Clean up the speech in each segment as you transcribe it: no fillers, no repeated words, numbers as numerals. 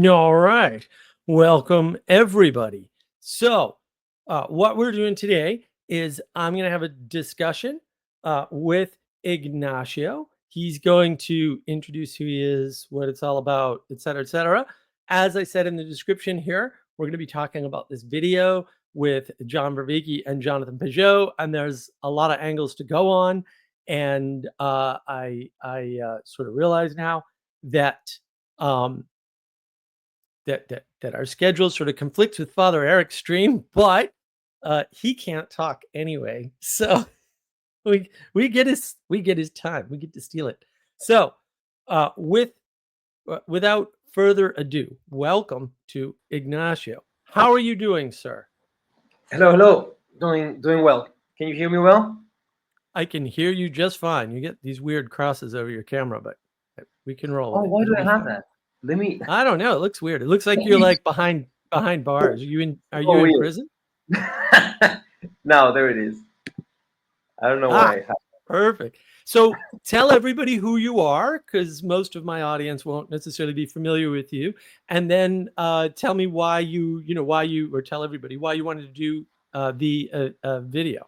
All right. Welcome, everybody. So, what we're doing today is I'm going to have a discussion with Ignacio. He's going to introduce who he is, what it's all about, et cetera, et cetera. As I said in the description here, we're going to be talking about this video with John Vervaeke and Jonathan Peugeot, and there's a lot of angles to go on. And I sort of realize now that um, that our schedule sort of conflicts with Father Eric's stream, but he can't talk anyway. So we get his time. We get to steal it. So without further ado, welcome to Ignacio. How are you doing, sir? Hello. Doing well. Can you hear me well? I can hear you just fine. You get these weird crosses over your camera, but we can roll Oh, with it. why do It'll I be have fine. that? Let me. I don't know. It looks weird. It looks like you're like behind bars. Are you Oh, in weird. prison? No, there it is. I don't know why Ah, I have. perfect. So tell everybody who you are, because most of my audience won't necessarily be familiar with you, and then tell me why or tell everybody why you wanted to do the video.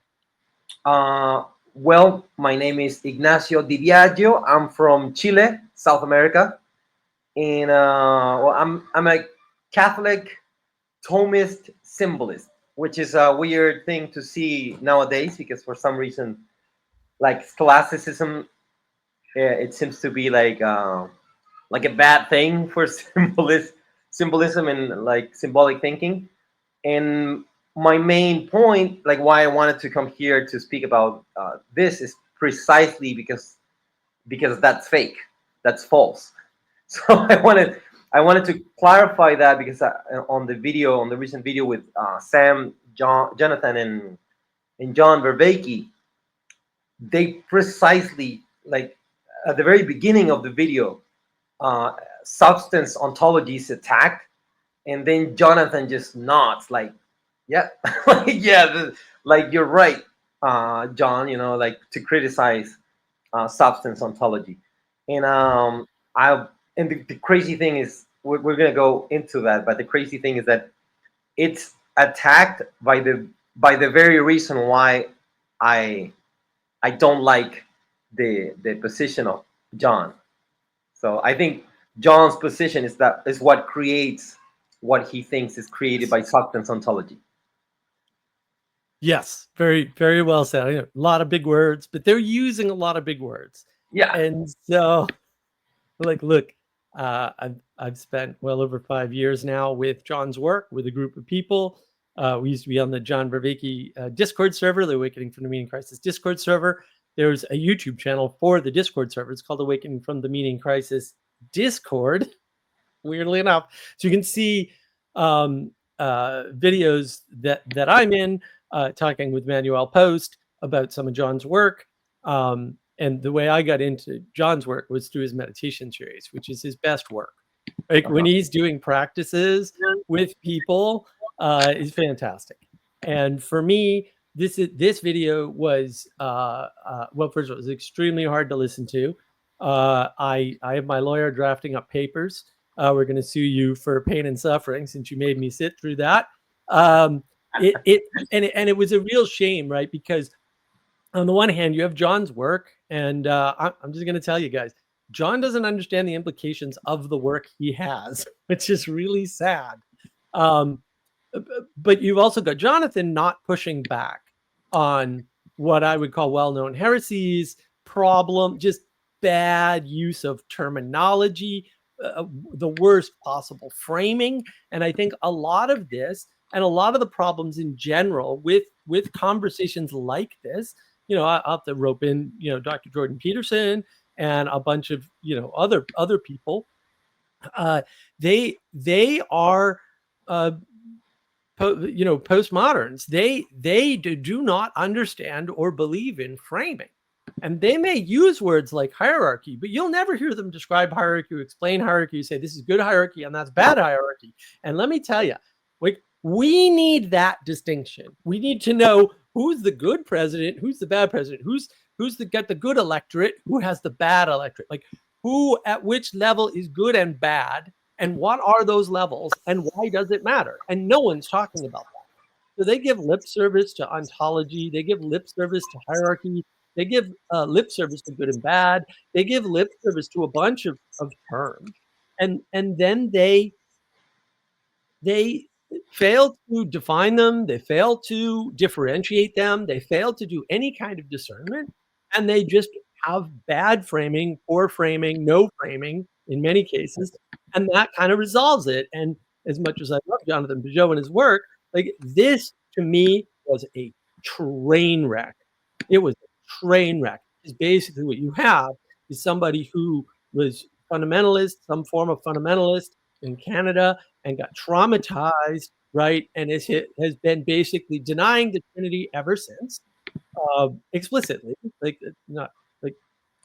Well, my name is Ignacio Di Biaggio. I'm from Chile, South America, and I'm a Catholic Thomist symbolist, which is a weird thing to see nowadays because for some reason, like scholasticism, it seems to be like a bad thing for symbolism and like symbolic thinking. And my main point, like why I wanted to come here to speak about this, is precisely because that's fake, that's false. So I wanted to clarify that because on the recent video with Sam, Jonathan, and John Vervaeke, they precisely, like, at the very beginning of the video, uh, substance ontology is attacked, and then Jonathan just nods, like, yeah, like, yeah, like you're right, John. Like to criticize substance ontology, and I and the crazy thing is we're gonna go into that, but the crazy thing is that it's attacked by the very reason why I I don't like the position of John. So I think John's position is what creates what he thinks is created by substance ontology. Yes, very, very well said. I know, a lot of big words, but they're using a lot of big words. Yeah. And so, like, look, I've spent well over 5 years now with John's work with a group of people. We used to be on the John Vervaeke Discord server, the Awakening from the Meaning Crisis Discord server. There's a YouTube channel for the Discord server. It's called Awakening from the Meaning Crisis Discord, weirdly enough. So you can see videos that I'm in, talking with Manuel Post about some of John's work. And the way I got into John's work was through his meditation series, which is his best work. Like when he's doing practices with people, is fantastic. And for me, this video was well, first of all, it was extremely hard to listen to. I have my lawyer drafting up papers. We're going to sue you for pain and suffering since you made me sit through that. It was a real shame, right? Because on the one hand, you have John's work, and I'm just going to tell you guys, John doesn't understand the implications of the work he has, which is really sad. But you've also got Jonathan not pushing back on what I would call well-known heresies, just bad use of terminology, the worst possible framing. And I think a lot of this and a lot of the problems in general with conversations like this, I'll have to rope in, Dr. Jordan Peterson and a bunch of, other people. They are, postmoderns. They do not understand or believe in framing. And they may use words like hierarchy, but you'll never hear them describe hierarchy, explain hierarchy, say this is good hierarchy and that's bad hierarchy. And let me tell you, like, we need that distinction. We need to know who's the good president, who's the bad president, who's got the good electorate, who has the bad electorate, like who at which level is good and bad, And what are those levels? And why does it matter? And no one's talking about that. So they give lip service to ontology. They give lip service to hierarchy. They give lip service to good and bad. They give lip service to a bunch of terms. And then they fail to define them. They fail to differentiate them. They fail to do any kind of discernment. And they just have bad framing, poor framing, no framing in many cases. And that kind of resolves it. And as much as I love Jonathan Biaggio and his work, like this to me was a train wreck. It was a train wreck. Is basically what you have is somebody who was fundamentalist, some form of fundamentalist in Canada, and got traumatized, right? And has been basically denying the Trinity ever since, explicitly, like not like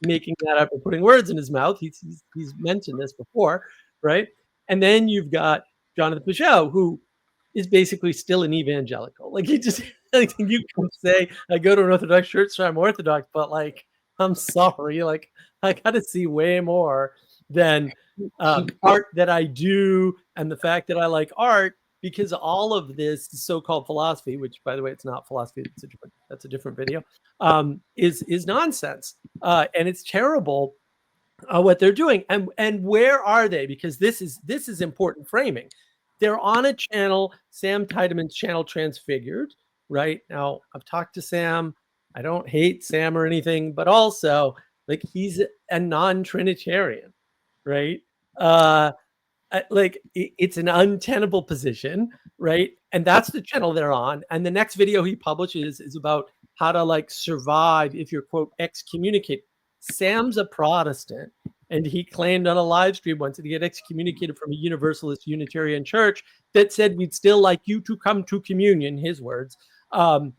making that up or putting words in his mouth. He's mentioned this before, right? And then you've got Jonathan Biaggio, who is basically still an evangelical. Like he just like you can say, I go to an Orthodox church, so I'm Orthodox, but like I'm sorry, like I got to see way more than art that I do, and the fact that I like art, because all of this so-called philosophy, which by the way, it's not philosophy, that's a different video, is nonsense, and it's terrible what they're doing. And where are they? Because this is important framing. They're on a channel, Sam Tiedeman's channel, Transfigured. Right now, I've talked to Sam. I don't hate Sam or anything, but also like he's a non-Trinitarian, right? Uh, like it's an untenable position, right? And that's the channel they're on. And the next video he publishes is about how to like survive if you're quote excommunicated. Sam's a Protestant, and he claimed on a live stream once that he get excommunicated from a Universalist Unitarian church that said we'd still like you to come to communion, his words. And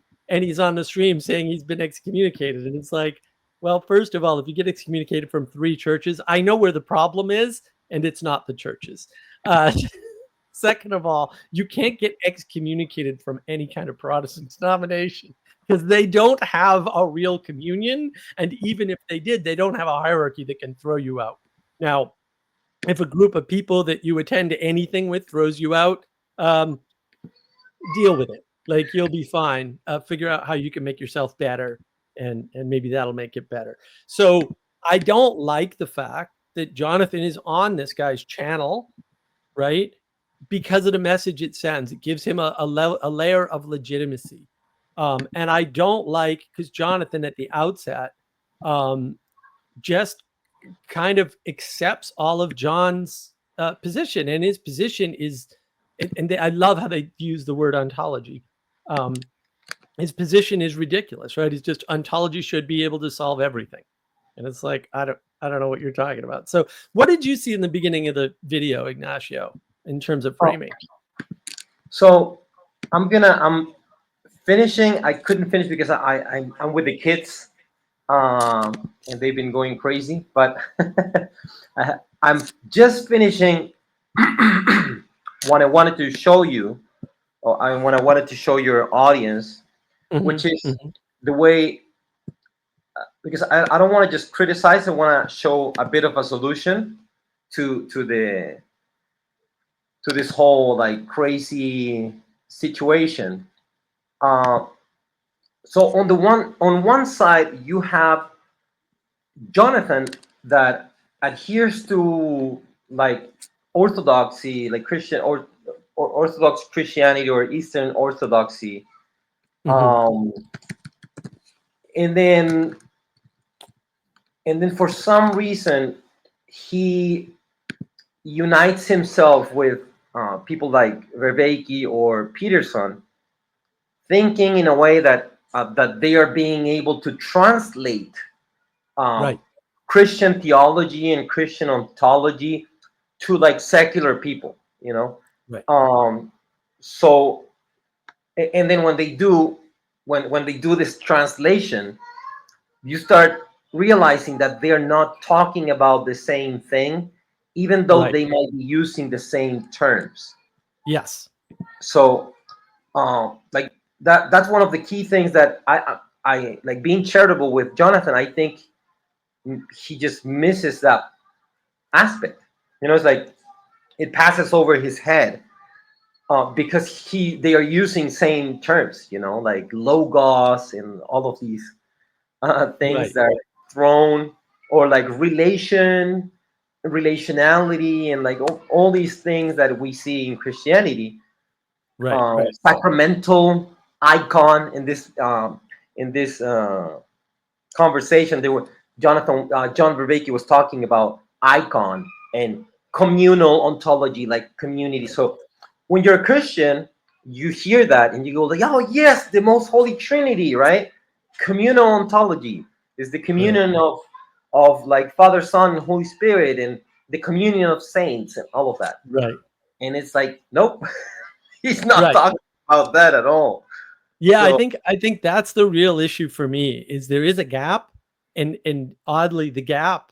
he's on the stream saying he's been excommunicated, and it's like, well, first of all, if you get excommunicated from 3 churches, I know where the problem is, and it's not the churches. Second of all, you can't get excommunicated from any kind of Protestant denomination because they don't have a real communion. And even if they did, they don't have a hierarchy that can throw you out. Now, if a group of people that you attend anything with throws you out, deal with it. Like you'll be fine. Figure out how you can make yourself better, and maybe that'll make it better. So I don't like the fact that Jonathan is on this guy's channel, right? Because of the message it sends. It gives him a layer of legitimacy. And I don't like, because Jonathan at the outset just kind of accepts all of John's position. And his position is, and I love how they use the word ontology. His position is ridiculous, right? It's just ontology should be able to solve everything. And it's like, I don't know what you're talking about. So what did you see in the beginning of the video, Ignacio, in terms of framing? So I'm finishing. I couldn't finish because I'm with the kids, and they've been going crazy. But I'm just finishing what I wanted to show you, or what I wanted to show your audience, which is the way. Because I don't want to just criticize. I want to show a bit of a solution to this whole like crazy situation. So on one side you have Jonathan that adheres to like orthodoxy, like Christian or Orthodox Christianity or Eastern Orthodoxy, and then for some reason he unites himself with people like Vervaeke or Peterson, thinking in a way that that they are being able to translate Right. Christian theology and Christian ontology to like secular people, you know. Right. So, and then when they do this translation, you start realizing that they're not talking about the same thing, even though Right. they might be using the same terms. Yes. So like that's one of the key things that I like being charitable with Jonathan. I think he just misses that aspect. You know, it's like it passes over his head, because they are using same terms, like logos and all of these things Right. that are thrown, or like relationality, and like all these things that we see in Christianity. Right. Sacramental icon in this conversation. There were John Vervaeke was talking about icon and communal ontology, like community. So when you're a Christian, you hear that and you go like, oh yes, the most holy Trinity, right? Communal ontology is the Right. communion of like Father, Son, and Holy Spirit, and the communion of saints and all of that. Right. And it's like, nope, he's not Right. talking about that at all. Yeah, So I think that's the real issue for me, is there is a gap, and oddly the gap,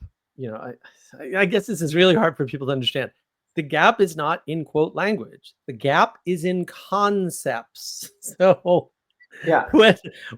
I guess this is really hard for people to understand. The gap is not in quote language. The gap is in concepts. So yeah,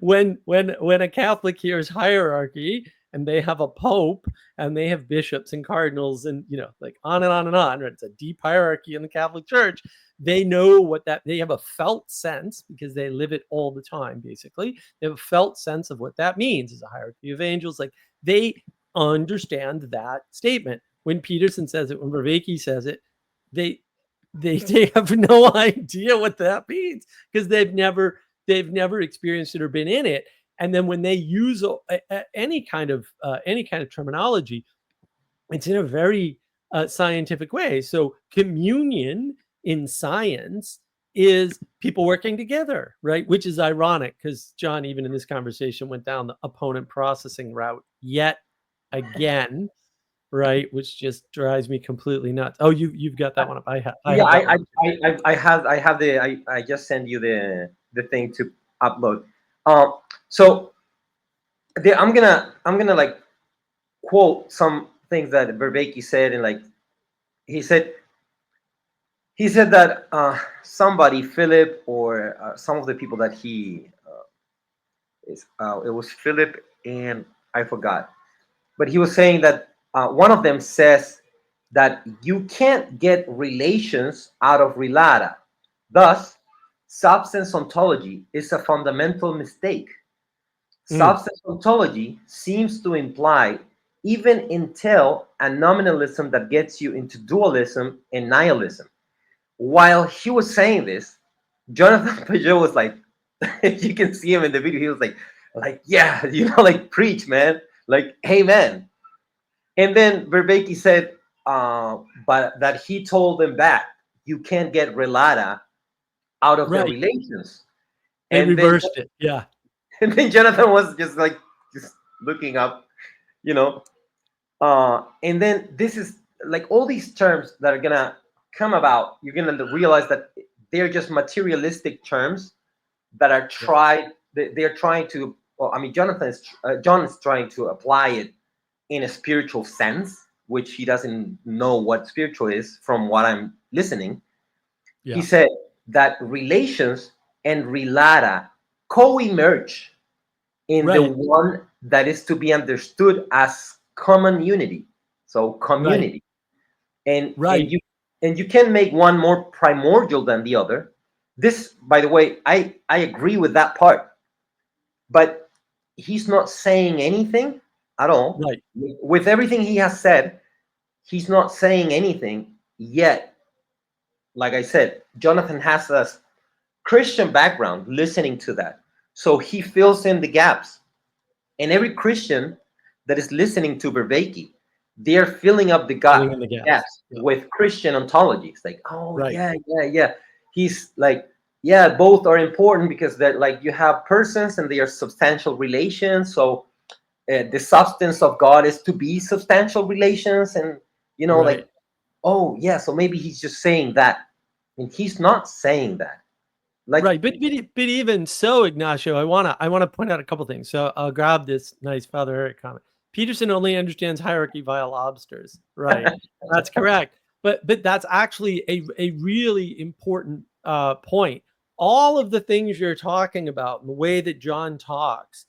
when a Catholic hears hierarchy and they have a pope and they have bishops and cardinals and like on and on and on, right? It's a deep hierarchy in the Catholic Church. They know what that they have a felt sense because they live it all the time. Basically, they have a felt sense of what that means as a hierarchy of angels. Like they understand that statement. When Peterson says it, when Vervaeke says it, they they have no idea what that means because they've never experienced it or been in it. And then when they use any kind of terminology, it's in a very scientific way. So communion in science is people working together, right? Which is ironic because John, even in this conversation, went down the opponent processing route yet again, right? Which just drives me completely nuts. Oh, you've got that one up. I yeah, have that one up. I just send you the thing to upload. So I'm gonna like quote some things that Vervaeke said, and like he said he said that somebody, Philip, or some of the people that he it was Philip, and I forgot, but he was saying that one of them says that you can't get relations out of relata. Thus, substance ontology is a fundamental mistake. Mm, Substance ontology seems to imply even entail a nominalism that gets you into dualism and nihilism. While he was saying this, Jonathan Peugeot was like, you can see him in the video. He was like, yeah, like preach, man, like, amen. And then Vervaeke said, but that he told them back, you can't get relata out of the right. relations. They And then reversed it. Yeah. and then Jonathan was just looking up, you know. And then this is like all these terms that are gonna come about. You're gonna realize that they're just materialistic terms that are Yeah. tried. They're trying to. Well, I mean, John is trying to apply it in a spiritual sense, which he doesn't know what spiritual is from what I'm listening. He Yeah. said that relations and relata co-emerge in the Right. one that is to be understood as common unity. So Right. community. And Right. you can make one more primordial than the other. This, by the way, I agree with that part. But he's not saying anything at all. Right. With everything he has said, he's not saying anything yet. Like I said, Jonathan has a Christian background listening to that. So he fills in the gaps. And every Christian that is listening to Vervaeke, they're filling up the Filling in the gaps. gaps Yeah. with Christian ontologies. Like, oh Right. yeah. He's like, yeah, both are important because that like you have persons and they are substantial relations. So the substance of God is to be substantial relations, and Right. like, oh yeah, so maybe he's just saying that, and he's not saying that. Like, Right, but even so, Ignacio, I wanna point out a couple things. So I'll grab this nice Father Eric comment. Peterson only understands hierarchy via lobsters. Right, that's correct. But that's actually a really important point. All of the things you're talking about, and the way that John talks,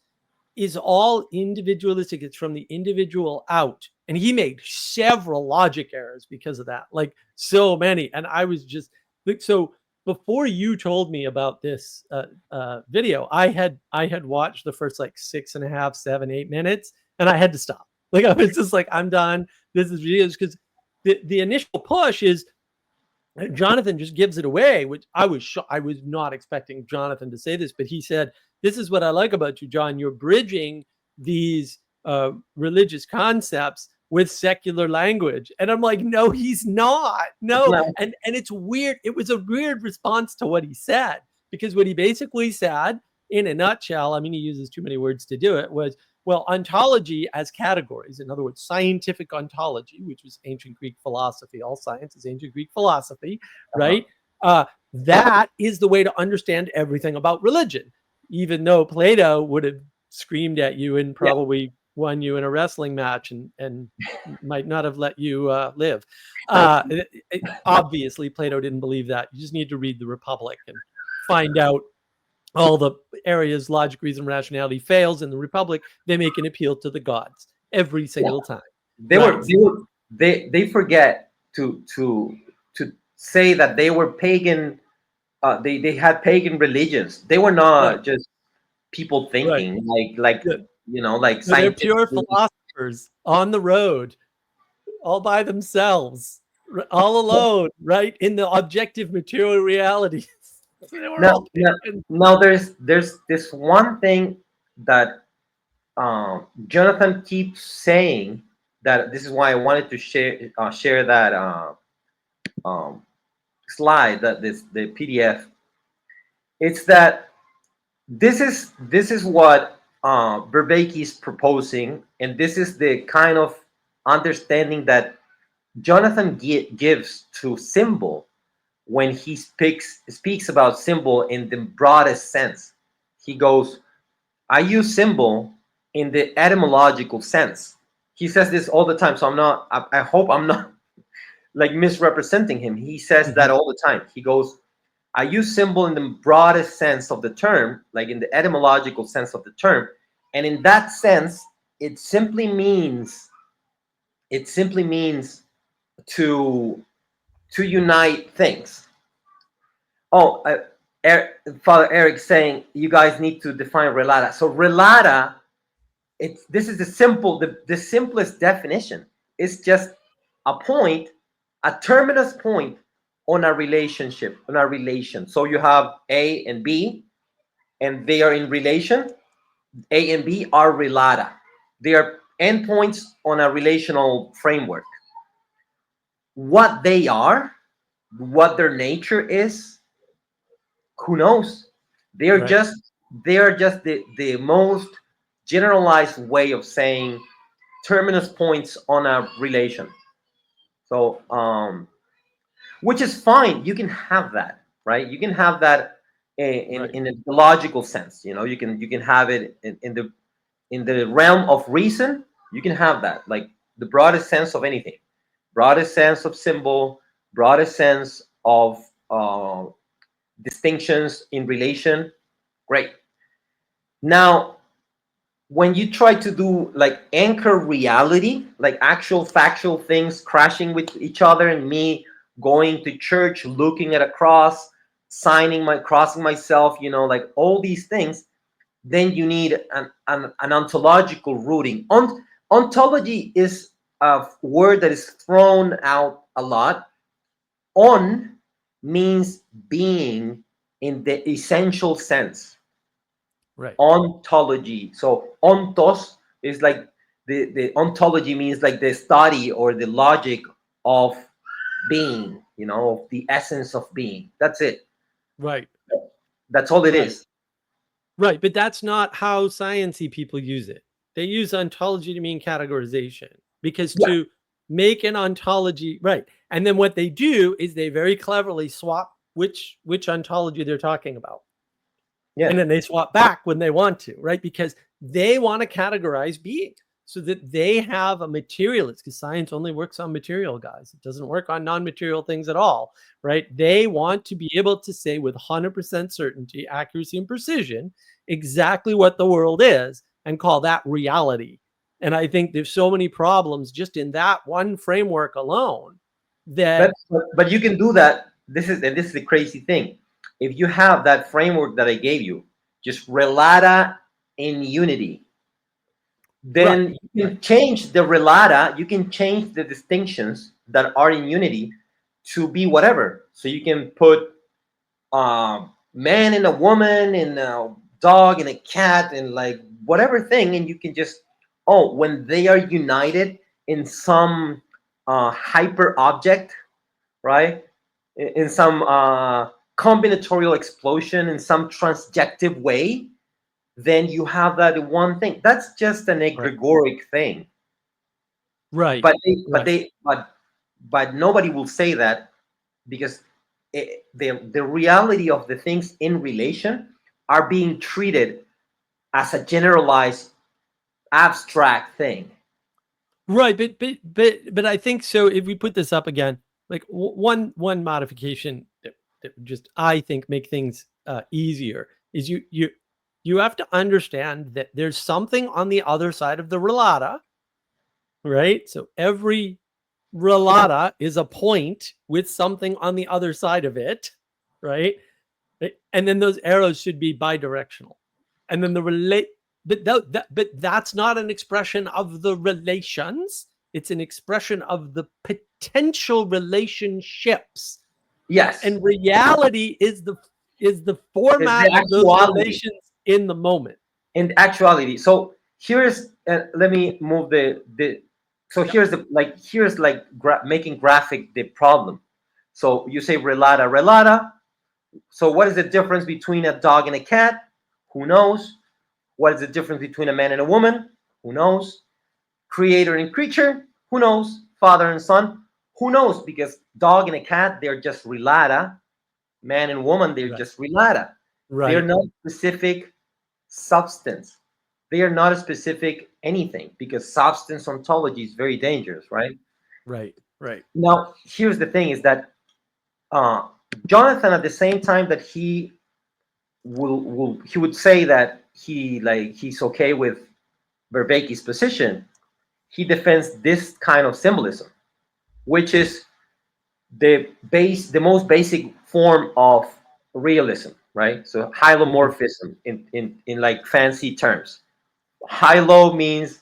is all individualistic. It's from the individual out. And he made several logic errors because of that, like so many. And I was just like, so before you told me about this video, I had watched the first like 6.5, 7, 8 minutes, and I had to stop. Like I was just like, I'm done. This is videos, because the initial push is Jonathan just gives it away, which I was not expecting Jonathan to say this, but he said, "This is what I like about you, John. You're bridging these religious concepts with secular language." And I'm like, "No, he's not. No." No. And it's weird. It was a weird response to what he said, because what he basically said, in a nutshell, I mean, he uses too many words to do it, was, well, ontology as categories, in other words, scientific ontology, which was ancient Greek philosophy, all science is ancient Greek philosophy, right? That is the way to understand everything about religion, even though Plato would have screamed at you and probably won you in a wrestling match, and might not have let you live. Obviously, Plato didn't believe that. You just need to read the Republic and find out all the areas logic, reason, rationality fails. In the Republic, they make an appeal to the gods every single time. They forget to say that they were pagan. They had pagan religions. They were not just people thinking like like No, they're scientific. pure philosophers on the road, all by themselves, all alone, right, in the objective material realities. They were all pagans. Now there's this one thing that Jonathan keeps saying, that this is why I wanted to share that um, slide, that the PDF. It's that this is what Vervaeke is proposing, and this is the kind of understanding that Jonathan gives to symbol when he speaks about symbol in the broadest sense. He goes, I use symbol in the etymological sense. He says this all the time, so I hope I'm not like misrepresenting him. He says that all the time. He goes, I use symbol in the broadest sense of the term, like in the etymological sense of the term. And in that sense, it simply means to unite things. Oh, Father Eric saying you guys need to define relata. So relata, this is the simplest definition. It's just a point, a terminus point on a relationship, on a relation. So you have A and B, and they are in relation. A and B are relata. They are endpoints on a relational framework. What they are, what their nature is, who knows? They are just the most generalized way of saying terminus points on a relation. So which is fine. You can have that, right? You can have that in a logical sense. You can have it in the realm of reason. You can have that, like the broadest sense of anything, broadest sense of symbol, broadest sense of distinctions in relation. Great. Now, when you try to do like anchor reality, like actual factual things crashing with each other, and me going to church, looking at a cross, crossing myself, like all these things, then you need an ontological rooting. Ontology is a word that is thrown out a lot. On means being in the essential sense. Right. Ontology. So ontos is like the ontology means like the study or the logic of being, of the essence of being. That's it. Right. That's all it is. Right, but that's not how sciencey people use it. They use ontology to mean categorization, because to make an ontology, right, and then what they do is they very cleverly swap which ontology they're talking about. Yeah. And then they swap back when they want to, right? Because they want to categorize being so that they have a materialist, because science only works on material, guys. It doesn't work on non-material things at all, right? They want to be able to say with 100% certainty, accuracy, and precision exactly what the world is, and call that reality. And I think there's so many problems just in that one framework alone that But you can do that. This is the crazy thing. If you have that framework that I gave you, just relata in unity, right, then you right, can change the relata. You can change the distinctions that are in unity to be whatever. So you can put man and a woman and a dog and a cat and like whatever thing, and you can just, oh, when they are united in some hyper object, right, in some combinatorial explosion in some transjective way, then you have that one thing. That's just an right, egregoric thing. right, But right, but nobody will say that, because the reality of the things in relation are being treated as a generalized abstract thing. right. But I think so. If we put this up again, like one modification that would just I think make things easier is you have to understand that there's something on the other side of the relata, right? So every relata is a point with something on the other side of it, right? And then those arrows should be bidirectional. And then the relate, but that's not an expression of the relations. It's an expression of the potential relationships. Yes, And reality is the is the format of those actuality. relations in the moment. In actuality, so here's let me move the so Yep. here's like making graphic the problem. So you say relata. So what is the difference between a dog and a cat? Who knows? What is the difference between a man and a woman? Who knows? Creator and creature? Who knows? Father and son? Who knows? Because dog and a cat, they're just relata. Man and woman, they're Right. just relata. They're Right. not specific substance. They are not a specific anything, because substance ontology is very dangerous, right? Right. Right. Now, here's the thing: is that uh, Jonathan, at the same time that he would say that he's okay with Vervaeke's position, he defends this kind of symbolism, which is the most basic form of realism, right? So Mhm. hylomorphism in like fancy terms. Hylo means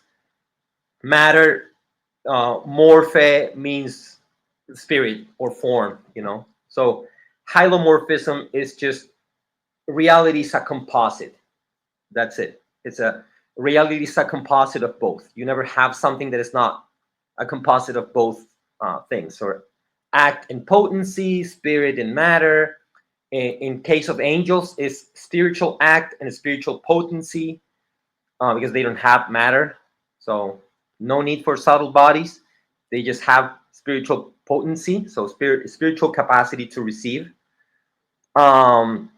matter, morphe means spirit or form, you know. So hylomorphism is just reality is a composite. That's it. It's a reality is a composite of both. You never have something that is not a composite of both things, or act and potency, spirit and matter. In case of angels, is spiritual act and spiritual potency, because they don't have matter. So no need for subtle bodies. They just have spiritual potency, so spiritual capacity to receive. Um,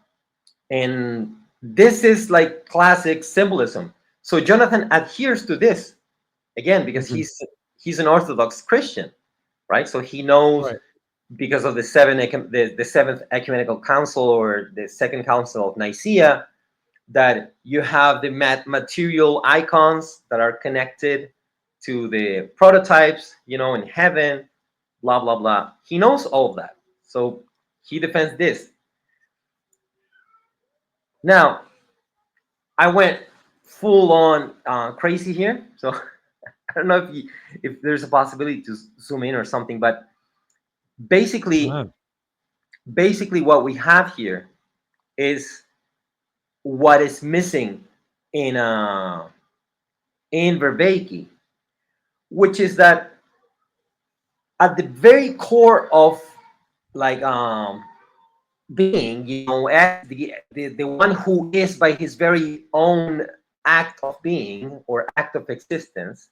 and this is like classic symbolism. So Jonathan adheres to this again because Mhm. he's an Orthodox Christian, right? So he knows, Right. because of the seventh ecumenical council, or the second council of Nicaea, that you have the material icons that are connected to the prototypes, you know, in heaven, blah blah blah. He knows all of that, so he defends this. Now, I went full on crazy here, so I don't know if there's a possibility to zoom in or something, but basically, Wow. what we have here is what is missing in Vervaeke, which is that at the very core of like being, you know, as the one who is by his very own act of being or act of existence,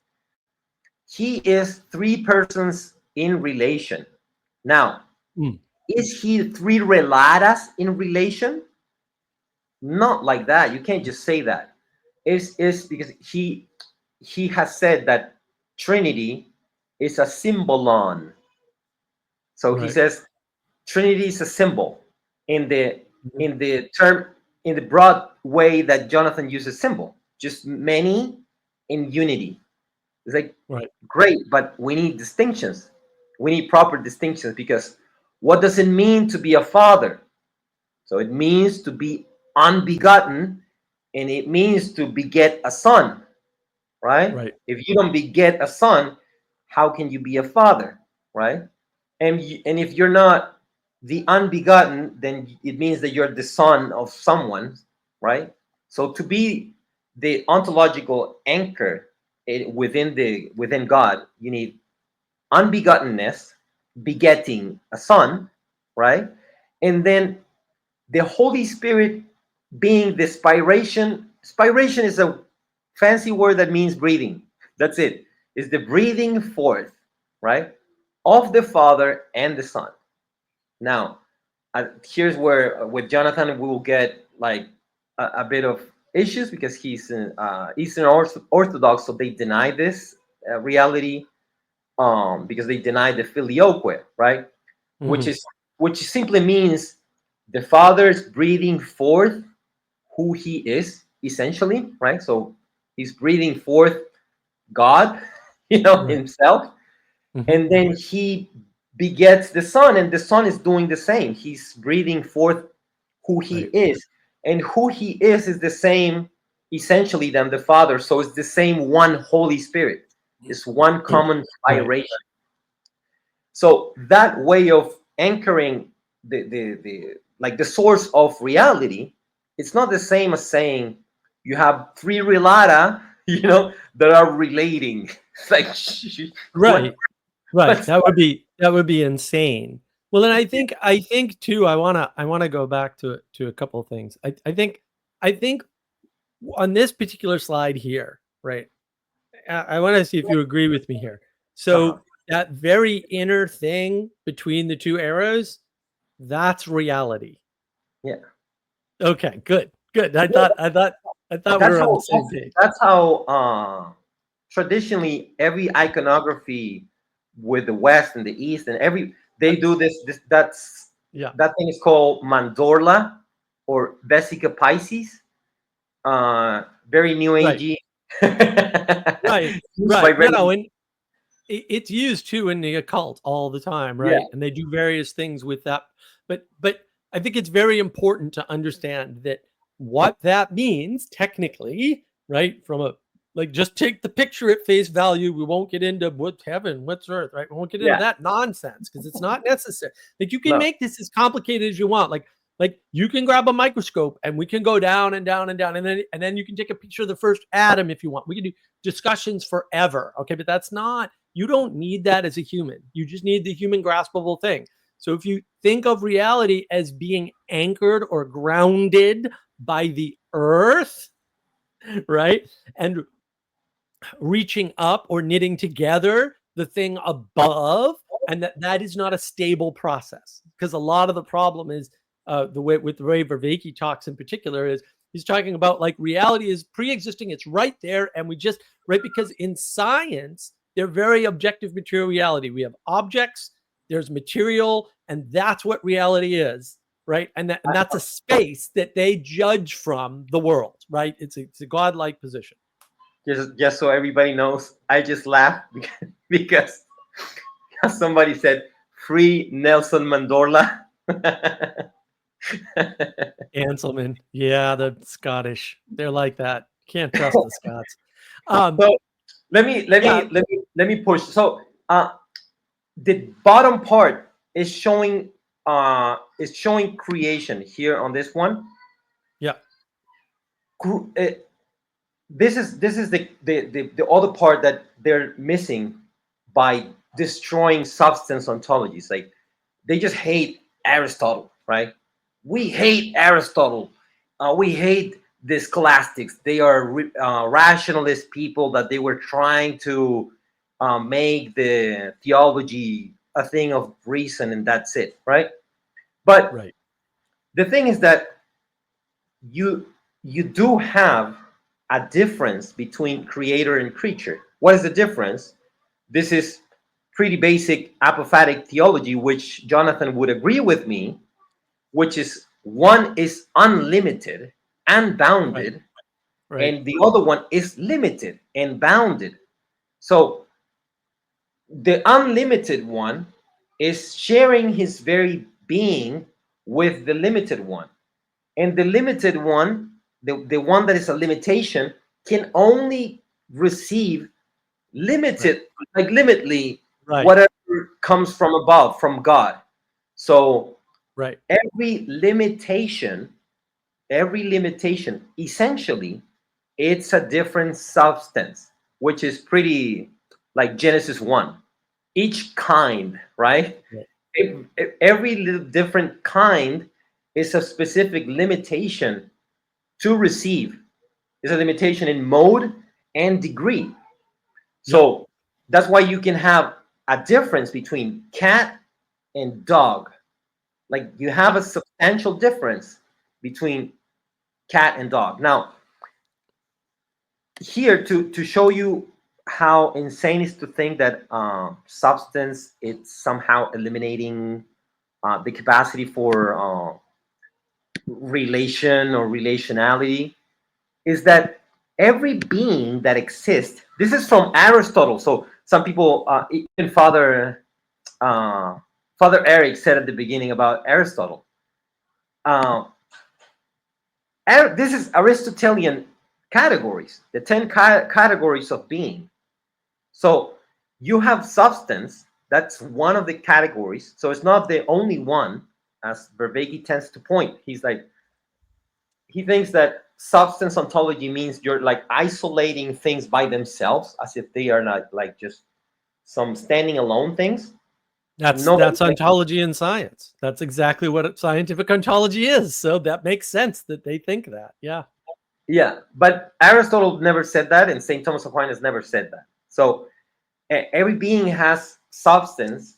he is three persons in relation. Now, Mm. is he three relatas in relation? Not like that. You can't just say that. Is because he has said that Trinity is a symbolon. So he Right. says Trinity is a symbol in the Mhm. in the term, in the broad way that Jonathan uses symbol. just many in unity. It's like, Right. great, but we need distinctions. We need proper distinctions, because what does it mean to be a father? So it means to be unbegotten, and it means to beget a son, right? Right. If you don't beget a son, how can you be a father, right? And if you're not the unbegotten, then it means that you're the son of someone, right? So to be the ontological anchor within God, you need unbegottenness, begetting a son, right? And then the Holy Spirit being the spiration. Spiration is a fancy word that means breathing. That's it. It's the breathing forth, right, of the Father and the Son. Now, here's where with Jonathan we will get like a bit of issues, because he's Eastern Orthodox, so they deny this reality, because they deny the filioque, right? Which Hmm. is which simply means the Father's breathing forth who He is, essentially, right? So He's breathing forth God, Right. Himself, Hmm. and then He begets the Son, and the Son is doing the same. He's breathing forth who He Right. is, and who He is the same, essentially, than the Father. So it's the same one Holy Spirit. It's one common Right. spiration. So that way of anchoring the like the source of reality, it's not the same as saying you have three relata, that are relating. It's like, what Right. Right. what's That would be insane. Well, and I think too. I wanna go back to a couple of things. I think on this particular slide here, right? I want to see if you agree with me here. uh-huh. So that very inner thing between the two arrows, that's reality. Yeah. Okay, good, good. I Yeah, thought, I thought, I thought we that's were on the how same page. traditionally every iconography with the West and the East and every they do this Yeah, that thing is called mandorla or vesica Pisces, very new right, agey. right, Used by right. No, very, no, and it's used too in the occult all the time, yeah, right? And they do various things with that. But I think it's very important to understand that what that means technically, right? From a like just take the picture at face value. We won't get into what's heaven, what's earth, right? We won't get into yeah, that nonsense because it's not necessary. Like you can no, make this as complicated as you want. Like you can grab a microscope and we can go down and down and down and then you can take a picture of the first atom if you want. We can do discussions forever. Okay, but that's not you don't need that as a human. You just need the human graspable thing. So if you think of reality as being anchored or grounded by the earth, right? And reaching up or knitting together the thing above, and that is not a stable process, because a lot of the problem is the way with the way Vervaeke talks in particular is he's talking about like reality is pre-existing, it's right there, and we just right because in science they're very objective material reality. We have objects, there's material, and that's what reality is, right? And that's a space that they judge from the world, right? It's a godlike position. just so everybody knows, I just laughed because somebody said free Nelson Mandorla. Anselman. Yeah, the Scottish. They're like that. Can't trust the Scots. Um, So let me let yeah, me let me let me push. So the bottom part is showing creation here on this one. yeah, Cru- uh, this is the other part that they're missing by destroying substance ontologies. Like they just hate Aristotle, right? We hate Aristotle. We hate the scholastics. They are rationalist people that they were trying to make the theology a thing of reason, and that's it, right? But right. the thing is that you you do have a difference between creator and creature. What is the difference? This is pretty basic apophatic theology, which Jonathan would agree with me, which is one is unlimited and Right. bounded, Right. and the other one is limited and bounded. So the unlimited one is sharing his very being with the limited one. And the limited one, the one that is a limitation, can only receive Right. limited, like limitly, Right. whatever comes from above, from God. So Right. every limitation, every limitation, essentially, it's a different substance, which is pretty like Genesis 1. Each kind, right? Right. Every little different kind is a specific limitation to receive. Is a limitation in mode and degree. Yep. So that's why you can have a difference between cat and dog. Like you have Yep. a substantial difference between cat and dog. Now, here to show you how insane is to think that substance it's somehow eliminating the capacity for relation or relationality, is that every being that exists, this is from Aristotle. So some people, even uh, Father Eric said at the beginning about Aristotle. Uh, this is Aristotelian categories, the 10 categories of being. So you have substance, that's one of the categories. So it's not the only one, as Vervaeke tends to point. He's like, he thinks that substance ontology means you're like isolating things by themselves as if they are not like just some standing alone things. Nobody That's ontology in science. That's exactly what scientific ontology is. So that makes sense that they think that. Yeah. Yeah, but Aristotle never said that, and St. Thomas Aquinas never said that. So every being has substance,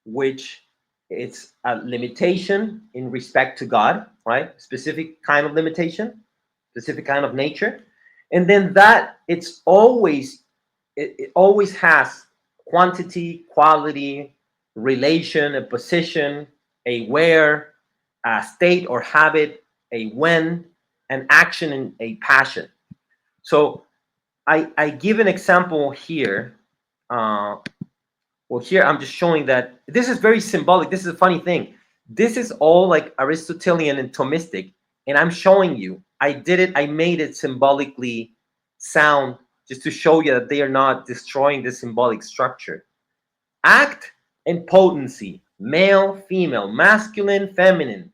which it's a limitation in respect to God, right? Specific kind of limitation, specific kind of nature, and then that it always has quantity, quality, relation, a position, a where, a state or habit, a when, an action, and a passion. So I give an example here. Uh, well, here I'm just showing that this is very symbolic. This is a funny thing. This is all like Aristotelian and Thomistic, and I'm showing you. I did it. I made it symbolically sound just to show you that they are not destroying the symbolic structure. Act and potency, male, female, masculine, feminine.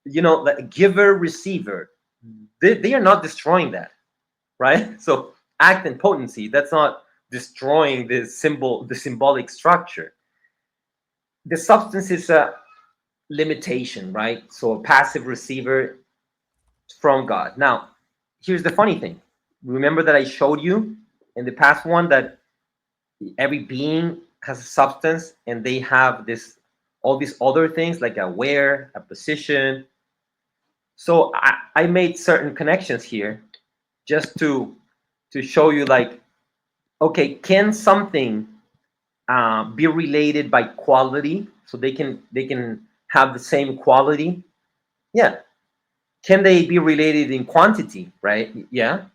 You know, the giver, receiver. They are not destroying that, right? So act and potency. That's not destroying the symbol, the symbolic structure. The substance is a limitation, right? So a passive receiver from God. Now, here's the funny thing. Remember that I showed you in the past one that every being has a substance and they have this all these other things like a where, a position. So I made certain connections here just to show you like, okay, can something be related by quality so they can have the same quality? Yeah. Can they be related in quantity? Right? Yeah.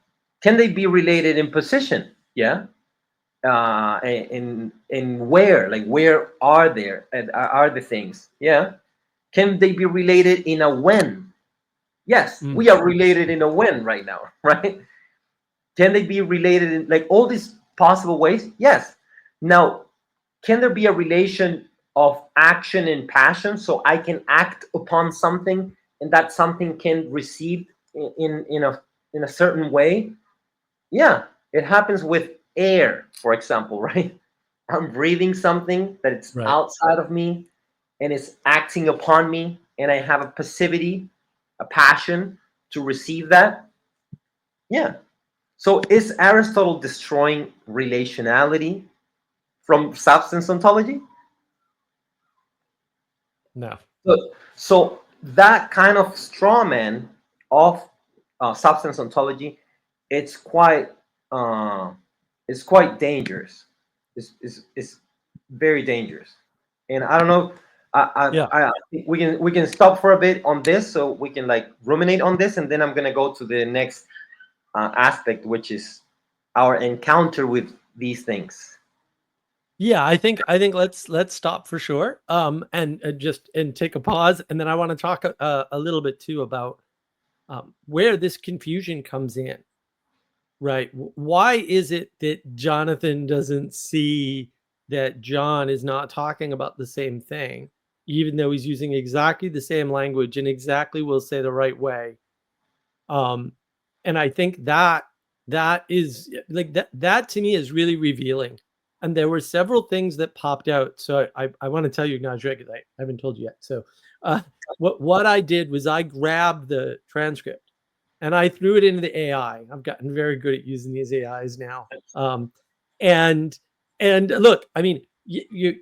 Can they be related in position? Yeah. In where, like where are there are the things? Yeah. Can they be related in a when? Yes, Mm. we are related in a when right now. Right? Can they be related in like all these possible ways? Yes. Now, can there be a relation of action and passion so I can act upon something and that something can receive in a certain way? Yeah, it happens with air, for example, right? I'm breathing something that it's Right. outside of me and it's acting upon me, and I have a passivity, a passion to receive that. Yeah. So is Aristotle destroying relationality from substance ontology? No. So that kind of straw man of substance ontology, it's quite uh, it's quite dangerous. It's very dangerous. And I don't know. Yeah. I think we can stop for a bit on this so we can like ruminate on this, and then I'm gonna go to the next aspect, which is our encounter with these things. Yeah, I think let's stop for sure. And just and take a pause, and then I want to talk a little bit too about where this confusion comes in. Right. Why is it that Jonathan doesn't see that John is not talking about the same thing, even though he's using exactly the same language and exactly will say the right way? Um, and I think that is like that to me is really revealing. And there were several things that popped out. So I want to tell you, Ignacio, because I haven't told you yet. So uh, what I did was I grabbed the transcript and I threw it into the AI. I've gotten very good at using these AIs now. And and look, I mean,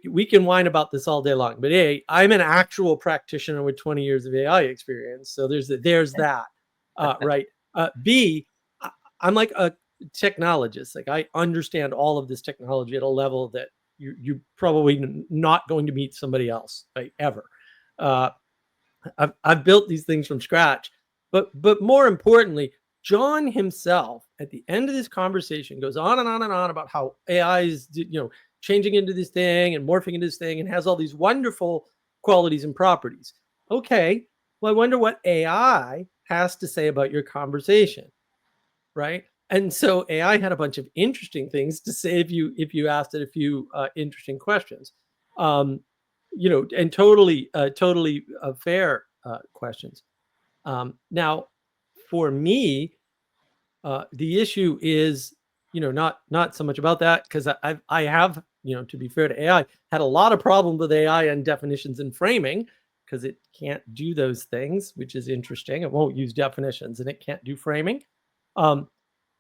we can whine about this all day long, but A, I'm an actual practitioner with 20 years of AI experience. So there's that, right? B, I'm like a technologist. Like I understand all of this technology at a level that you probably not going to meet somebody else, right? Ever. Uh, I've built these things from scratch. But more importantly, John himself at the end of this conversation goes on and on and on about how AI is changing into this thing and morphing into this thing and has all these wonderful qualities and properties. Okay, well, I wonder what AI has to say about your conversation, right? And so AI had a bunch of interesting things to say if you asked it a few interesting questions. Um, and totally fair questions. Now, for me, the issue is, not so much about that because I have, to be fair to AI, had a lot of problems with AI and definitions and framing because it can't do those things, which is interesting. It won't use definitions and it can't do framing. Um,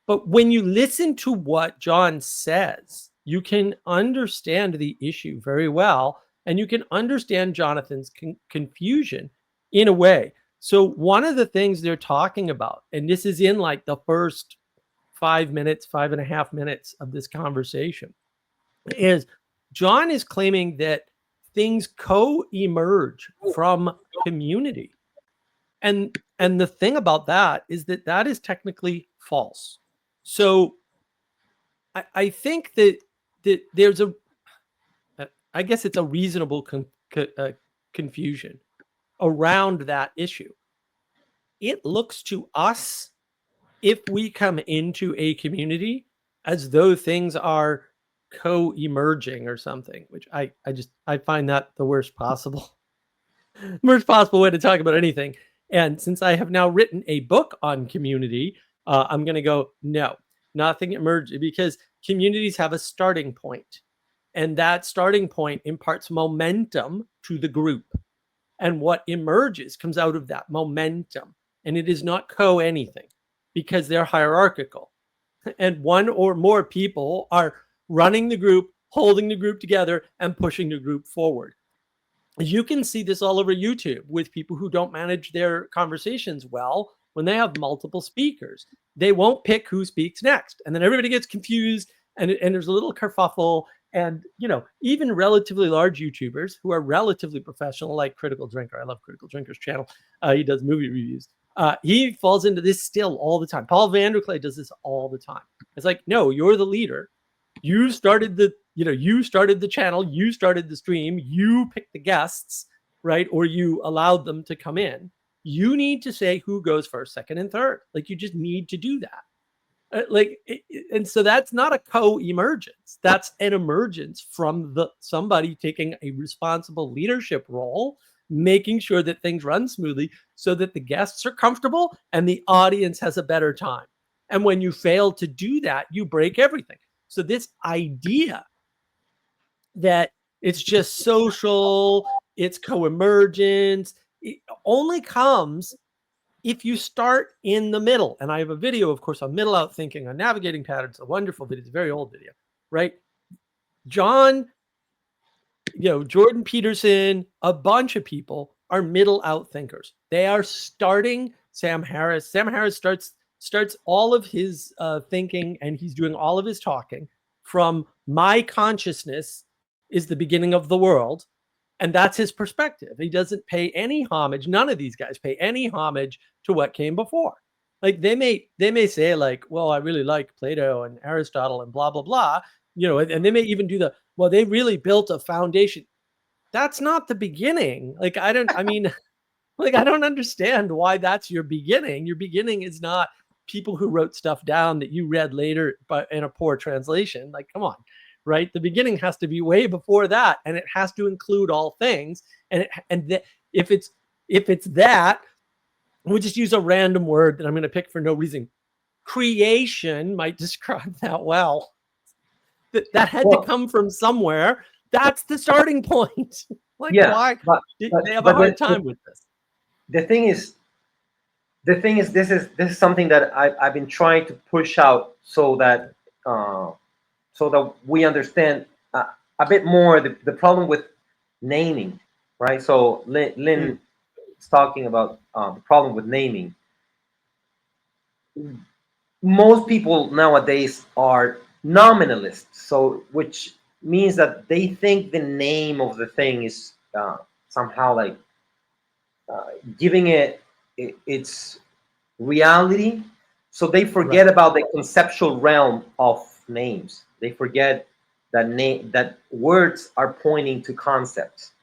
but when you listen to what John says, you can understand the issue very well, and you can understand Jonathan's confusion in a way. So, one of the things they're talking about, and this is in like the first 5 minutes, 5.5 minutes of this conversation, is John is claiming that things co-emerge from community. And the thing about that is that is technically false. So I think that there's I guess it's a reasonable confusion around that issue. It looks to us, if we come into a community, as though things are co-emerging or something, which I find that the worst possible way to talk about anything. And since I have now written a book on community, I'm going to go, no, nothing emerged, because communities have a starting point. And that starting point imparts momentum to the group. And what emerges comes out of that momentum. And it is not co anything because they're hierarchical. And one or more people are running the group, holding the group together, and pushing the group forward. You can see this all over YouTube with people who don't manage their conversations well when they have multiple speakers. They won't pick who speaks next. And then everybody gets confused and there's a little kerfuffle. And, even relatively large YouTubers who are relatively professional, like Critical Drinker. I love Critical Drinker's channel. He does movie reviews. He falls into this still all the time. Paul Vanderklay does this all the time. It's like, no, you're the leader. You started the channel, you started the stream, you picked the guests, right? Or you allowed them to come in. You need to say who goes first, second, and third. Like, you just need to do that. And so that's not a co-emergence. That's an emergence from somebody taking a responsible leadership role, making sure that things run smoothly so that the guests are comfortable and the audience has a better time. And when you fail to do that, you break everything. So this idea that it's just social, it's co-emergence, it only comes if you start in the middle. And I have a video, of course, on middle out thinking, on navigating patterns, a wonderful video. It's a very old video, right? Jordan Peterson, a bunch of people are middle out thinkers. They are starting Sam Harris. Sam Harris starts all of his thinking, and he's doing all of his talking from my consciousness is the beginning of the world. And that's his perspective. He doesn't pay any homage. None of these guys pay any homage to what came before. Like they may say like, well, I really like Plato and Aristotle and blah blah blah, and they may even do well, they really built a foundation. That's not the beginning. Like I mean, like I don't understand why that's your beginning. Your beginning is not people who wrote stuff down that you read later but in a poor translation. Like come on, right? The beginning has to be way before that, and it has to include all things. If it's that, we'll just use a random word that I'm going to pick for no reason. Creation might describe that well. That had to come from somewhere. That's the starting point. Like Yeah, why but they have a hard time with this? the thing is, this is something that I've been trying to push out uh, so that we understand a bit more the problem with naming, right? So Lynn is talking about the problem with naming. Most people nowadays are nominalists, so which means that they think the name of the thing is somehow like giving its reality. So they forget about the conceptual realm of names. They forget that words are pointing to concepts.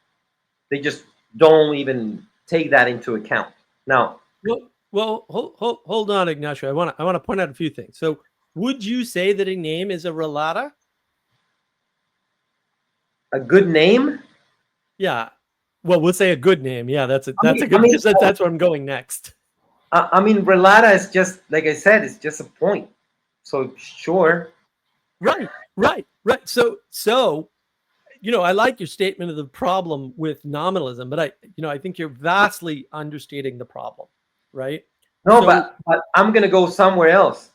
They just don't even take that into account. Now, well, hold on, Ignacio. I want to point out a few things. So, would you say that a name is a relata? a good name. Yeah. Well, we'll say a good name. Yeah, that's a good because that's where I'm going next. I mean, relata is just like I said, it's just a point. So sure. Right. So, I like your statement of the problem with nominalism, but I think you're vastly understating the problem, right? No, So, but I'm gonna go somewhere else.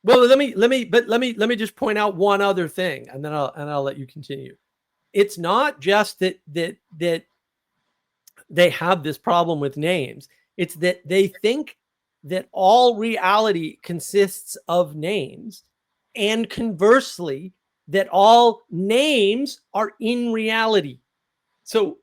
well, let me just point out one other thing, and then I'll let you continue. It's not just that they have this problem with names. It's that they think that all reality consists of names, and conversely, that all names are in reality. So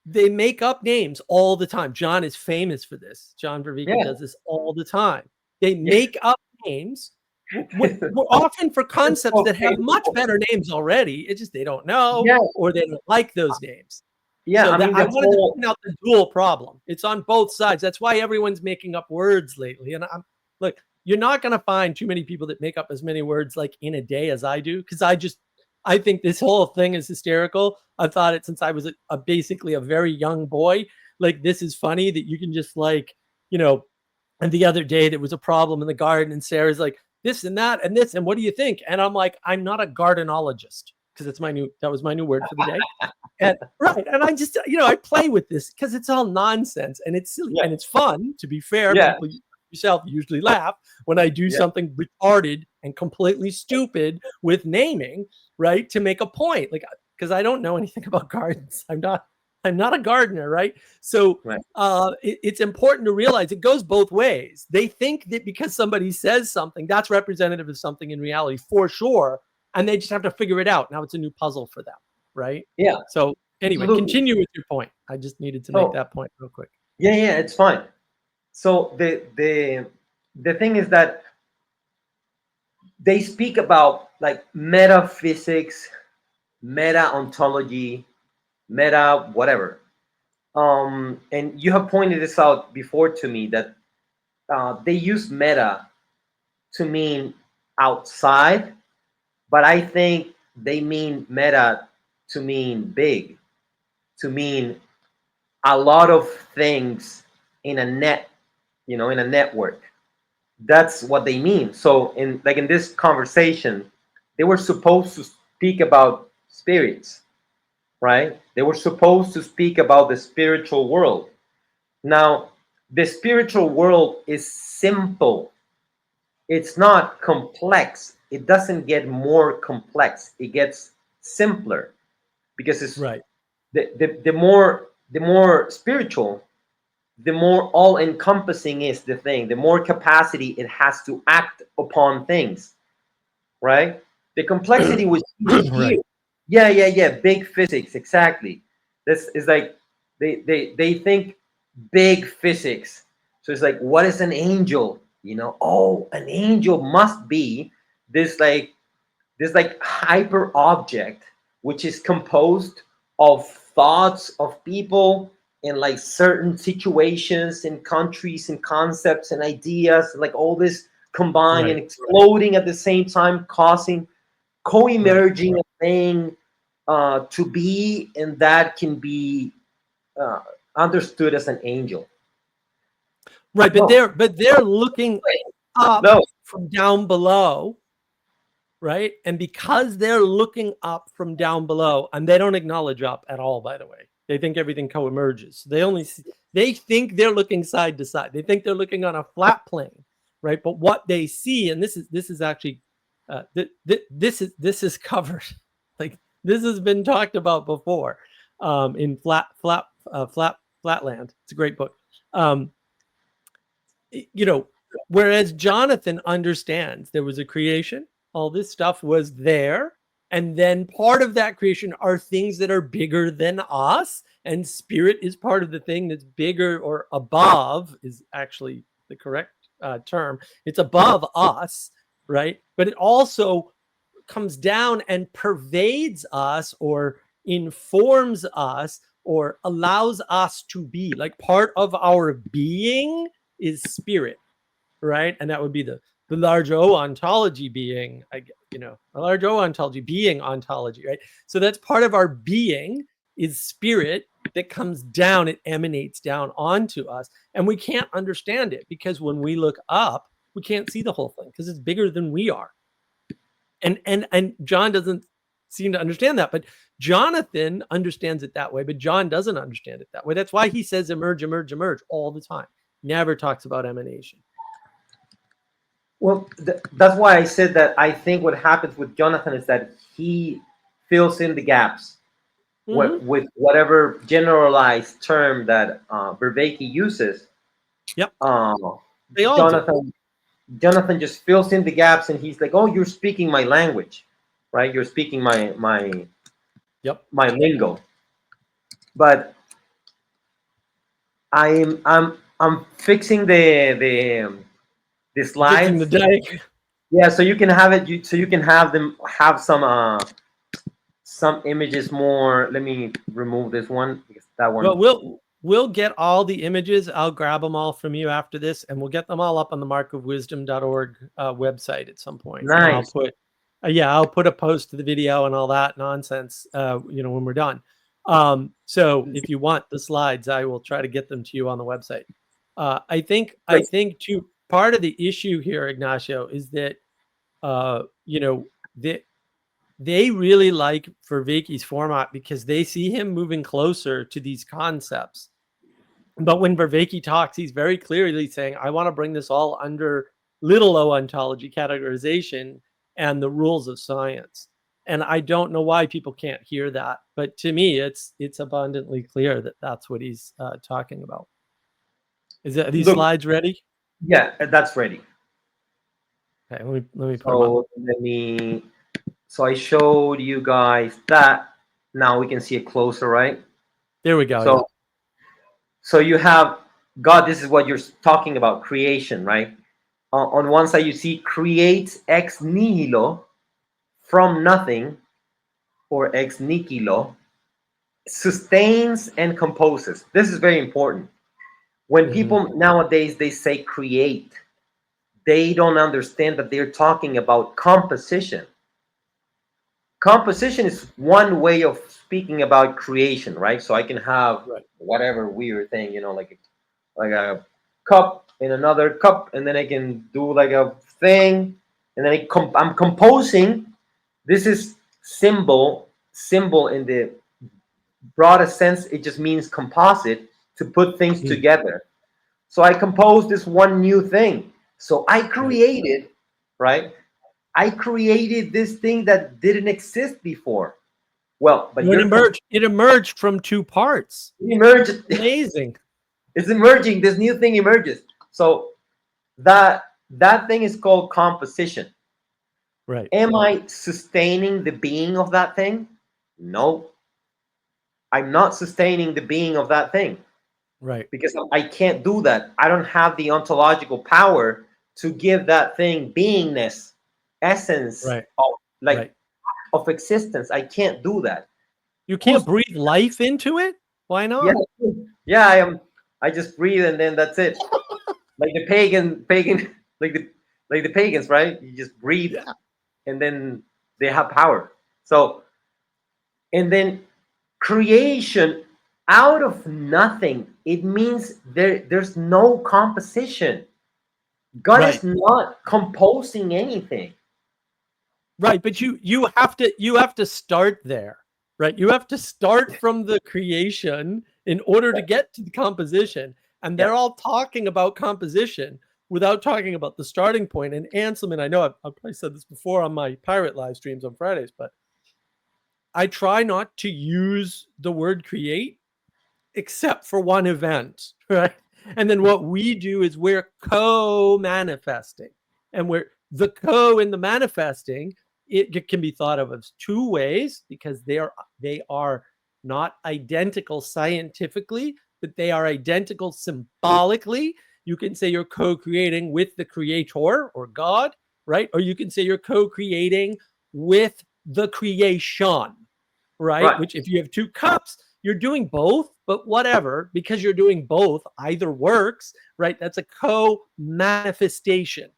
they make up names all the time. John is famous for this. John Vervaeke does this all the time. They make up names, often for concepts that have much better names already. It's just they don't know, or they don't like those names. Yeah, So I mean, I wanted to point out the dual problem. It's on both sides. That's why everyone's making up words lately. And look, you're not going to find too many people that make up as many words like in a day as I do, because I think this whole thing is hysterical. I've thought it since I was basically a very young boy. Like, this is funny that you can just and the other day there was a problem in the garden and Sarah's like, this and that and this, and what do you think? And I'm like, I'm not a gardenologist, because that was my new word for the day. And and I just, I play with this because it's all nonsense and it's silly and it's fun. To be fair, people yourself usually laugh when I do something retarded and completely stupid with naming, right? To make a point, like, because I don't know anything about gardens. I'm not a gardener, right? So it's important to realize it goes both ways. They think that because somebody says something, that's representative of something in reality for sure, and they just have to figure it out. Now it's a new puzzle for them, right? Yeah. So anyway, continue with your point. I just needed to make that point real quick. Yeah, it's fine. So the thing is that they speak about like metaphysics, meta ontology, meta whatever. And you have pointed this out before to me that they use meta to mean outside, but I think they mean meta to mean big, to mean a lot of things in a in a network. That's what they mean. So in this conversation, they were supposed to speak about spirits, right? They were supposed to speak about the spiritual world. Now, the spiritual world is simple. It's not complex. It doesn't get more complex. It gets simpler because it's the more spiritual, the more all-encompassing is the thing, the more capacity it has to act upon things, right? The complexity was here. Yeah. Big physics, exactly. This is like they think big physics. So it's like, what is an angel? Oh, an angel must be this like hyper object which is composed of thoughts of people in like certain situations and countries and concepts and ideas, like all this combined and Right. exploding at the same time, causing Right. co-emerging a thing to be, and that can be uh, understood as an angel. Right. But No, they're looking up no, from down below, right? And because they're looking up from down below, and they don't acknowledge up at all, by the way. They think everything co-emerges. They think they're looking side to side. They think they're looking on a flat plane, right? But what they see, and this is actually this is covered, like this has been talked about before, in Flatland. It's a great book. Um, whereas Jonathan understands there was a creation, all this stuff was there, and then part of that creation are things that are bigger than us, and spirit is part of the thing that's bigger, or above is actually the correct term. It's above us, right? But it also comes down and pervades us, or informs us, or allows us to be. Like, part of our being is spirit, right? And that would be the large O ontology being, a large O ontology being ontology, right? So that's part of our being is spirit that comes down, it emanates down onto us, and we can't understand it because when we look up, we can't see the whole thing because it's bigger than we are. And John doesn't seem to understand that, but Jonathan understands it that way, but John doesn't understand it that way. That's why he says emerge, emerge, emerge all the time. Never talks about emanation. well, that's why I said that I think what happens with Jonathan is that he fills in the gaps Mm-hmm. with whatever generalized term that Vervaeke uses. Yep. Uh, They all do. Jonathan just fills in the gaps, and he's like, "Oh, you're speaking my language, right? You're speaking Yep. my lingo." But I'm fixing the Fixing the slides. deck. Yeah, so you can have it. So you can have them have some images more. Let me remove this one because that Well, one. we'll get all the images. I'll grab them all from you after this, and we'll get them all up on the markofwisdom.org website at some point. And I'll Nice. put, I'll put a post to the video and all that nonsense, when we're done. So if you want the slides, I will try to get them to you on the website. I think too, part of the issue here, Ignacio, is that, that they really like Vervaeke's format because they see him moving closer to these concepts. But when Vervaeke talks, he's very clearly saying, I want to bring this all under little o ontology categorization and the rules of science. And I don't know why people can't hear that, but to me, it's abundantly clear that that's what he's talking about. Are these Look, slides ready? yeah, that's ready. Okay, let me put them up. So let me. So I showed you guys that. Now we can see it closer, right? There we go. Yeah. So you have God. This is what you're talking about, creation, right? On one side, you see creates ex nihilo, from nothing, or ex nihilo, sustains and composes. This is very important. When people nowadays they say create, they don't understand that they're talking about composition. Composition is one way of speaking about creation, right? So I can have Right. whatever weird thing, like a cup in another cup, and then I can do like a thing, and then I'm composing. This is symbol in the broadest sense. It just means composite, to put things together. So I composed this one new thing. So I created, right? I created this thing that didn't exist before. Well, but It emerged from two parts. emerged. Amazing. It's emerging. This new thing emerges. So that thing is called composition. Right. Am I sustaining the being of that thing? No, I'm not sustaining the being of that thing Right. because I can't do that. I don't have the ontological power to give that thing beingness, essence Right. of like Right. of existence. I can't do that. You Who's can't breathe life into it? Why yeah, not? yeah, I am. I just breathe and then that's it. Like the pagan like the pagans, right? You just breathe Yeah. and then they have power. So and then creation out of nothing, it means there's no composition. God is Right. not composing anything. Right, but you have to start there, right? You have to start from the creation in order to Yeah, get to the composition, and yeah, they're all talking about composition without talking about the starting point. And Anselman, I know I've probably said this before on my pirate live streams on Fridays, but I try not to use the word create except for one event, right? And then what we do is we're co-manifesting, and we're the co in the manifesting. It can be thought of as two ways because they are not identical scientifically, but they are identical symbolically. You can say you're co-creating with the creator or God, right? Or you can say you're co-creating with the creation, right? right. Which if you have two cups, you're doing both, but whatever, because you're doing both, either works, right? That's a co-manifestation.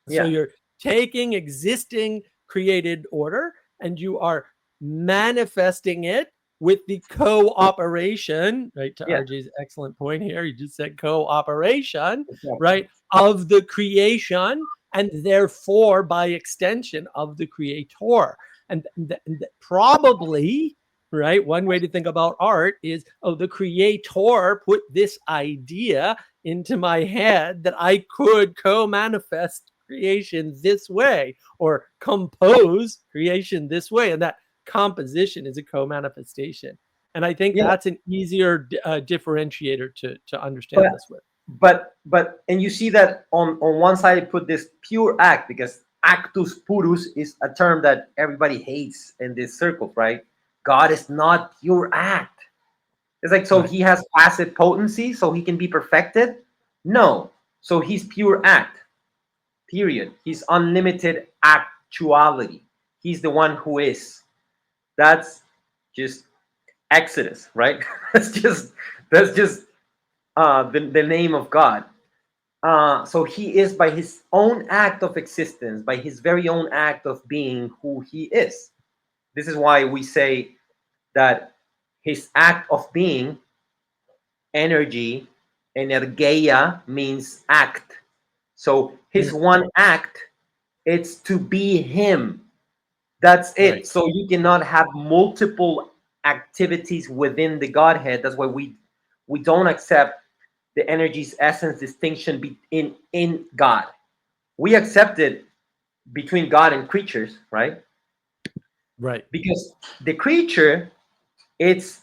So Yeah, you're taking existing created order and you are manifesting it with the cooperation, right? To yeah, RJ's excellent point here, he just said cooperation, exactly. right? Of the creation and therefore by extension of the creator. And probably, right? One way to think about art is, oh, the creator put this idea into my head that I could co-manifest creation this way or compose creation this way. And that composition is a co-manifestation. And I think Yeah, that's an easier differentiator to but understand this with. and you see that on one side I put this pure act because actus purus is a term that everybody hates in this circle, right? God is not pure act. It's like, so Right. he has passive potency, so he can be perfected? No. So he's pure act, period. He's unlimited actuality. He's the one who is. That's just Exodus, right? that's just the name of God. So he is by his own act of existence, by his very own act of being who he is. This is why we say that his act of being, energy, energeia means act. So his Mm, one act, it's to be him. That's it. right. So you cannot have multiple activities within the Godhead. That's why we don't accept the energy's essence distinction in God. We accept it between God and creatures, right? Right. Because the creature, it's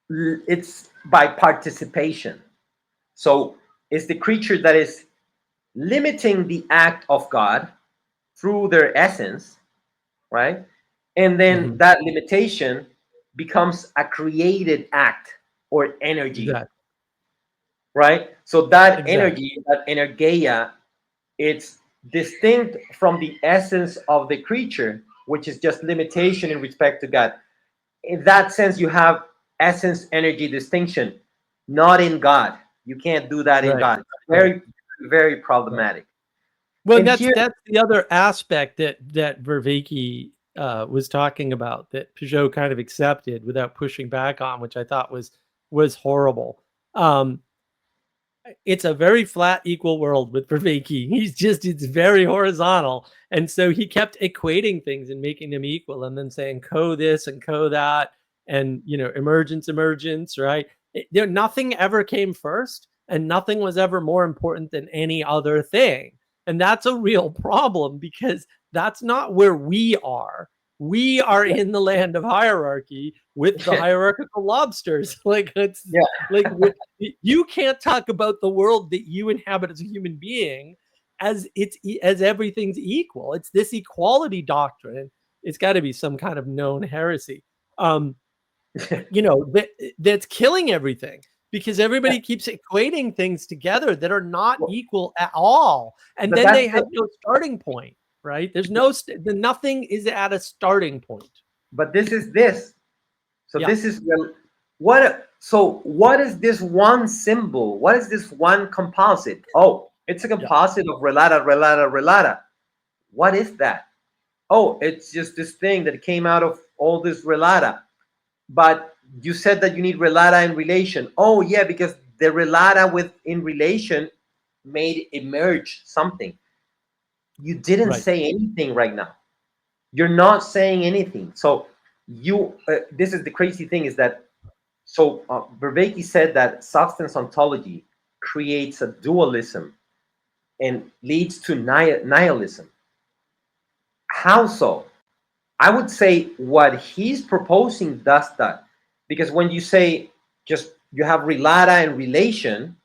it's by participation. So it's the creature that is limiting the act of God through their essence, right? And then Mm-hmm. that limitation becomes a created act or energy, Exactly. right? So that Exactly. energy, that energeia, it's distinct from the essence of the creature, which is just limitation in respect to God. In that sense, you have essence energy distinction, not in God. You can't do that in Right. God. Right. Very, very Right. problematic. Well, And that's here, that's the other aspect that Vervaeke was talking about that Peugeot kind of accepted without pushing back on, which I thought was horrible. Um, it's a very flat, equal world with Vervaeke. It's very horizontal, and so he kept equating things and making them equal, and then saying co this and co that, and emergence, right? Nothing ever came first, and nothing was ever more important than any other thing, and that's a real problem because that's not where we are. We are in the land of hierarchy with the yeah, hierarchical lobsters. Like it's yeah, like you can't talk about the world that you inhabit as a human being as everything's equal. It's this equality doctrine. It's got to be some kind of known heresy. Um, that's killing everything. because everybody keeps equating things together that are not Well, equal at all. And but then that's they have no starting point, right? There's no, nothing is at a starting point. but this is this. So Yeah. this is what. So what is this one symbol? What is this one composite? Oh, it's a Yeah. composite of relata, relata, relata. What is that? Oh, it's just this thing that came out of all this relata. But you said that you need relata in relation. Oh yeah, because the relata with in relation made emerge something. You didn't Right. say anything right now. You're not saying anything. So you this is the crazy thing is that Vervaeke said that substance ontology creates a dualism and leads to nihilism. How so? I would say what he's proposing does that. Because when you say just you have relata and relation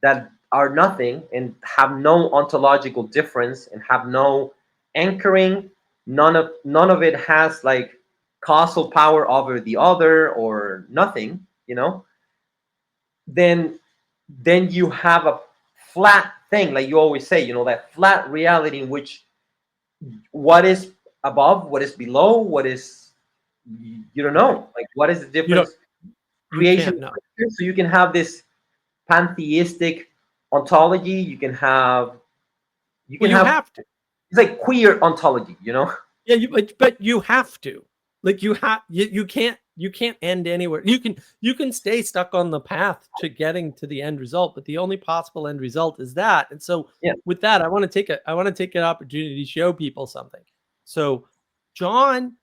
that are nothing and have no ontological difference and have no anchoring, none of it has like causal power over the other or nothing, then you have a flat thing, like you always say, that flat reality in which what is above, what is below, what is you don't Right. know, like what is the You don't, difference, you creation, can't know. so you can have this pantheistic ontology, you Well, can you have have to. it's like queer ontology. Yeah, but you have to. Like you can't end anywhere. You can stay stuck on the path to getting to the end result, but the only possible end result is that. And so Yeah. with that, I want to take an opportunity to show people something. So John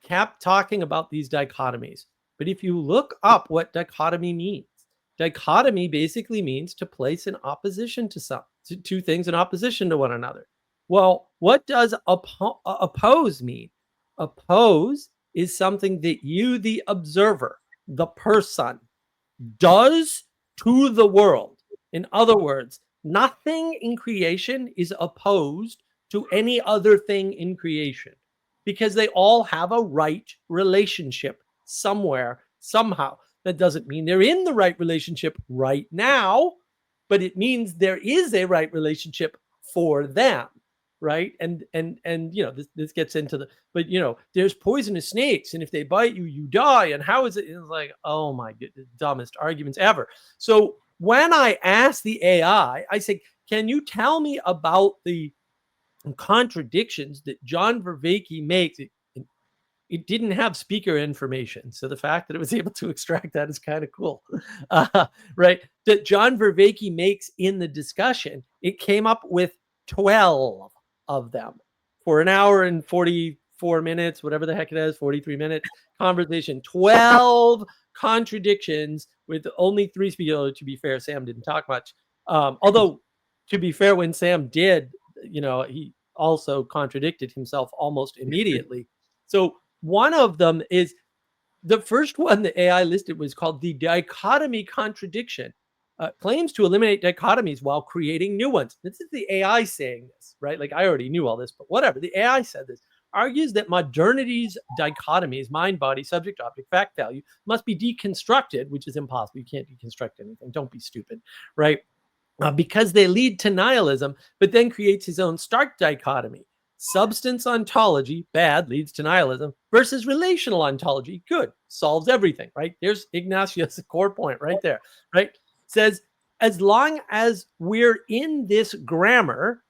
kept talking about these dichotomies. But if you look up what dichotomy means, dichotomy basically means to place in opposition to two things in opposition to one another. Well, what does oppose mean? Oppose is something that you, the observer, the person, does to the world. In other words, nothing in creation is opposed to any other thing in creation because they all have a right relationship somewhere, somehow. That doesn't mean they're in the right relationship right now, but it means there is a right relationship for them, right? And this gets into the, but there's poisonous snakes, and if they bite you, you die. And how is it? It's like, oh my goodness, dumbest arguments ever. So when I ask the AI, I say, can you tell me about the contradictions that John Vervaeke makes? It didn't have speaker information, so the fact that it was able to extract that is kind of cool, right? That John Vervaeke makes in the discussion, it came up with 12 of them for an hour and 44 minutes, whatever the heck it is, 43 minutes conversation. 12 contradictions with only 3 speakers. To be fair, Sam didn't talk much. Although, to be fair, when Sam did, he also contradicted himself almost immediately. So one of them is the first one the AI listed was called the dichotomy contradiction. Claims to eliminate dichotomies while creating new ones. This is the AI saying this, right? Like I already knew all this, but whatever. The AI said this. Argues that modernity's dichotomies, mind, body, subject, object, fact, value, must be deconstructed, which is impossible. You can't deconstruct anything. Don't be stupid, right? Because they lead to nihilism, but then creates his own stark dichotomy. Substance ontology, bad, leads to nihilism, versus relational ontology, good, solves everything, right? There's Ignacio's core point right there, right? Says, as long as we're in this grammar,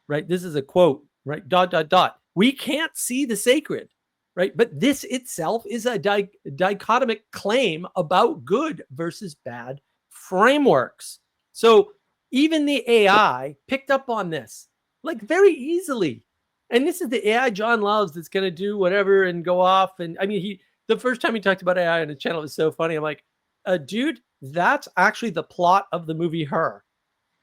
right? This is a quote, right? Dot, dot, dot. We can't see the sacred, right? But this itself is a dichotomic claim about good versus bad frameworks. So even the AI picked up on this like very easily. And this is the AI John loves that's going to do whatever and go off. And I mean, the first time he talked about AI on his channel was so funny. I'm like, dude, that's actually the plot of the movie Her,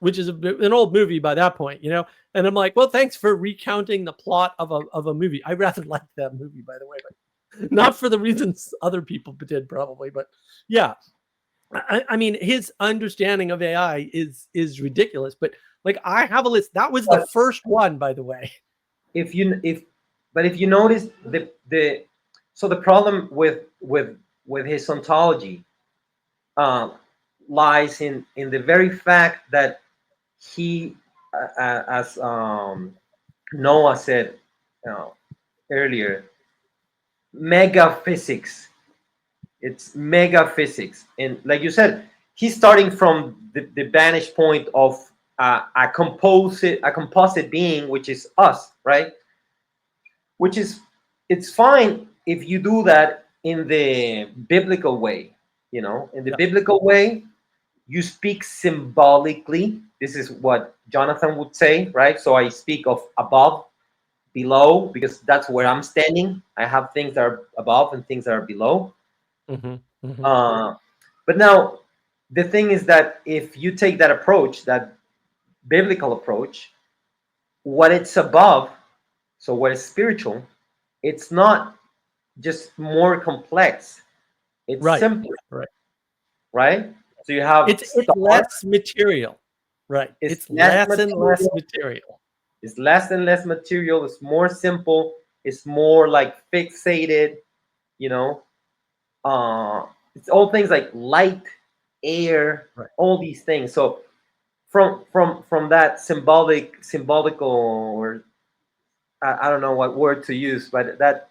which is an old movie by that point, And I'm like, well, thanks for recounting the plot of a movie. I rather liked that movie, by the way, but not for the reasons other people did, probably. But yeah, I mean, his understanding of AI is ridiculous. But like, I have a list. That was the But first one, by the way. if you notice the so the problem with his ontology, lies in the very fact that he, as Noah said uh, earlier, mega physics. It's mega physics, and like you said, he's starting from the vantage point of a composite being, which is us, right? Which is, it's fine if you do that in the biblical way. In the Yeah. biblical way, you speak symbolically. This is what Jonathan would say, right? So I speak of above, below, because that's where Yeah. I'm standing. I have things that are above and things that are below. Hmm. Hmm. Uh, but now, the thing is that if you take that approach, that biblical approach, what it's above, so what is spiritual, it's not just more complex, it's Right. simpler, Right. right? So you have It's stars, less material. Right. it's It's less less and less material, material. it's less and less material, it's more simple, it's more like fixated, you know. Uh, it's all things like light, air, Right. all these things. So from that symbolical, or I don't know what word to use, but that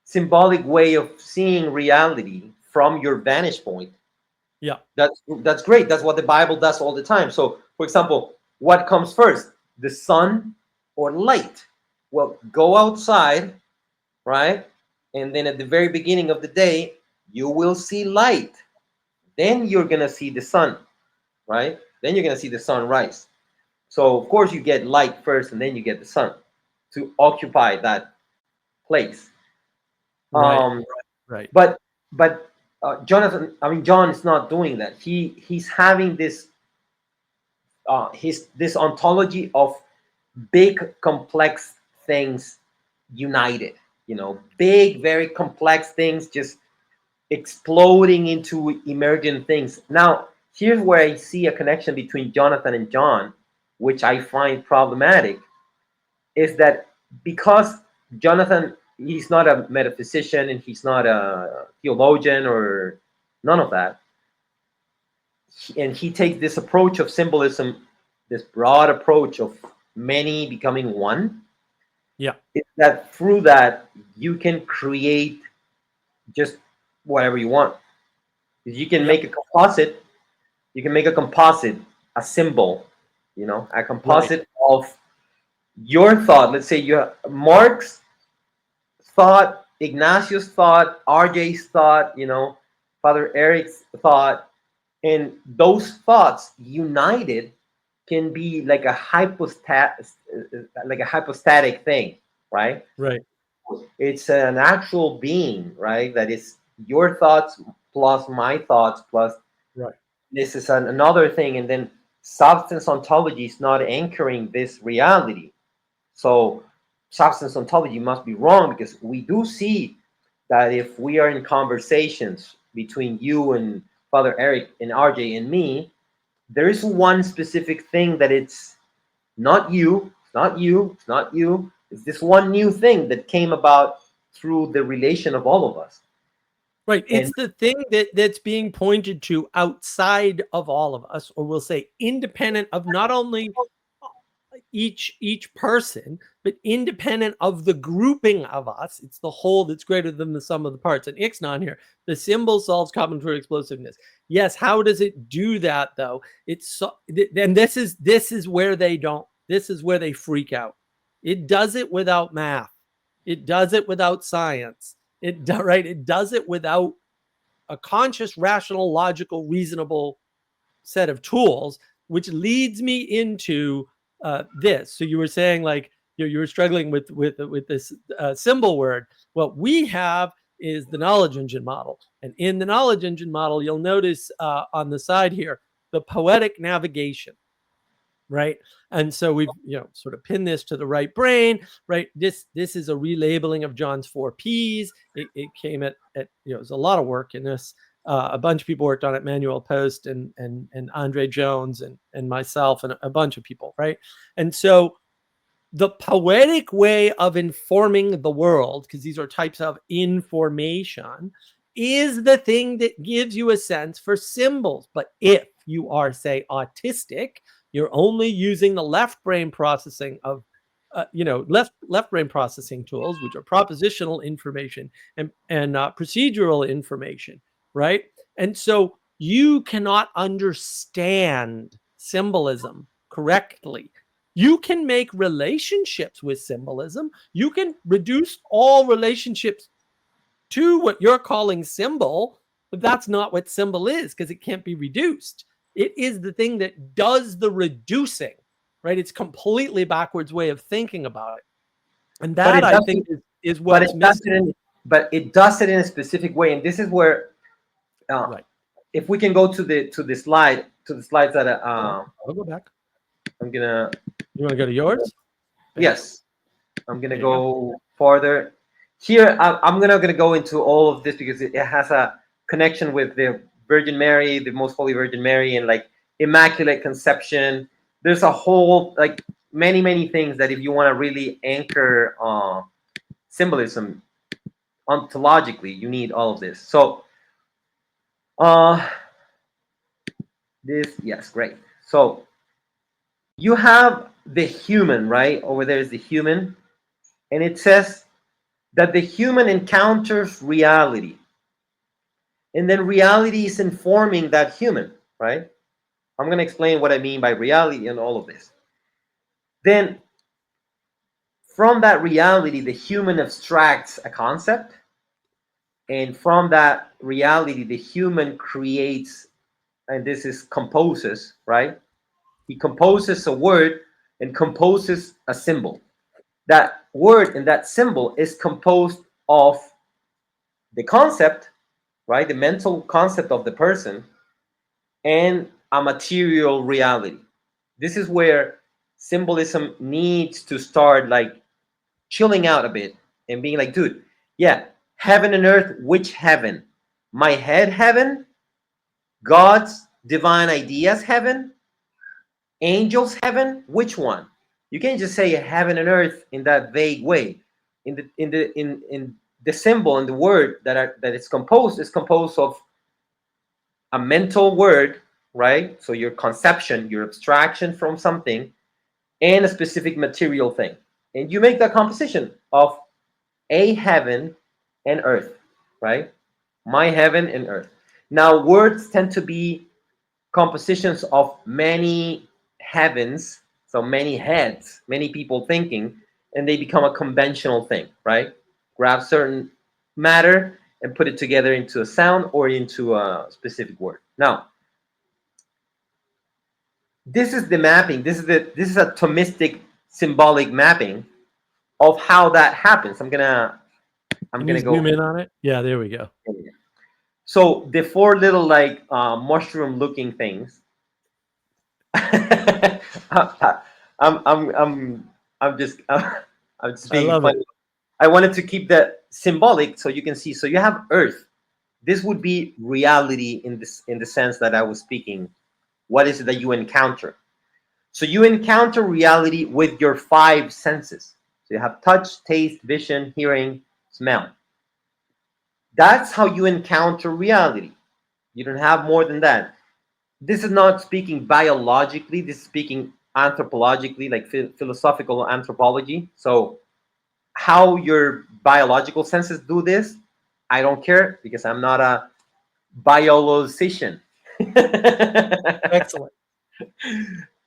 symbolic way of seeing reality from your vantage point, Yeah. that's great. That's what the Bible does all the time. So, for example, what comes first, the sun or light? Well, go outside, right? And then at the very beginning of the day, you will see light. Then you're gonna see the sun, right? Then you're gonna see the sun rise. So of course you get light first, and then you get the sun to occupy that place. Right. Um, Right. but but John is not doing that. He's having this ontology of big complex things united. Big, very complex things just exploding into emergent things. Now, here's where I see a connection between Jonathan and John, which I find problematic, is that because Jonathan, he's not a metaphysician and he's not a theologian or none of that, and he takes this approach of symbolism, this broad approach of many becoming one, Yeah. is that through that you can create just whatever you want. You can Yeah. make a composite. You can make a composite, a symbol, a Right. composite of your thought. Let's say you have Mark's thought, Ignacio's thought, RJ's thought, Father Eric's thought, and those thoughts united can be like a hypostatic thing, right? Right. It's an actual being, right? That is your thoughts plus my thoughts plus Right. this is another thing, and then substance ontology is not anchoring this reality. So substance ontology must be wrong, because we do see that if we are in conversations between you and Father Eric and RJ and me, there is one specific thing that it's not you, it's not you, it's not you. It's this one new thing that came about through the relation of all of us. Right. And It's the thing that's being pointed to outside of all of us, or we'll say independent of not only each person, but independent of the grouping of us. It's the whole that's greater than the sum of the parts. And Ixnon here, the symbol solves combinatorial explosiveness. Yes, how does it do that though? It's so, and this is where they don't. This is where they freak out. It does it without math. It does it without science. Right. It does it without a conscious, rational, logical, reasonable set of tools, which leads me into this. So you were saying like you were struggling with this symbol word. What we have is the knowledge engine model, and in the knowledge engine model, you'll notice on the side here the poetic navigation. Right. And so we've sort of pinned this to the right brain. Right. This is a relabeling of John's 4 P's. It came at there's a lot of work in this. A bunch of people worked on it, Manuel Post and Andre Jones and myself and a bunch of people. Right. And so the poetic way of informing the world, because these are types of information, is the thing that gives you a sense for symbols. But if you are, say, autistic, you're only using the left brain processing of left brain processing tools, which are propositional information and procedural information, right? And so you cannot understand symbolism correctly. You can make relationships with symbolism. You can reduce all relationships to what you're calling symbol, but that's not what symbol is, because it can't be reduced. It is the thing that does the reducing, right? It's completely backwards way of thinking about it. And But that, it I think, doesn't. is But it what's does missing. it in. But it does it in a specific way, and this is where, Right. if we can go to the slides that Yeah, I'll go back. I'm gonna. You want to go to yours? Yes, I'm gonna There you go. go farther. Here, I'm gonna go into all of this because it has a connection with the Virgin Mary, the Most Holy Virgin Mary, and like Immaculate Conception. There's a whole, like, many things that if you want to really anchor symbolism ontologically, you need all of this. So, uh, yes, great. So you have the human, right? Over there is the human, and it says that the human encounters reality, and then reality is informing that human, right? I'm going to explain what I mean by reality and all of this. Then, from that reality, the human abstracts a concept, and from that reality, the human creates, and this is composes, right? He composes a word and composes a symbol. That word and that symbol is composed of the concept, right? The mental concept of the person, and a material reality. This is where symbolism needs to start, like, chilling out a bit and being like, dude, yeah, heaven and earth, which heaven? My head heaven? God's divine ideas heaven? Angels heaven? Which one? You can't just say heaven and earth in that vague way. In the symbol and the word that it's composed is composed of a mental word, right? So your conception, your abstraction from something, and a specific material thing. And you make that composition of a heaven and earth, right? My heaven and earth. Now, words tend to be compositions of many heavens, so many heads, many people thinking, and they become a conventional thing, right? Grab certain matter and put it together into a sound or into a specific word. Now, this is the mapping. This is a Thomistic symbolic mapping of how that happens. I'm Can you gonna go. zoom in on it? Yeah, there we go. So the four little, like, mushroom looking things. I'm I'm just I'm just I being love it. funny. I wanted to keep that symbolic so you can see. So you have Earth. This would be reality in the sense that I was speaking. What is it that you encounter? So you encounter reality with your five senses. So you have touch, taste, vision, hearing, smell. That's how you encounter reality. You don't have more than that. This is not speaking biologically, this is speaking anthropologically, like philosophical anthropology. So, how your biological senses do this, I don't care because I'm not a biologician. Excellent.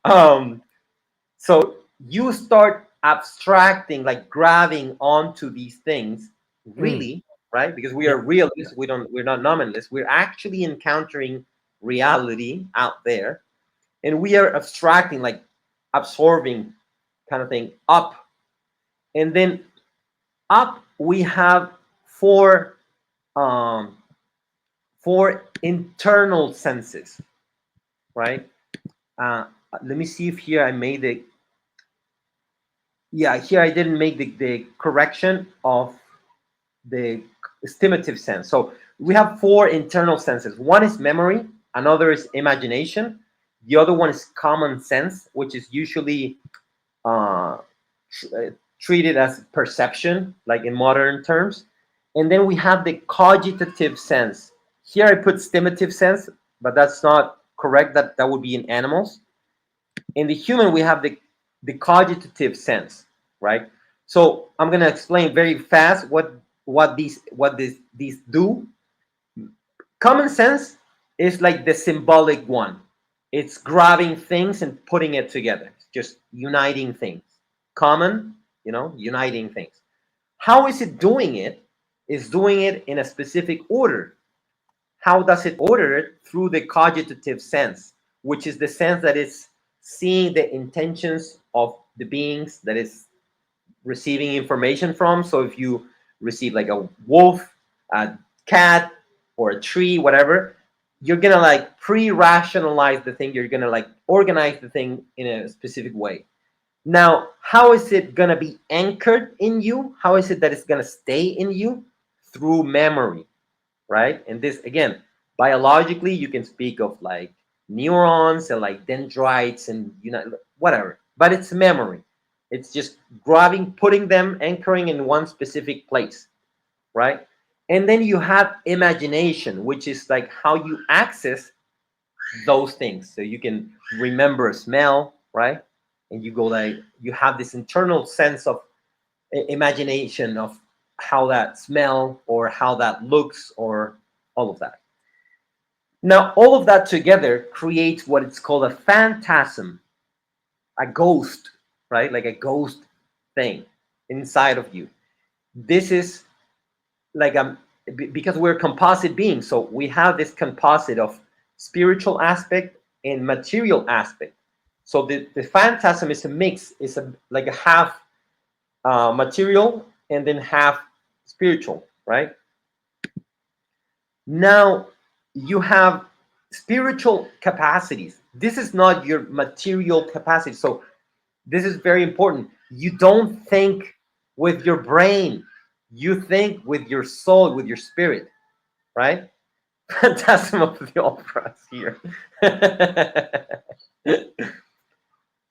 um, so, you start abstracting, like grabbing onto these things, Mm, really, right? Because we yeah. are realists, we're not nominalists, we're actually encountering reality out there, and we are abstracting, like absorbing, kind of thing, up. And then up we have four um four internal senses, right? Let me see if here I made the, yeah, here I didn't make the correction of the estimative sense. So we have four internal senses. One is memory, another is imagination, the other one is common sense, which is usually uh, treated as perception, like in modern terms. And then we have the cogitative sense. Here I put stimative sense, but that's not correct? That would be in animals. In the human, we have the cogitative sense, right? So I'm gonna explain very fast what these do. Common sense is like the symbolic one. It's grabbing things and putting it together, just uniting things. Common, uniting things. How is it doing it? Is doing it in a specific order. How does it order it? Through the cogitative sense, which is the sense that is seeing the intentions of the beings that is receiving information from. So if you receive like a wolf, a cat, or a tree, whatever, you're gonna like pre-rationalize the thing. You're gonna like organize the thing in a specific way. Now, how is it gonna be anchored in you? How is it that it's gonna stay in you? Through memory, right? And this again, biologically, you can speak of like neurons and like dendrites and whatever, but it's memory. It's just grabbing, putting them, anchoring in one specific place, right? And then you have imagination, which is like how you access those things. So you can remember a smell, right? And you go like you have this internal sense of imagination of how that smell or how that looks or all of that. Now, all of that together creates what it's called a phantasm, a ghost, right? Like a ghost thing inside of you. This is like because we're composite beings, so we have this composite of spiritual aspect and material aspect. So the phantasm is a mix, it's like a half material and then half spiritual, right? Now you have spiritual capacities. This is not your material capacity. So this is very important. You don't think with your brain, you think with your soul, with your spirit, right? Phantasm of the Opera here.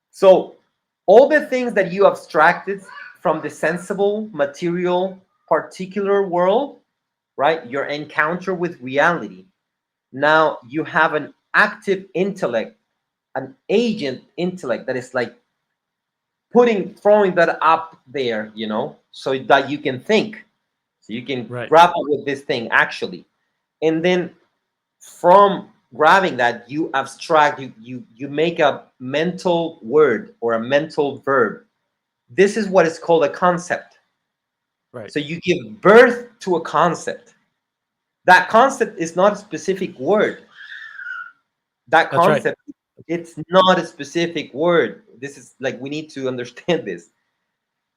So all the things that you abstracted from the sensible, material, particular world, right? Your encounter with reality. Now you have an active intellect, an agent intellect that is like throwing that up there, so that you can think, so you can Right. grapple with this thing actually. And then from grabbing that, you abstract, you make a mental word or a mental verb. This is what is called a concept. Right. So you give birth to a concept. That concept is not a specific word. That That's right. concept, it's not a specific word. This is like, we need to understand this.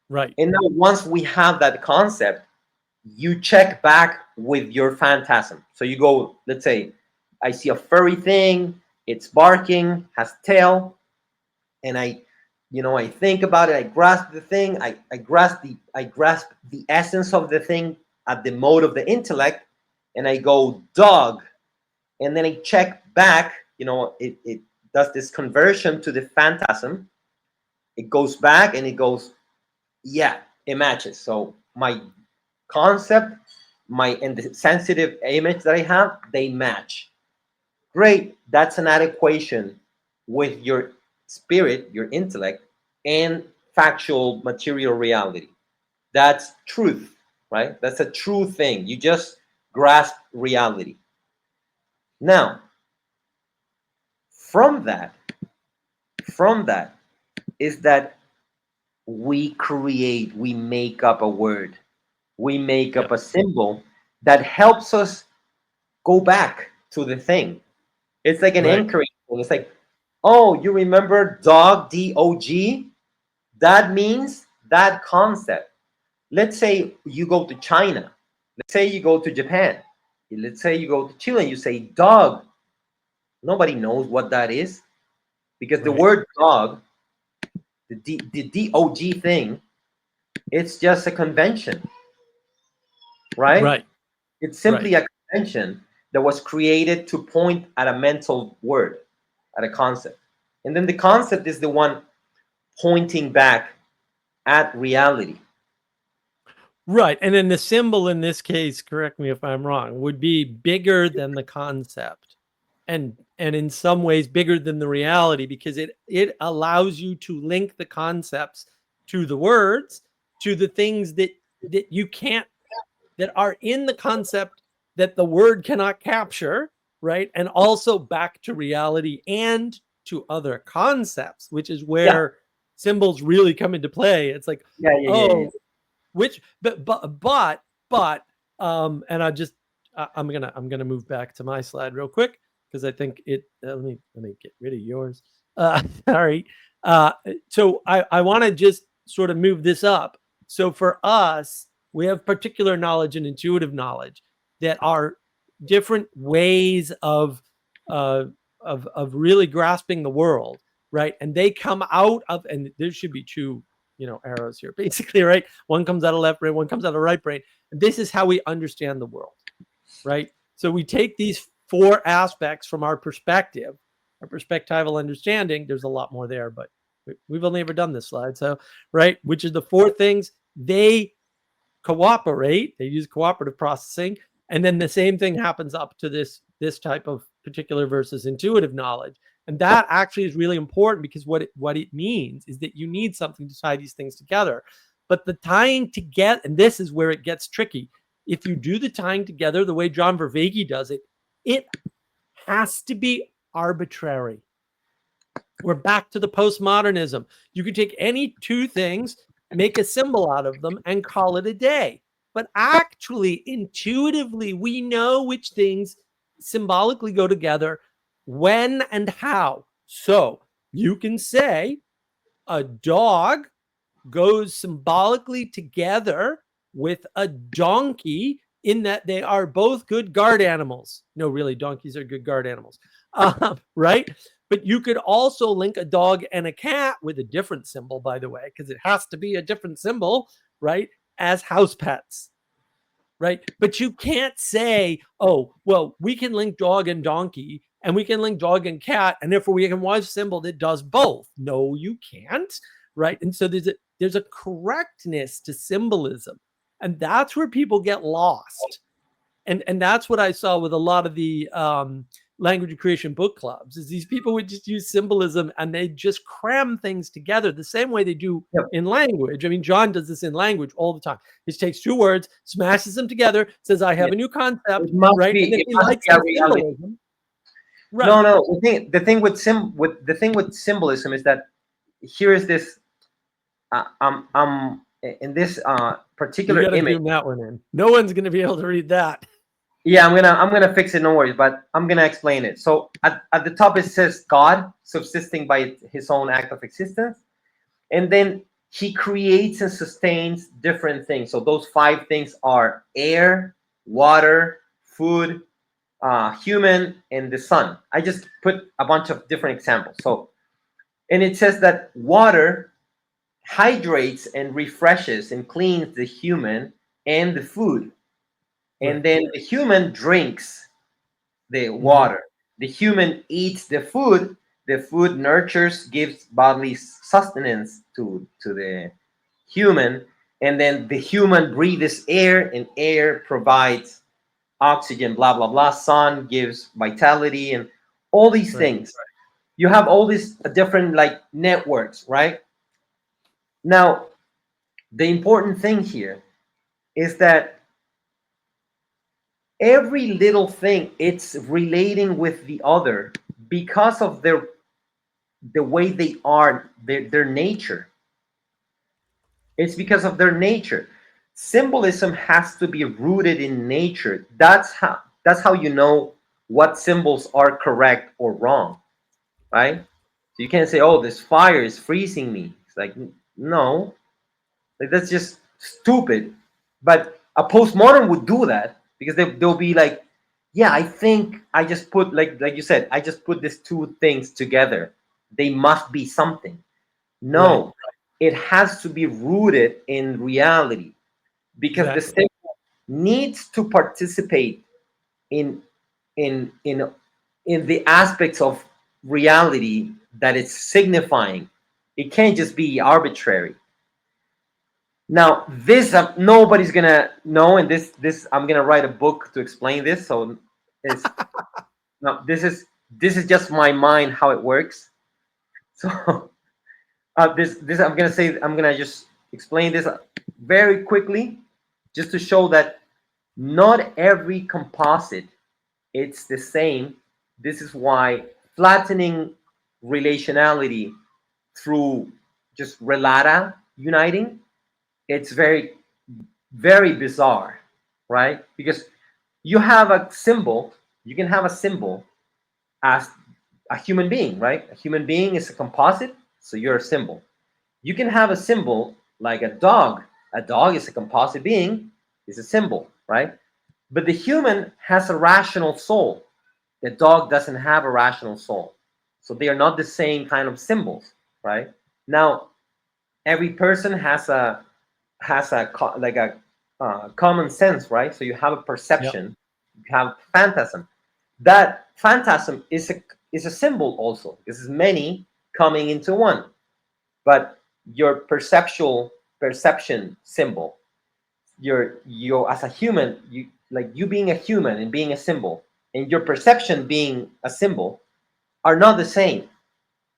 Right. And now once we have that concept, you check back with your phantasm. So you go, let's say, I see a furry thing, it's barking, has tail, and I think about it, I grasp the thing, I grasp the essence of the thing at the mode of the intellect, and I go dog, and then I check back, it does this conversion to the phantasm. It goes back and it goes, yeah, it matches. So my concept, and the sensitive image that I have, they match. Great. That's an adequation with your spirit, your intellect, and factual material reality. That's truth, right? That's a true thing. You just grasp reality. Now, from that, from that is that we make up a word, we make up Yep. a symbol that helps us go back to the thing. It's like an Right. anchoring thing. It's like, oh, you remember dog, DOG? That means that concept. Let's say you go to China. Let's say you go to Japan. Let's say you go to Chile and you say dog. Nobody knows what that is because the Right. word dog, the DOG thing, it's just a convention, right? Right. It's Right. simply a convention that was created to point at a mental word, at a concept. And then the concept is the one pointing back at reality. Right. And then the symbol in this case, correct me if I'm wrong, would be bigger than the concept. and in some ways bigger than the reality, because it allows you to link the concepts to the words, to the things that you can't, that are in the concept that the word cannot capture, right? And also back to reality and to other concepts, which is Yeah, where symbols really come into play. It's like, yeah, yeah, yeah, yeah. oh, which but and I'm gonna move back to my slide real quick, because I think it let me get rid of yours. Sorry. uh so I want to just sort of move this up. So for us, we have particular knowledge and intuitive knowledge that are different ways uh of really grasping the world, right? And they come out of, and there should be two, arrows here, basically, right? One comes out of left brain, one comes out of right brain. And this is how we understand the world, right? So we take these four aspects from our perspective, our perspectival understanding. There's a lot more there, but we've only ever done this slide. So, right, which is the four things. They cooperate, they use cooperative processing, and then the same thing happens up to this type of particular versus intuitive knowledge. And that actually is really important, because what it means is that you need something to tie these things together. But the tying together, and this is where it gets tricky, if you do the tying together the way John Vervaeke does it, it has to be arbitrary. We're back to the postmodernism. You could take any two things, make a symbol out of them, and call it a day. But actually, intuitively, we know which things symbolically go together, when and how. So you can say a dog goes symbolically together with a donkey, in that they are both good guard animals. No, really, donkeys are good guard animals, right? But you could also link a dog and a cat with a different symbol, by the way, because it has to be a different symbol, right? As house pets, right? But you can't say, oh, well, we can link dog and donkey, and we can link dog and cat, and therefore we can watch a symbol that does both. No, you can't, right? And so there's a correctness to symbolism, and that's where people get lost. And that's what I saw with a lot of the language creation book clubs, is these people would just use symbolism and they just cram things together the same way they do Yep. in language. I mean, John does this in language all the time. He just takes two words, smashes them together, says, I have Yeah. a new concept, It must right? be. And then It he must likes be a the reality. symbolism. Right. No, no. The thing with symbolism is that here is this. In this You particular got to image. zoom that one in. No one's going to be able to read that. Yeah, I'm gonna fix it. No worries, but I'm gonna explain it. So at the top it says God subsisting by his own act of existence, and then he creates and sustains different things. So those five things are air, water, food, human, and the sun. I just put a bunch of different examples. So, and it says that water hydrates and refreshes and cleans the human and the food, and Right. then the human drinks the Mm-hmm. water. The human eats the food nurtures, gives bodily sustenance to the human, and then the human breathes air, and air provides oxygen, blah, blah, blah. Sun gives vitality, and all these Right. things. You have all these different like networks, right? Now, the important thing here is that every little thing it's relating with the other because of the way they are, their nature. It's because of their nature. Symbolism has to be rooted in nature. That's how you know what symbols are correct or wrong, right? So you can't say, oh, this fire is freezing me. It's like, no, like that's just stupid. But a postmodern would do that because they'll be like, yeah, I think I just put like you said, I just put these two things together. They must be something. Right. No, it has to be rooted in reality because the Exactly. symbol needs to participate in in in in the aspects of reality that it's signifying. It can't just be arbitrary. Now, this nobody's gonna know, and this I'm gonna write a book to explain this. So it's no, this is this is just my mind how it works. So this I'm gonna just explain this very quickly, just to show that not every composite it's the same. This is why flattening relationality through just relata uniting, it's very, very bizarre, right? Because you have a symbol, you can have a symbol as a human being, right? A human being is a composite, so you're a symbol. You can have a symbol like a dog. A dog is a composite being, is a symbol, right? But the human has a rational soul. The dog doesn't have a rational soul. So they are not the same kind of symbols, right? Now, every person like a common sense, right? So you have a Yep. perception, you have phantasm. That phantasm is a symbol also. This is many coming into one. But your perception symbol, your as a human, you like you being a human and being a symbol, and your perception being a symbol are not the same.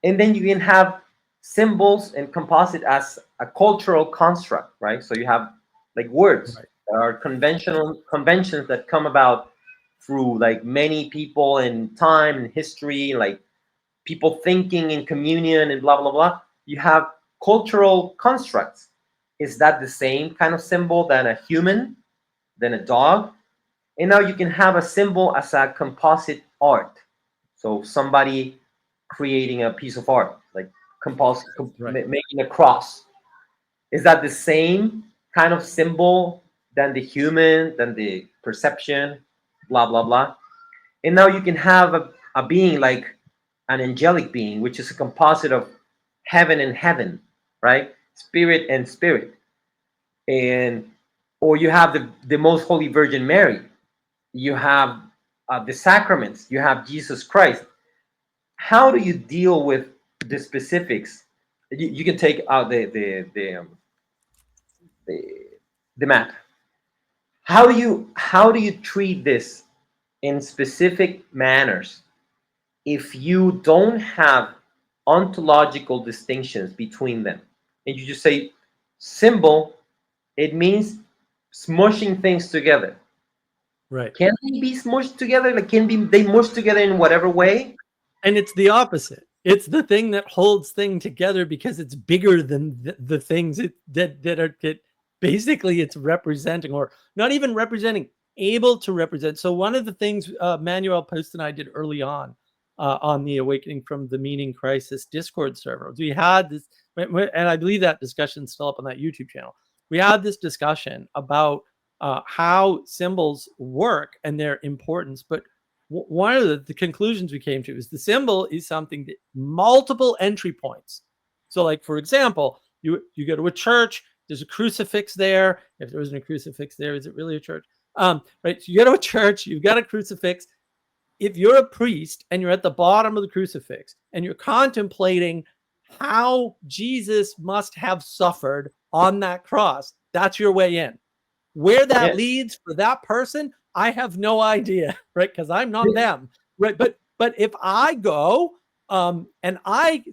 And then you can have symbols and composite as a cultural construct, right? So you have like words Right. that are conventional conventions that come about through like many people and time and history, like people thinking in communion and blah blah blah. You have cultural constructs. Is that the same kind of symbol than a human, than a dog? And now you can have a symbol as a composite art. So somebody creating a piece of art, like Right. making a cross. Is that the same kind of symbol than the human, than the perception, blah blah blah? And now you can have a being like an angelic being, which is a composite of heaven and heaven, right? Spirit and spirit. And or you have the most holy Virgin Mary. You have the sacraments. You have Jesus Christ. How do you deal with the specifics? You can take out the the map. How do you treat this in specific manners if you don't have ontological distinctions between them, and you just say symbol, it means smushing things together. Right. Can they be smushed together? Like, can be they mush together in whatever way? And it's the opposite. It's the thing that holds thing together because it's bigger than the things that basically it's representing, or not even representing, able to represent. So one of the things Manuel Post and I did early on the Awakening from the Meaning Crisis Discord server, we had this, and I believe that discussion's still up on that YouTube channel. We had this discussion about how symbols work and their importance, but one of the conclusions we came to is the symbol is something that multiple entry points. So, like for example, you go to a church, there's a crucifix there. If there isn't a crucifix there, is it really a church? Right. So you go to a church, you've got a crucifix. If you're a priest and you're at the bottom of the crucifix and you're contemplating how Jesus must have suffered on that cross, that's your way in. Where that Yeah. leads for that person, I have no idea, right? Because I'm not them, right? But if I go and I,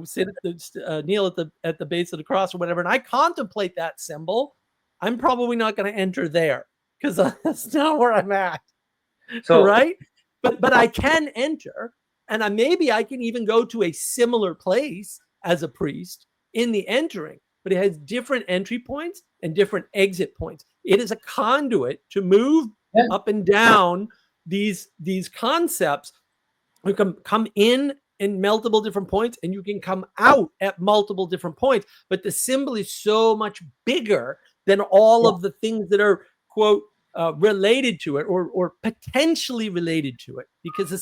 sit at the kneel at the base of the cross or whatever, and I contemplate that symbol, I'm probably not going to enter there because that's not where I'm at, So right? But I can enter, and maybe I can even go to a similar place as a priest in the entering, but it has different entry points and different exit points. It is a conduit to move yeah. up and down these concepts. You can come in multiple different points, and you can come out at multiple different points. But the symbol is so much bigger than all Yeah. of the things that are, quote, related to it, or potentially related to it, because the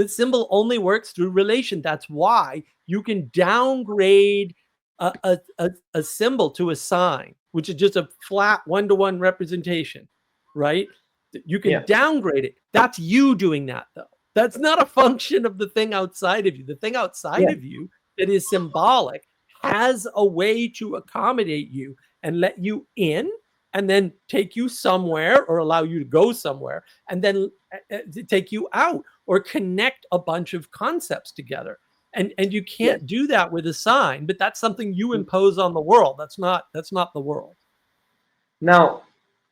symbol only works through relation. That's why you can downgrade a symbol to a sign, which is just a flat one-to-one representation, right? You can Yeah. downgrade it. That's you doing that, though. That's not a function of the thing outside of you. The thing outside Yeah. of you that is symbolic has a way to accommodate you and let you in, and then take you somewhere or allow you to go somewhere and then take you out or connect a bunch of concepts together. And you Yes. can't do that with a sign, but that's something you impose on the world. That's not the world. Now,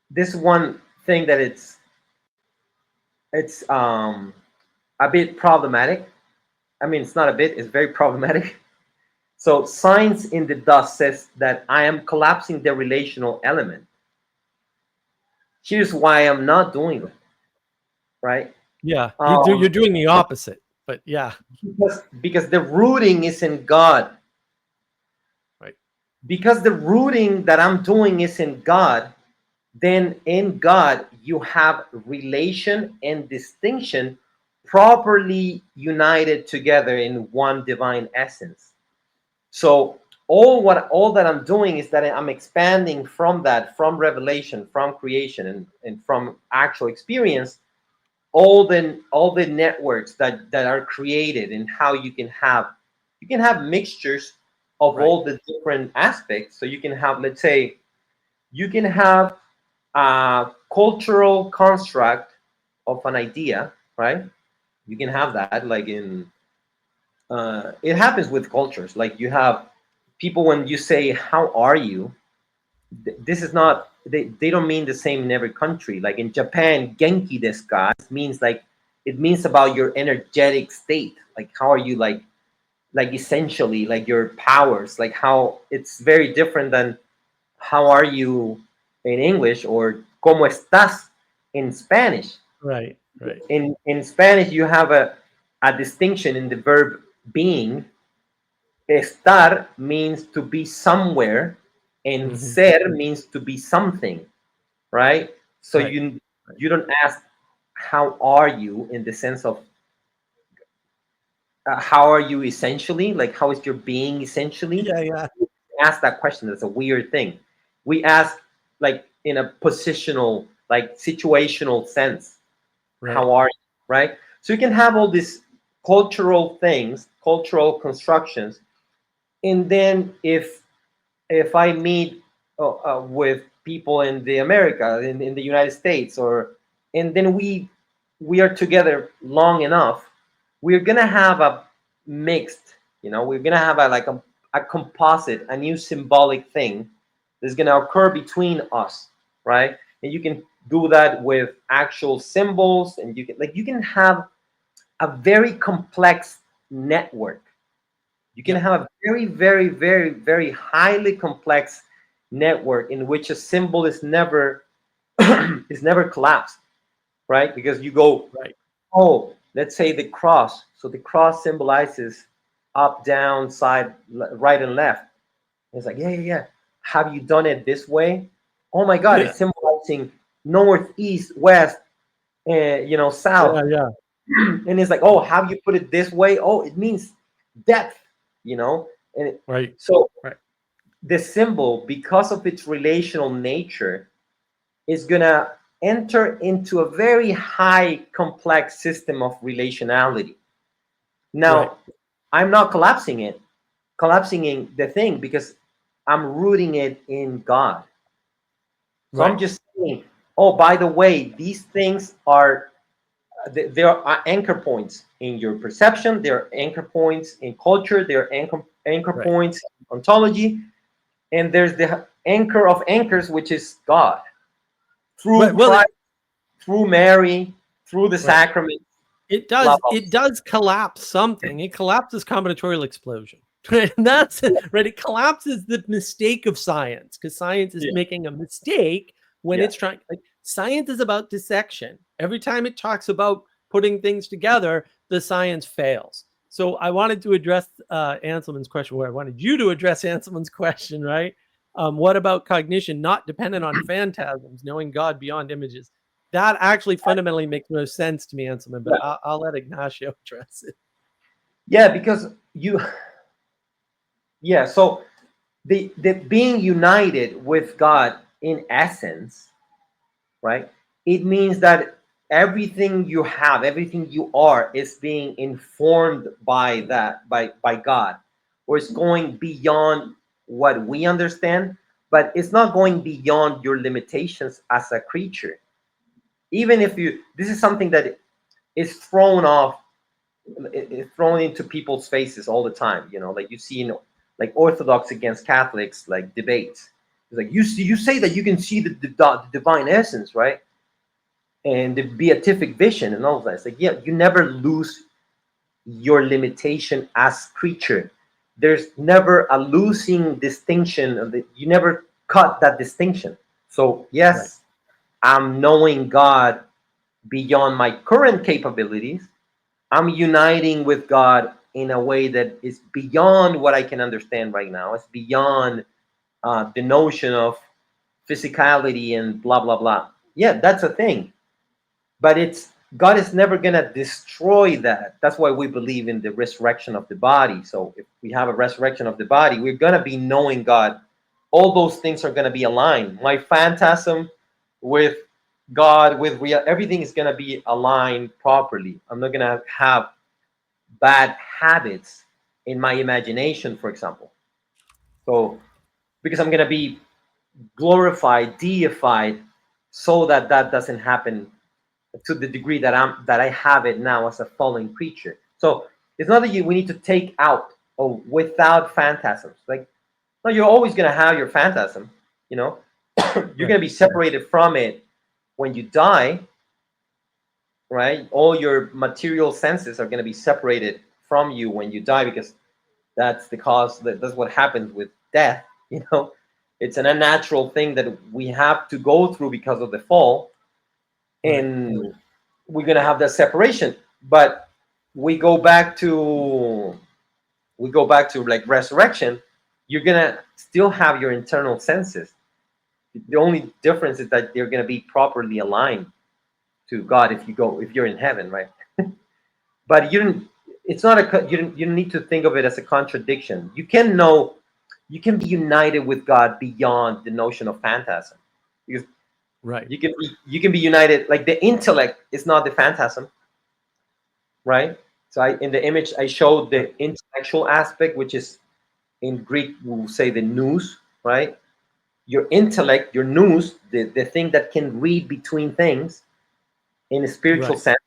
this one thing that it's a bit problematic. I mean, it's not a bit; it's very problematic. So, Science in the Dust says that I am collapsing the relational element. Here's why I'm not doing it, right? Yeah, you're Um, doing the opposite, but yeah, because the rooting is in God. right, Because the rooting that I'm doing is in God, then in God you have relation and distinction properly united together in one divine essence. So all that I'm doing is that I'm expanding from that, from revelation, from creation, and from actual experience, all the networks that are created, and how you can have mixtures of right, all the different aspects. So you can have, let's say, you can have a cultural construct of an idea, right? You can have that, like in it happens with cultures. Like you have people, when you say how are you, this is not, they don't mean the same in every country. Like in Japan, genki desu ka means like, it means about your energetic state. Like how are you, like essentially like your powers, like how it's very different than how are you in English, or cómo estás in Spanish. right, right. In Spanish, you have a distinction in the verb being. Estar means to be somewhere, and Hmm. ser means to be something, right? So Right, you don't ask how are you in the sense of how are you essentially, like how is your being essentially. yeah, yeah, Ask that question. That's a weird thing. We ask like in a positional, like situational sense. right, How are you, right? So you can have all these cultural things, cultural constructions, and then if I meet with people in the America, in the United States, or and then we are together long enough, we're gonna have a mixed, we're gonna have a composite, a new symbolic thing that's gonna occur between us, right? And you can do that with actual symbols, and you can have a very complex network. You can yep, have a very, very, very, very highly complex network in which a symbol is never is never collapsed, right? Because you go, right, oh, let's say the cross. So the cross symbolizes up, down, side, right, and left. It's like, yeah, yeah, yeah. Have you done it this way? Oh my God, yeah, it's symbolizing north, east, west, yeah, south. yeah, And it's like, oh, have you put it this way? Oh, it means depth, you know. And right, so right, the symbol, because of its relational nature, is gonna enter into a very high complex system of relationality. right, Now, I'm not collapsing in the thing, because I'm rooting it in God. So I'm right, just saying, oh, by the way, these things are, there are anchor points in your perception, there are anchor points in culture, there are anchor right, points in ontology, and there's the anchor of anchors, which is God, through right. Well, Christ, through Mary, through the right. sacrament, It blah does blah. it does collapse something. It collapses combinatorial explosion. And that's right. It collapses the mistake of science, because science is Yeah, making a mistake when yeah, it's trying. Like science is about dissection. Every time it talks about putting things together, the science fails. So I wanted to address Anselman's question, where I wanted you to address Anselman's question, right? What about cognition not dependent on phantasms, knowing God beyond images? That actually fundamentally makes no sense to me, Anselman, but yeah. I'll let Ignacio address it. Yeah, because yeah. So the being united with God in essence, right? It means that everything you have, everything you are, is being informed by that, by God, or it's going beyond what we understand. but it's not going beyond your limitations as a creature. Even if you, this is something that is thrown off, it's thrown into people's faces all the time. You know, like you see in like Orthodox against Catholics, like debates. It's like you say that you can see the divine essence, right? And the beatific vision and all of that. It's like, yeah, you never lose your limitation as creature. There's never a losing distinction of the, you never cut that distinction. So Right. yes, I'm knowing God beyond my current capabilities. I'm uniting with God in a way that is beyond what I can understand right now. It's beyond the notion of physicality and blah blah blah. Yeah, that's a thing, but it's God is never gonna destroy that. That's why we believe in the resurrection of the body. So if we have a resurrection of the body, we're gonna be knowing God. All those things are gonna be aligned. My phantasm with God, with real, everything is gonna be aligned properly. I'm not gonna have bad habits in my imagination, for example. So because I'm gonna be glorified, deified, so that that doesn't happen to the degree that I have it now as a fallen creature. So it's not that we need to take out or without phantasms. Like, no, you're always gonna have your phantasm. You know, you're Right. gonna be separated from it when you die, right? All your material senses are gonna be separated from you when you die because that's the cause. That's what happens with death. You know, it's an unnatural thing that we have to go through because of the fall, Right. and we're gonna have that separation. But we go back to like resurrection. You're gonna still have your internal senses. The only difference is that they're gonna be properly aligned to God if you're in heaven, right? But you don't. It's not a. You don't need to think of it as a contradiction. You can know. You can be united with God beyond the notion of phantasm, because Right. you can be united. Like the intellect is not the phantasm, right? So in the image I showed Right. the intellectual aspect, which is in Greek we'll say the nous, right? Your intellect, your nous, the thing that can read between things in a spiritual Right. sense,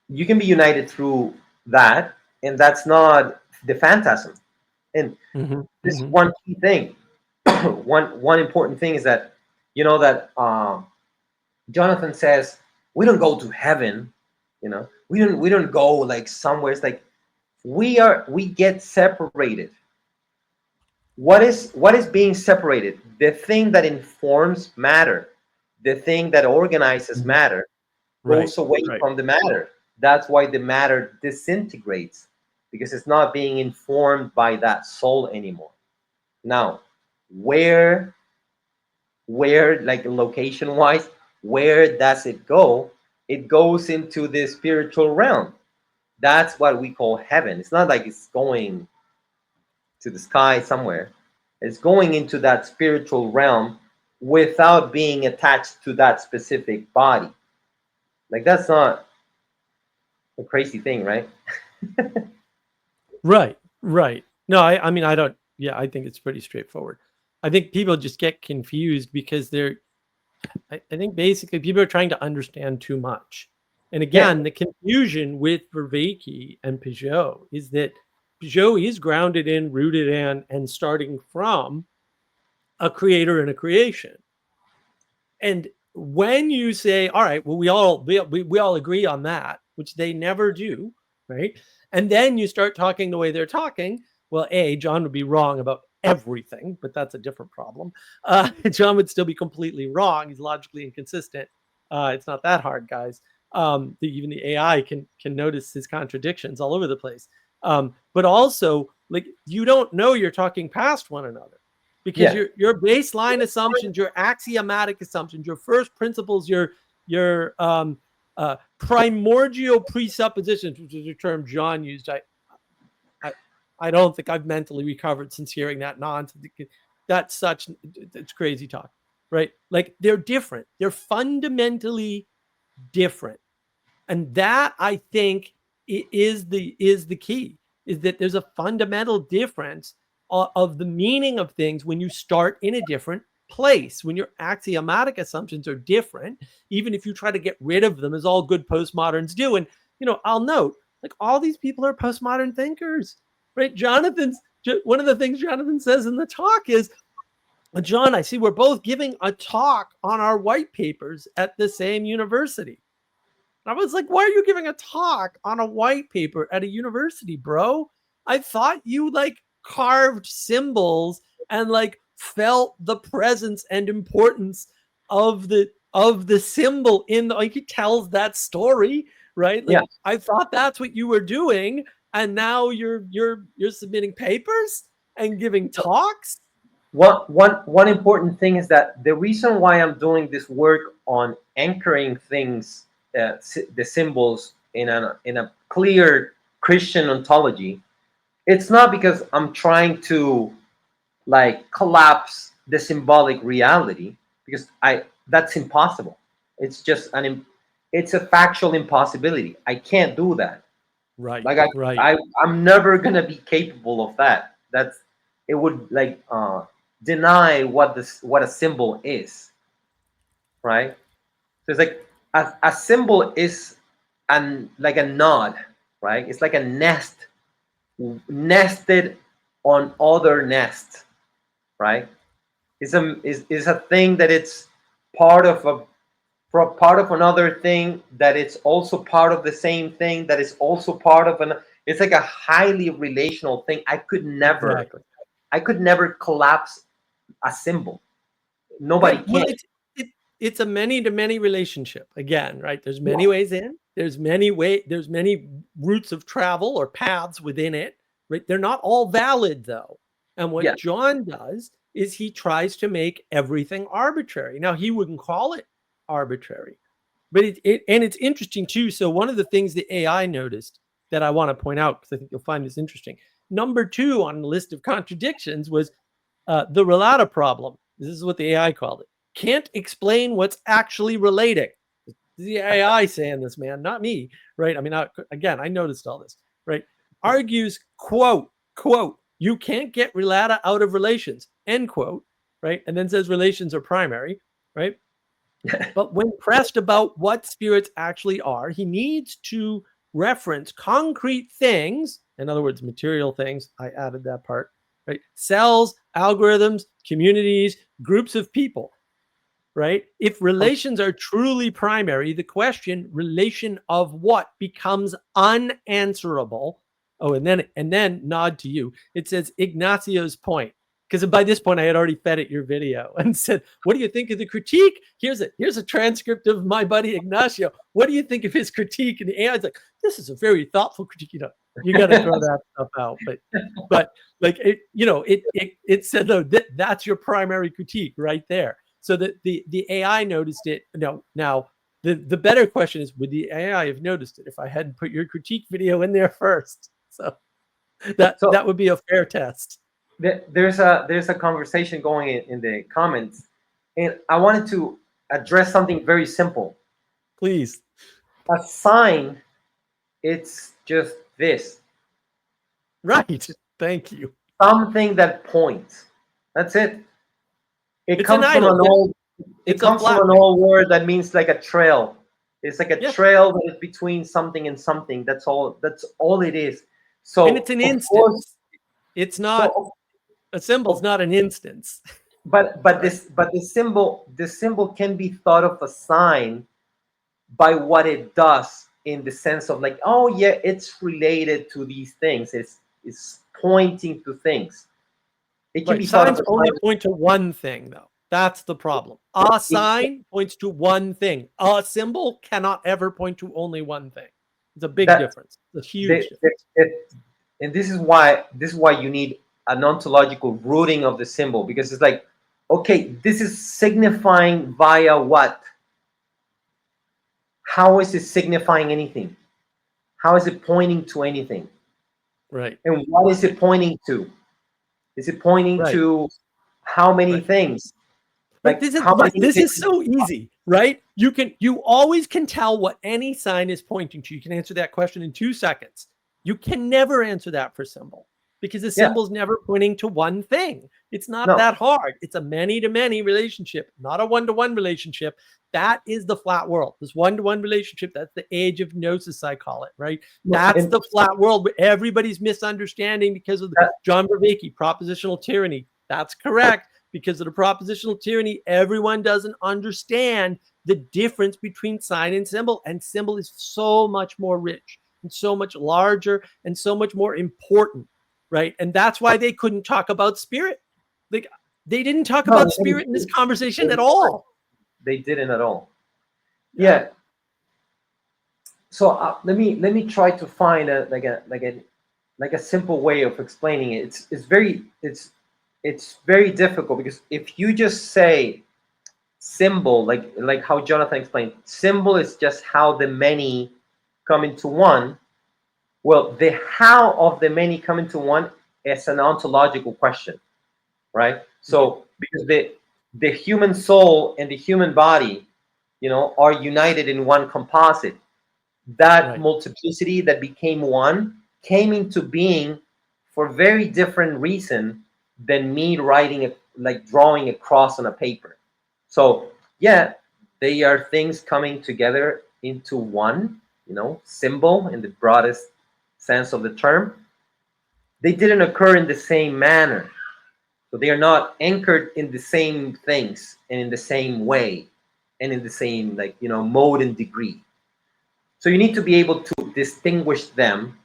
you can be united through that, and that's not the phantasm. And Hmm. this Hmm. one key thing, one important thing is that that Jonathan says we don't go to heaven, we don't go like somewhere. It's like we get separated. What is being separated? The thing that informs matter, the thing that organizes Hmm. matter, Right. goes away Right. from the matter. That's why the matter disintegrates, because it's not being informed by that soul anymore. Now, where like location wise, where does it go? It goes into the spiritual realm. That's what we call heaven. It's not like it's going to the sky somewhere. It's going into that spiritual realm without being attached to that specific body. Like that's not a crazy thing, right? Right. Right. No, I mean, I don't, yeah, I think it's pretty straightforward. I think people just get confused because I think basically people are trying to understand too much. And Yeah, again, the confusion with Vervaeke and Peugeot is that Peugeot is grounded in, rooted in, and starting from a creator and a creation. And when you say, all right, well, we all agree on that, which they never do, right? And then you start talking the way they're talking. Well, John would be wrong about everything, but that's a different problem. John would still be completely wrong. He's logically inconsistent. It's not that hard, guys. Even the AI can notice his contradictions all over the place. But also, like, you don't know you're talking past one another because yeah, your baseline assumptions, your axiomatic assumptions, your first principles, your primordial presuppositions, which is a term John used. I I don't think I've mentally recovered since hearing that nonsense. That's such it's crazy talk, right? Like they're different. They're fundamentally different, and that I think is the key. Is that there's a fundamental difference of the meaning of things when you start in a different place, when your axiomatic assumptions are different, even if you try to get rid of them, as all good postmoderns do. And, I'll note, like, all these people are postmodern thinkers, right? One of the things Jonathan says in the talk is, John, I see we're both giving a talk on our white papers at the same university. And I was like, why are you giving a talk on a white paper at a university, bro? I thought you like carved symbols and like felt the presence and importance of the symbol in the, like, he tells that story, right? Like, Yeah. I thought that's what you were doing, and now you're submitting papers and giving talks. One important thing is that the reason why I'm doing this work on anchoring things, the symbols in a clear Christian ontology, it's not because I'm trying to like collapse the symbolic reality, because I that's impossible. It's just it's a factual impossibility. I can't do that. Right, Like right. I'm never gonna be capable of that. It would like deny what a symbol is, right? So it's like a symbol is like a nod, right? It's like a nest nested on other nests, right? Is a thing that it's part of part of another thing, that it's also part of the same thing, that is also part of it's like a highly relational thing. Exactly. I could never collapse a symbol. Nobody Good. Well, can. it's a many to many relationship again, right? There's many ways in. There's many routes of travel or paths within it, right? They're not all valid though. And what Yeah. John does is he tries to make everything arbitrary. Now, he wouldn't call it arbitrary, but it's interesting too. So one of the things the AI noticed that I want to point out, because I think you'll find this interesting. Number 2 on the list of contradictions was the Relata problem. This is what the AI called it. Can't explain what's actually relating. The AI saying this, man, not me, right? I mean, again, I noticed all this, right? Argues, quote, you can't get Relata out of relations, end quote, right? And then says relations are primary, right? But when pressed about what spirits actually are, he needs to reference concrete things, in other words, material things. I added that part, right? Cells, algorithms, communities, groups of people, right? If relations are truly primary, the question, relation of what, becomes unanswerable. Oh, and then nod to you. It says Ignacio's point. Because by this point, I had already fed it your video and said, what do you think of the critique? Here's a transcript of my buddy Ignacio. What do you think of his critique? And the AI's like, this is a very thoughtful critique. You got to throw that stuff out. But like, it said, though, that's your primary critique right there. So the AI noticed it. No, now the better question is, would the AI have noticed it if I hadn't put your critique video in there first? So that would be a fair test. There's a conversation going in the comments, and I wanted to address something very simple. Please. A sign, it's just this. Right. Thank you. Something that points. That's it. It It's comes an from idol. an old. It It's comes from an old word that means like a trail. It's like a trail that is between something and something. That's all. That's all it is. So and it's an instance. It's not a symbol's not an instance. But the symbol can be thought of a sign by what it does, in the sense of like, oh yeah, it's related to these things. It's pointing to things. It can Right. be thought of Signs only point to one thing, though. That's the problem. A sign points to one thing. A symbol cannot ever point to only one thing. It's a big difference. It's a huge difference. And this is why you need an ontological rooting of the symbol, because it's like, okay, this is signifying via what? How is it signifying anything? How is it pointing to anything? Right. And what is it pointing to? Is it pointing to how many things? Like this is so easy, right? You always can tell what any sign is pointing to. You can answer that question in 2 seconds. You can never answer that for symbol. because the Yeah. symbol's never pointing to one thing. It's not No. that hard. It's a many-to-many relationship, not a one-to-one relationship. That is the flat world. This one-to-one relationship, that's the age of gnosis, I call it, right? That's And the flat world where everybody's misunderstanding because of that, John Vervaeke, propositional tyranny. That's correct. Because of the propositional tyranny, everyone doesn't understand the difference between sign and symbol. And symbol is so much more rich and so much larger and so much more important, right? And that's why they couldn't talk about spirit. Like, they didn't talk no, about spirit in this conversation they, at all. they didn't at all. Yeah. Yeah. So let me try to find a simple way of explaining it. It's very difficult, because if you just say symbol, like how Jonathan explained, symbol is just how the many come into one. Well, the how of the many come into one is an ontological question, right? Right. So because the human soul and the human body, are united in one composite. That Right. multiplicity that became one came into being for very different reason than me writing it, like drawing a cross on a paper. So yeah, they are things coming together into one, symbol in the broadest sense of the term. They didn't occur in the same manner. So they are not anchored in the same things and in the same way and in the same, mode and degree. So you need to be able to distinguish them,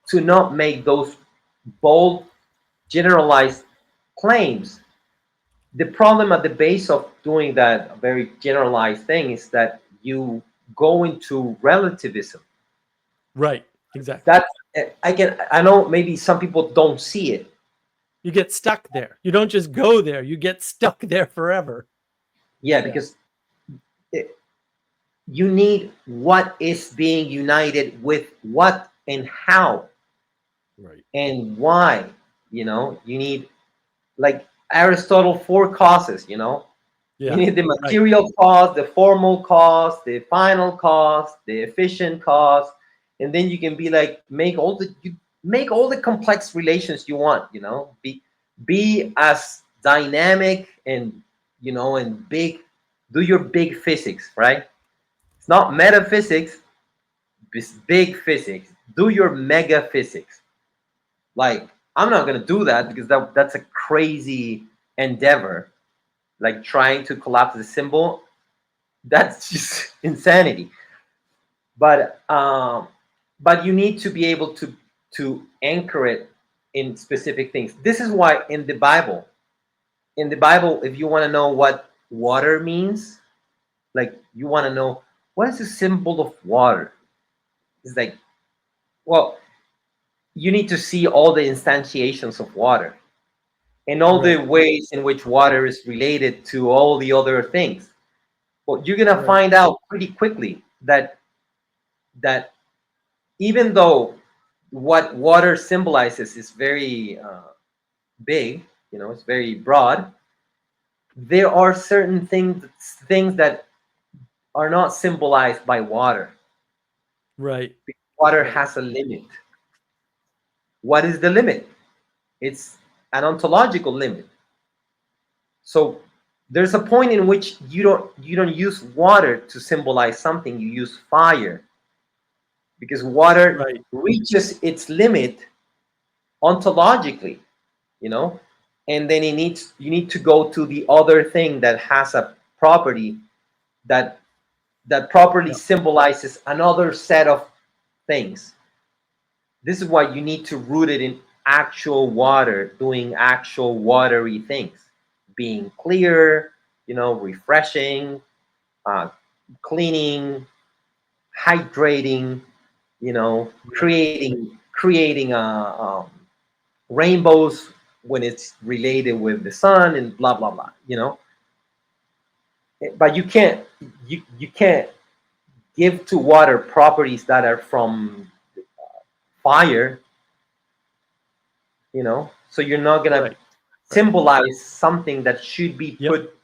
to not make those bold, generalized claims. The problem at the base of doing that very generalized thing is that you go into relativism. Right. Exactly. That I know maybe some people don't see it. You get stuck there. You don't just go there, you get stuck there forever. Yeah, Yeah. because it, you need what is being united with what and how Right. and why. You need, like Aristotle, four causes. You Yeah. need the Right. material cause, the formal cause, the final cause, the efficient cause, and then you can be like make all the complex relations you want. Be as dynamic and and big. Do your big physics, right? It's not metaphysics, it's big physics. Do your mega physics. Like, I'm not gonna do that because that's a crazy endeavor. Like trying to collapse the symbol, that's just insanity. But you need to be able to anchor it in specific things. This is why in the Bible, if you want to know what water means, like you want to know what is the symbol of water, it's like, well, you need to see all the instantiations of water and all the Right. ways in which water is related to all the other things. Well, you're gonna Right. find out pretty quickly that even though what water symbolizes is very big, it's very broad, there are certain things that are not symbolized by water. Right. Water Right. has a limit. What is the limit? It's an ontological limit. So there's a point in which you don't use water to symbolize something. You use fire, because water Right. reaches its limit ontologically, you know and then you need to go to the other thing that has a property that properly Yeah. symbolizes another set of things. This is why you need to root it in actual water, doing actual watery things, being clear, refreshing, uh, cleaning, hydrating, Right. creating rainbows when it's related with the sun and blah blah blah. But you can't give to water properties that are from fire. So you're not gonna Right. Right. symbolize something that should be Yep. put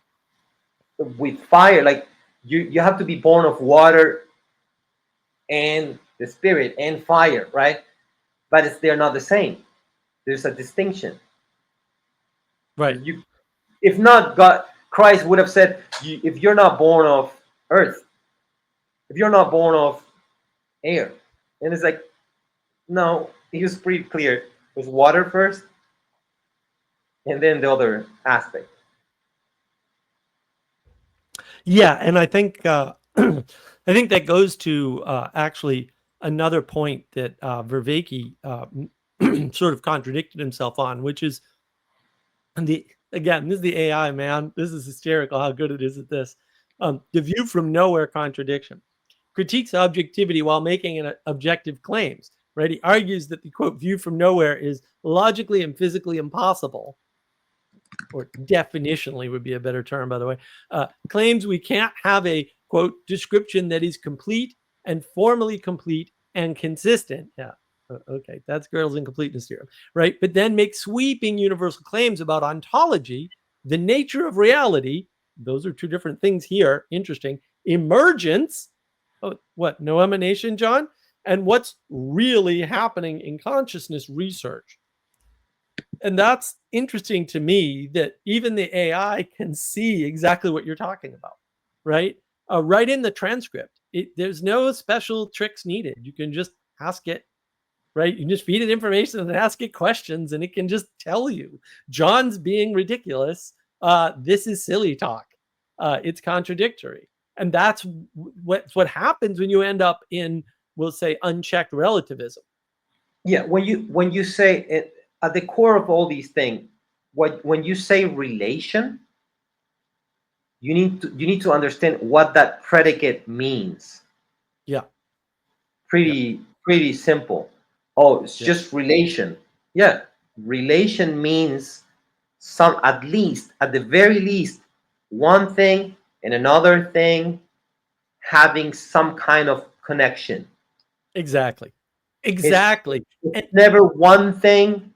with fire. Like, you have to be born of water and the spirit and fire, right? But they're not the same. There's a distinction. Right. You, if not, God, Christ would have said, if you're not born of earth, if you're not born of air, and it's like, no, he was pretty clear. It was water first, and then the other aspect. Yeah, and I think I think that goes to actually another point that Vervaeke sort of contradicted himself on, which is the again, this is the AI, man. This is hysterical how good it is at this. The view from nowhere contradiction critiques objectivity while making an objective claims. Right? He argues that the quote view from nowhere is logically and physically impossible, or definitionally would be a better term, by the way, claims we can't have a quote description that is complete and formally complete and consistent. Yeah. Okay, that's Gödel's incompleteness theorem, right? But then make sweeping universal claims about ontology, the nature of reality. Those are two different things here. Interesting. Emergence. Oh, what? No emanation, John? And what's really happening in consciousness research. And that's interesting to me, that even the AI can see exactly what you're talking about, right? Right in the transcript. There's no special tricks needed. You can just ask it, right? You can just feed it information and ask it questions, and it can just tell you, John's being ridiculous. This is silly talk. It's contradictory. And that's what happens when you end up in, we'll say, unchecked relativism. Yeah, when you say it, at the core of all these things, when you say relation, you need to understand what that predicate means. Yeah. Pretty simple. Oh, it's Yeah. just relation. Yeah, relation means some, at least, at the very least, one thing and another thing having some kind of connection. Exactly. It's, Exactly. it's And never one thing.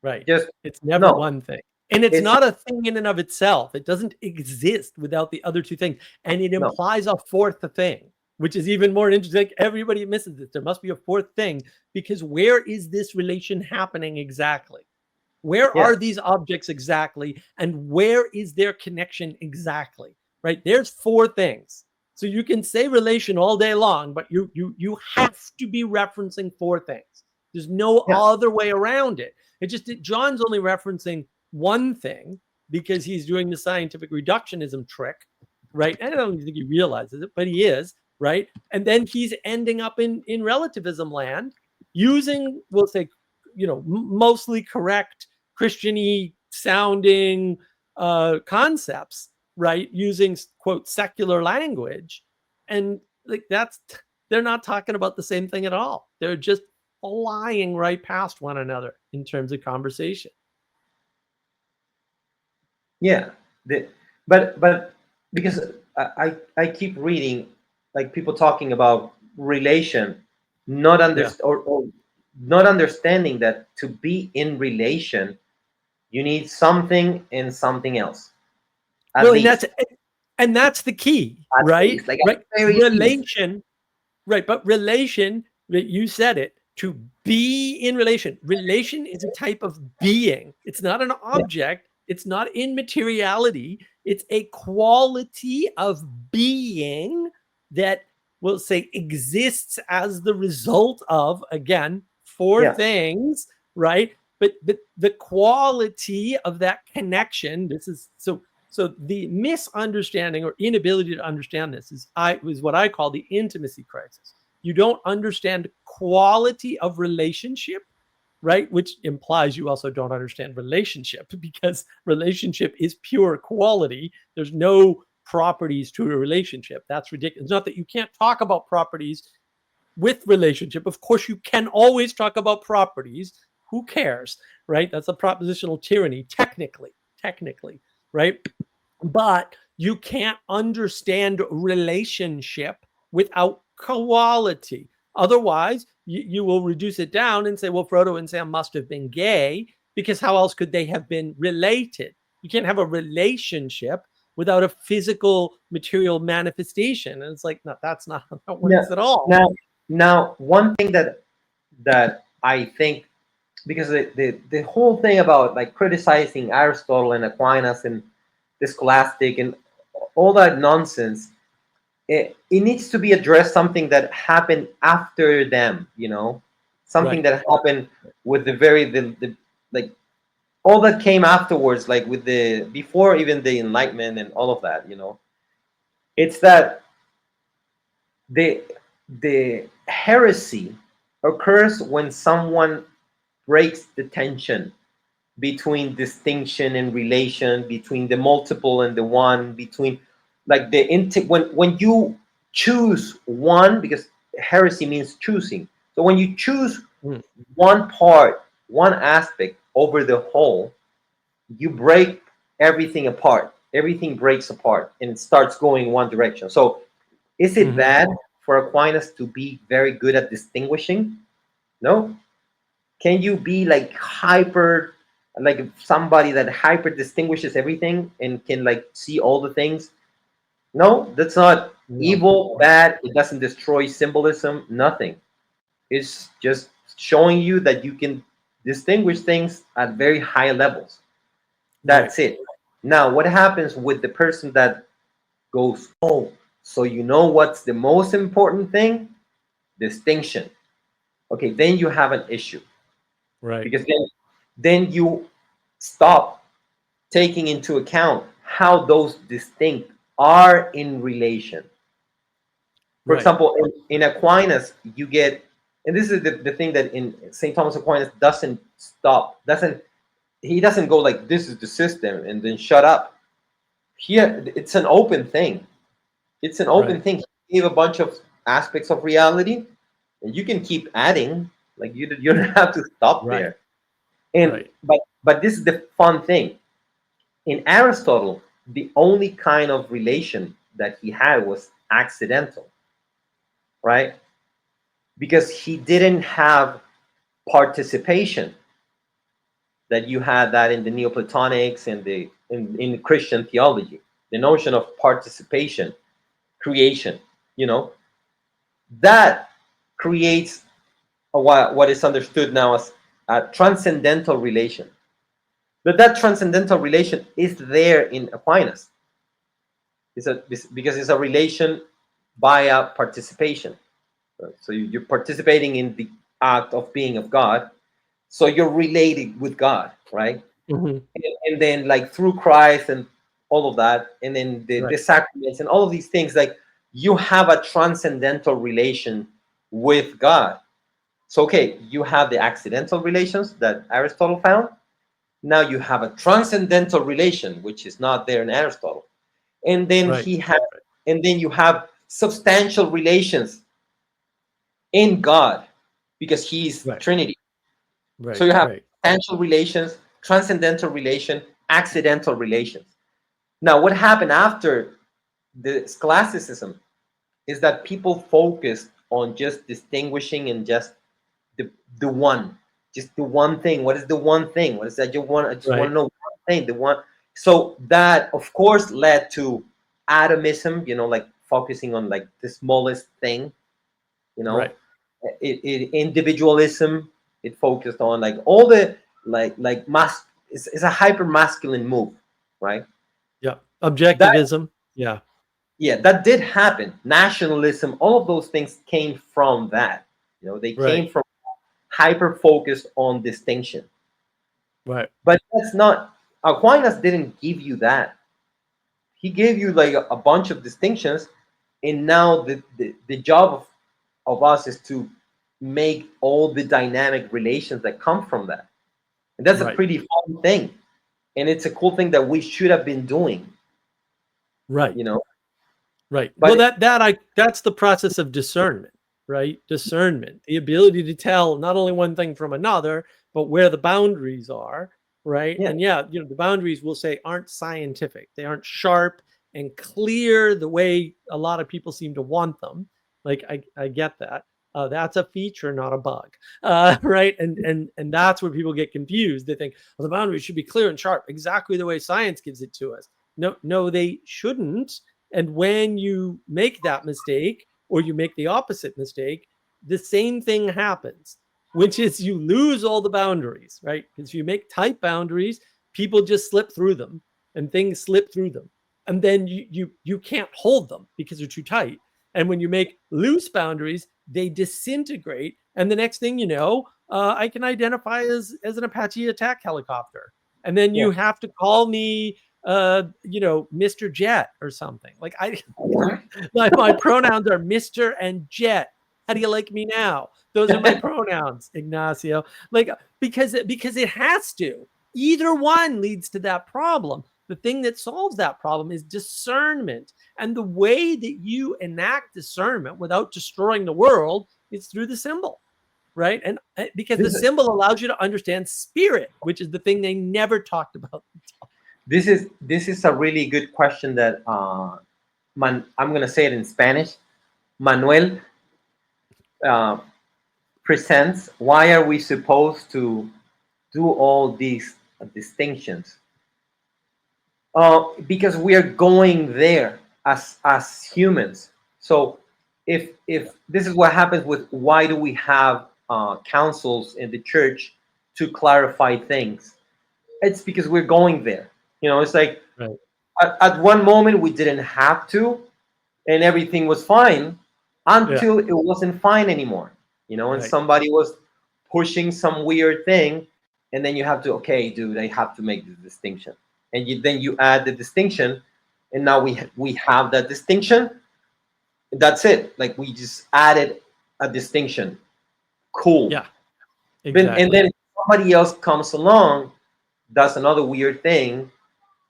right. Just It's never no. one thing. And it's It's not a thing in and of itself. It doesn't exist without the other two things. And it no. implies a fourth thing, which is even more interesting. Everybody misses this. There must be a fourth thing, because where is this relation happening exactly? Where Yeah. are these objects exactly? And where is their connection exactly? Right? There's four things. So you can say relation all day long, but you have to be referencing four things. There's no Yeah. other way around it. John's only referencing one thing because he's doing the scientific reductionism trick, right? I don't even think he realizes it, but he is, right? And then he's ending up in relativism land using, we'll say, mostly correct Christian-y sounding concepts, right? Using quote secular language, and like they're not talking about the same thing at all. They're just flying right past one another in terms of conversation. Yeah. But because I keep reading, like, people talking about relation, not under Yeah. or not understanding that to be in relation, you need something and something else. At Well, least. and that's the key, At right? least. Like, at Right. the very least. Relation. Right, but relation, you said it, to be in relation. Relation is a type of being. It's not an Yeah. object. It's not in materiality. It's a quality of being that, we'll say, exists as the result of, again, four Yeah. things, right? But the quality of that connection, this is so the misunderstanding or inability to understand this is what I call the intimacy crisis. You don't understand quality of relationship, right? Which implies you also don't understand relationship, because relationship is pure quality. There's no properties to a relationship. That's ridiculous. It's not that you can't talk about properties with relationship. Of course, you can always talk about properties. Who cares, right? That's a propositional tyranny, technically, right? But you can't understand relationship without quality. Otherwise, you will reduce it down and say, well, Frodo and Sam must have been gay, because how else could they have been related? You can't have a relationship without a physical material manifestation. And it's like, no, that's not how it Now, works at all. now, one thing that I think because the whole thing about like criticizing Aristotle and Aquinas and the Scholastic and all that nonsense, it needs to be addressed, something that happened after them, you know, something Right. that happened with the like all that came afterwards, like with the before even the Enlightenment and all of that, you know. It's that the the heresy occurs when someone breaks the tension between distinction and relation, between the multiple and the one, between like when you choose one, because heresy means choosing. So when you choose Mm. one part, one aspect over the whole, you break everything apart. Everything breaks apart and it starts going one direction. So is it Hmm. bad for Aquinas to be very good at distinguishing? No. Can you be like hyper, like somebody that hyper distinguishes everything and can like see all the things? No, that's not No. evil, bad. It doesn't destroy symbolism, nothing. It's just showing you that you can distinguish things at very high levels. Right. That's it. Now, what happens with the person that goes, oh, so you know what's the most important thing? Distinction. Okay, then you have an issue, Right. because then you stop taking into account how those distinct are in relation. For Right. example, in Aquinas, you get, and this is the thing that in St. Thomas Aquinas doesn't he doesn't go like this is the system and then shut up. Here, it's an open thing. It's an open Right. thing. He gave a bunch of aspects of reality, and you can keep adding. Like you don't have to stop Right. there. And Right. but this is the fun thing. In Aristotle, the only kind of relation that he had was accidental, right? Because he didn't have participation that you had that in the Neoplatonics and in Christian theology. The notion of participation, creation, you know, that creates what is understood now as a transcendental relation. But that transcendental relation is there in Aquinas. Because it's a relation via participation. So you're participating in the act of being of God. So you're related with God, right? Hmm. And then like through Christ and all of that, and then the Right. sacraments and all of these things, like you have a transcendental relation with God. So okay, you have the accidental relations that Aristotle found. Now you have a transcendental relation, which is not there in Aristotle. And then Right. he had, and then you have substantial relations in God because he's Right. Trinity. So Right. you have Right. substantial relations, transcendental relation, accidental relations. Now, what happened after the scholasticism is that people focused on just distinguishing and just the the one, just the one thing. What is the one thing? What is that? I just want Right. to know one thing. The one. So that, of course, led to atomism. You know, like focusing on like the smallest thing. You know, Right. individualism. It focused on like all the like mass. It's a hyper masculine move, right? Yeah. That Objectivism. Yeah. yeah, that did happen. Nationalism, all of those things came from that. You know, they came Right. from hyper focused on distinction. Right. But that's not, Aquinas didn't give you that. He gave you like a bunch of distinctions, and now the job of us is to make all the dynamic relations that come from that. And that's a Right. pretty fun thing. And it's a cool thing that we should have been doing, Right. you know. Right. Well, But that's the process of discernment, right? Discernment, the ability to tell not only one thing from another, but where the boundaries are, right? yeah, And yeah, the boundaries we'll say aren't scientific. They aren't sharp and clear the way a lot of people seem to want them. Like I get that. That's a feature, not a bug, right? And that's where people get confused. They think, well, the boundaries should be clear and sharp, exactly the way science gives it to us. No, no, they shouldn't. And when you make that mistake or you make the opposite mistake, the same thing happens. which is you lose all the boundaries, right? Because you make tight boundaries, people just slip through them and things slip through them. And then you can't hold them because they're too tight. And when you make loose boundaries, they disintegrate. And the next thing you know, I can identify as an Apache attack helicopter. And then Yeah. you have to call me, Mr. Jet or something. Like my pronouns are Mr. and Jet. How do you like me now? Those are my pronouns, Ignacio. Like because it has to. Either one leads to that problem. The thing that solves that problem is discernment. And the way that you enact discernment without destroying the world is through the symbol, right? And because the symbol allows you to understand spirit, which is the thing they never talked about. This is a really good question that I'm gonna say it in Spanish. Manuel uh, presents. Why are we supposed to do all these distinctions? Because we are going there as humans. So if this is what happens with why do we have councils in the church to clarify things? It's because we're going there. It's like Right. at one moment we didn't have to, and everything was fine Yeah. until it wasn't fine anymore. And Right. somebody was pushing some weird thing, and then you have to, okay, dude, I have to make the distinction, and then you add the distinction, and now we have that distinction. That's it. Like we just added a distinction. Cool. Yeah. And Exactly. then somebody else comes along, does another weird thing,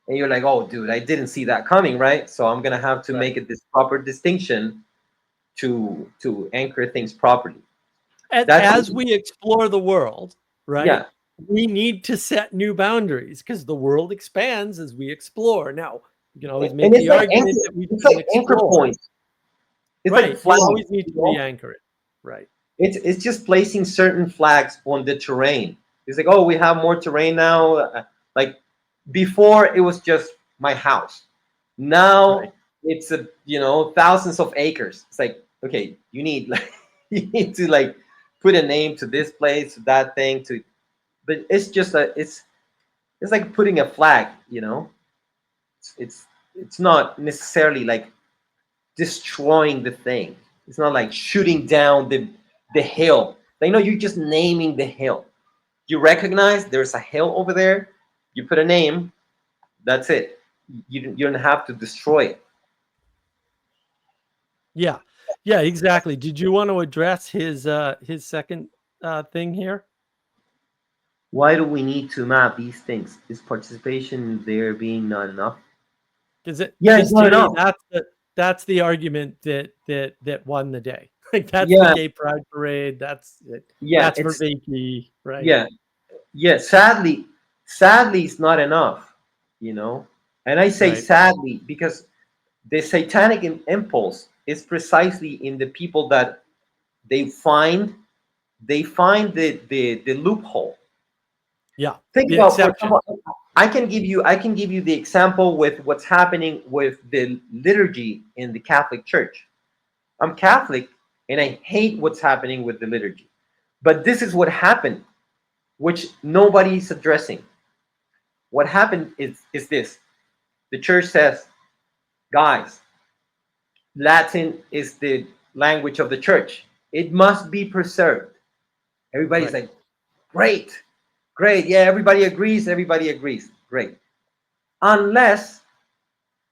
and you're like, oh, dude, I didn't see that coming, right? So I'm gonna have to Right. make it this proper distinction to anchor things properly. That's As we explore the world, right? yeah, We need to set new boundaries because the world expands as we explore. Now, you can always and make the argument that we it's shouldn't like anchor explore. points. It's like Right. You flags. always need You to know? re-anchor it. Right. It's just placing certain flags on the terrain. It's like, oh, we have more terrain now. Like before, it was just my house. Right. Now it's thousands of acres. It's like, okay, you need like you need to like put a name to this place, to that thing, to. But it's just it's like putting a flag. It's not necessarily like destroying the thing. It's not like shooting down the hill. They know you're just naming the hill. You recognize there's a hill over there. You put a name. That's it. You don't have to destroy it. Yeah. Yeah, exactly. Did you want to address his second thing here? Why do we need to map these things? Is participation in there being not enough? Yeah, it's Because not to me enough. that's the argument that won the day. Like that's the Yeah, gay pride parade. That's it. yeah, That's for it's Vinky, right? yeah, yeah. Sadly, it's not enough. You know, and I say Right. sadly because the satanic impulse is precisely in the people that they find the loophole. Yeah. Think The about, for exception. example, I can give you the example with what's happening with the liturgy in the Catholic Church. I'm Catholic and I hate what's happening with the liturgy. But this is what happened, which nobody's addressing. What happened is this. The church says, guys, Latin is the language of the church. It must be preserved. Everybody's Right. like, great, great. Yeah, everybody agrees. Everybody agrees. Great. Unless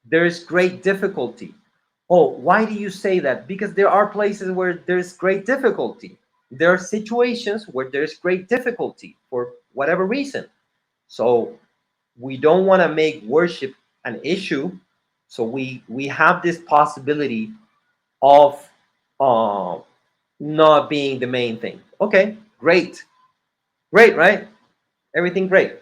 there's great difficulty. Oh, why do you say that? Because there are places where there's great difficulty. There are situations where there's great difficulty for whatever reason. So we don't want to make worship an issue. So we have this possibility of uh, not being the main thing. Okay, great, great, right? Everything great.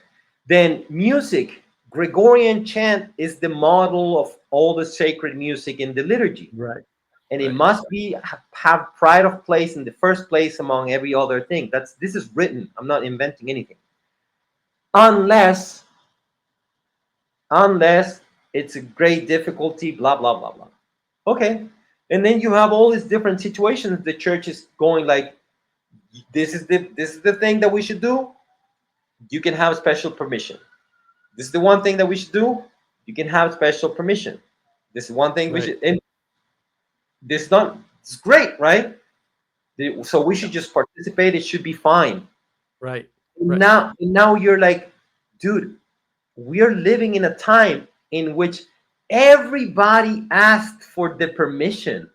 Then music, Gregorian chant is the model of all the sacred music in the liturgy, Right. and it Right. must be have pride of place in the first place among every other thing. This is written. I'm not inventing anything, unless unless it's a great difficulty. Blah blah blah blah. Okay, and then you have all these different situations. The church is going like, this is the thing that we should do. You can have special permission. This is the one thing that we should do. You can have special permission. This is one thing we Right. should. And this done. It's great, right? So we Yeah. should just participate. It should be fine. Right. Right. Now you're like, dude, we're living in a time in which everybody asked for the permission.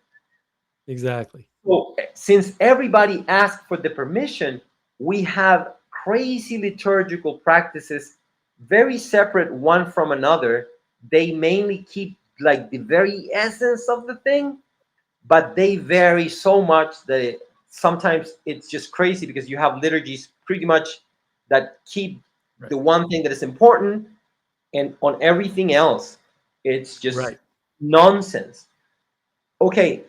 Exactly. So since everybody asked for the permission, we have crazy liturgical practices, very separate one from another. They mainly keep like the very essence of the thing, but they vary so much that sometimes it's just crazy because you have liturgies pretty much that keep Right. the one thing that is important, and on everything else it's just Right. nonsense. Okay,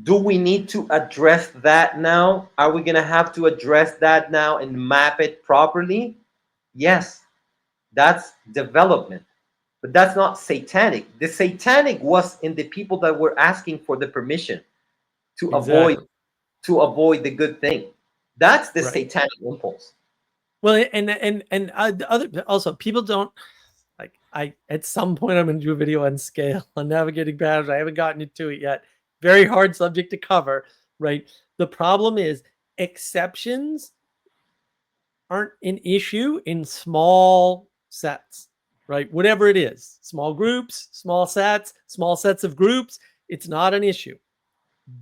do we need to address that now? Are we going to have to address that now and map it properly? Yes, that's development, but that's not satanic. The satanic was in the people that were asking for the permission to avoid Exactly. the good thing. That's the Right. satanic impulse. Well, and the other also people don't like. I at some point I'm going to do a video on scale on navigating patterns. I haven't gotten into it yet. Very hard subject to cover. Right. The problem is exceptions aren't an issue in small sets, right? Whatever it is, small groups, small sets of groups, it's not an issue.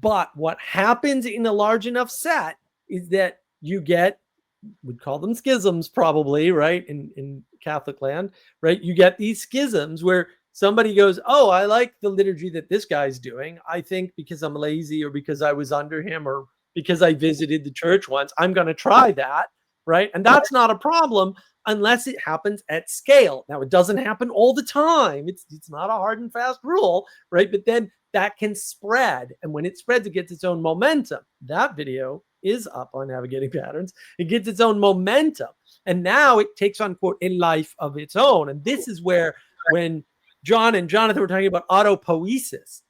But what happens in a large enough set is that you get, we'd call them schisms probably, right? In Catholic land, right? You get these schisms where somebody goes, oh, I like the liturgy that this guy's doing. I think because I'm lazy or because I was under him or because I visited the church once, I'm going to try that, right? And that's not a problem unless it happens at scale. Now, it doesn't happen all the time. It's not a hard and fast rule, right? But then that can spread. And when it spreads, it gets its own momentum. That video is up on Navigating Patterns. It gets its own momentum. And now it takes on, quote, a life of its own. And this is where, when John and Jonathan were talking about autopoiesis,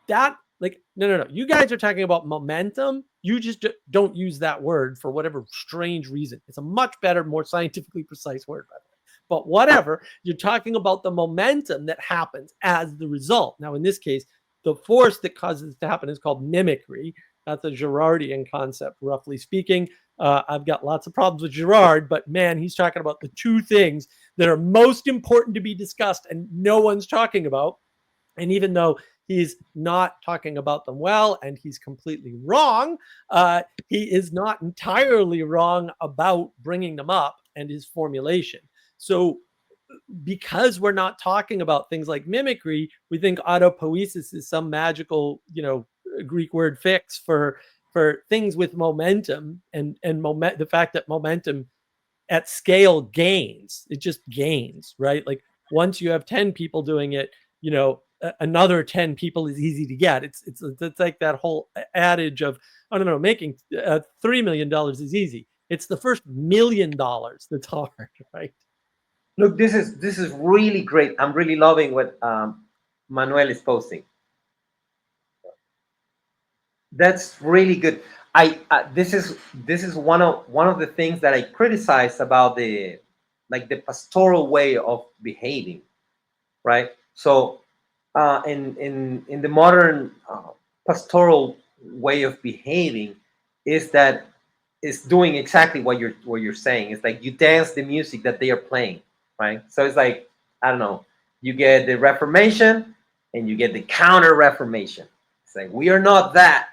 that, like, no. You guys are talking about momentum. You just don't use that word for whatever strange reason. It's a much better, more scientifically precise word, by the way. But whatever, you're talking about the momentum that happens as the result. Now, in this case, the force that causes it to happen is called mimicry. That's a Girardian concept, roughly speaking. I've got lots of problems with Girard, but man, he's talking about the two things that are most important to be discussed and no one's talking about. And even though he's not talking about them well and he's completely wrong, he is not entirely wrong about bringing them up and his formulation. So because we're not talking about things like mimicry, we think autopoiesis is some magical, Greek word fix for things with momentum and the fact that momentum at scale gains. It just gains, right? Like once you have 10 people doing it, another 10 people is easy to get. It's like that whole adage of, I don't know, making $3 million is easy. It's the first $1 million that's hard, right? Look, this is really great. I'm really loving what Manuel is posting. That's really good. This is one of the things that I criticize about the pastoral way of behaving, right? So in the modern pastoral way of behaving is that is doing exactly what you're saying. It's like you dance the music that they are playing, right? So it's like, I don't know, you get the Reformation and you get the Counter Reformation. It's like we are not that,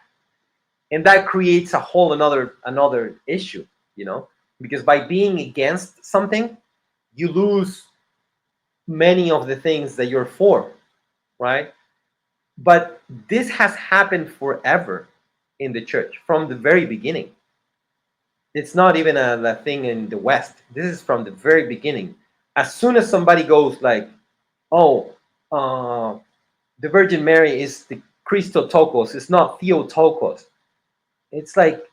and that creates a whole another issue, because by being against something, you lose many of the things that you're for, right? But this has happened forever in the church from the very beginning. It's not even a thing in the West. This is from the very beginning. As soon as somebody goes like, "Oh, the Virgin Mary is the Christotokos, it's not Theotokos," it's like,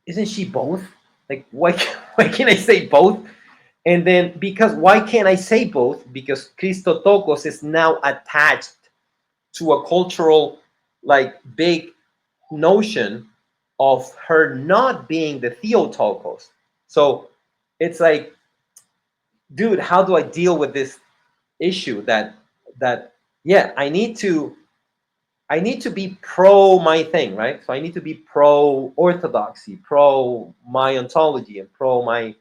isn't she both? Like, why why can't I say both? And then, because why can't I say both? Because Christotokos is now attached to a cultural, like, big notion of her not being the Theotokos. So it's like, dude, how do I deal with this issue that yeah, I need to be pro my thing, right? So I need to be pro orthodoxy, pro my ontology, and pro my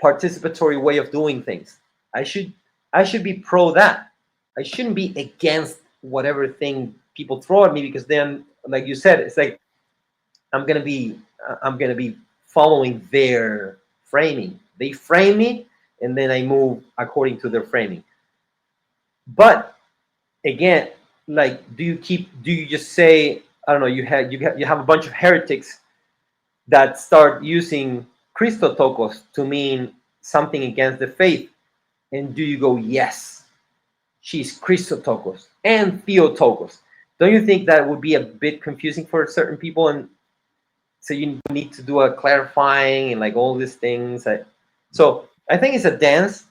participatory way of doing things. I should I should be pro that. I shouldn't be against whatever thing people throw at me, because then, like you said, it's like I'm gonna be following their framing. They frame me, and then I move according to their framing. But again, like, do you just say, I don't know, you have a bunch of heretics that start using Christotokos to mean something against the faith, and do you go, yes, she's Christotokos and Theotokos? Don't you think that would be a bit confusing for certain people, and so you need to do a clarifying and like all these things? So I think it's a dance.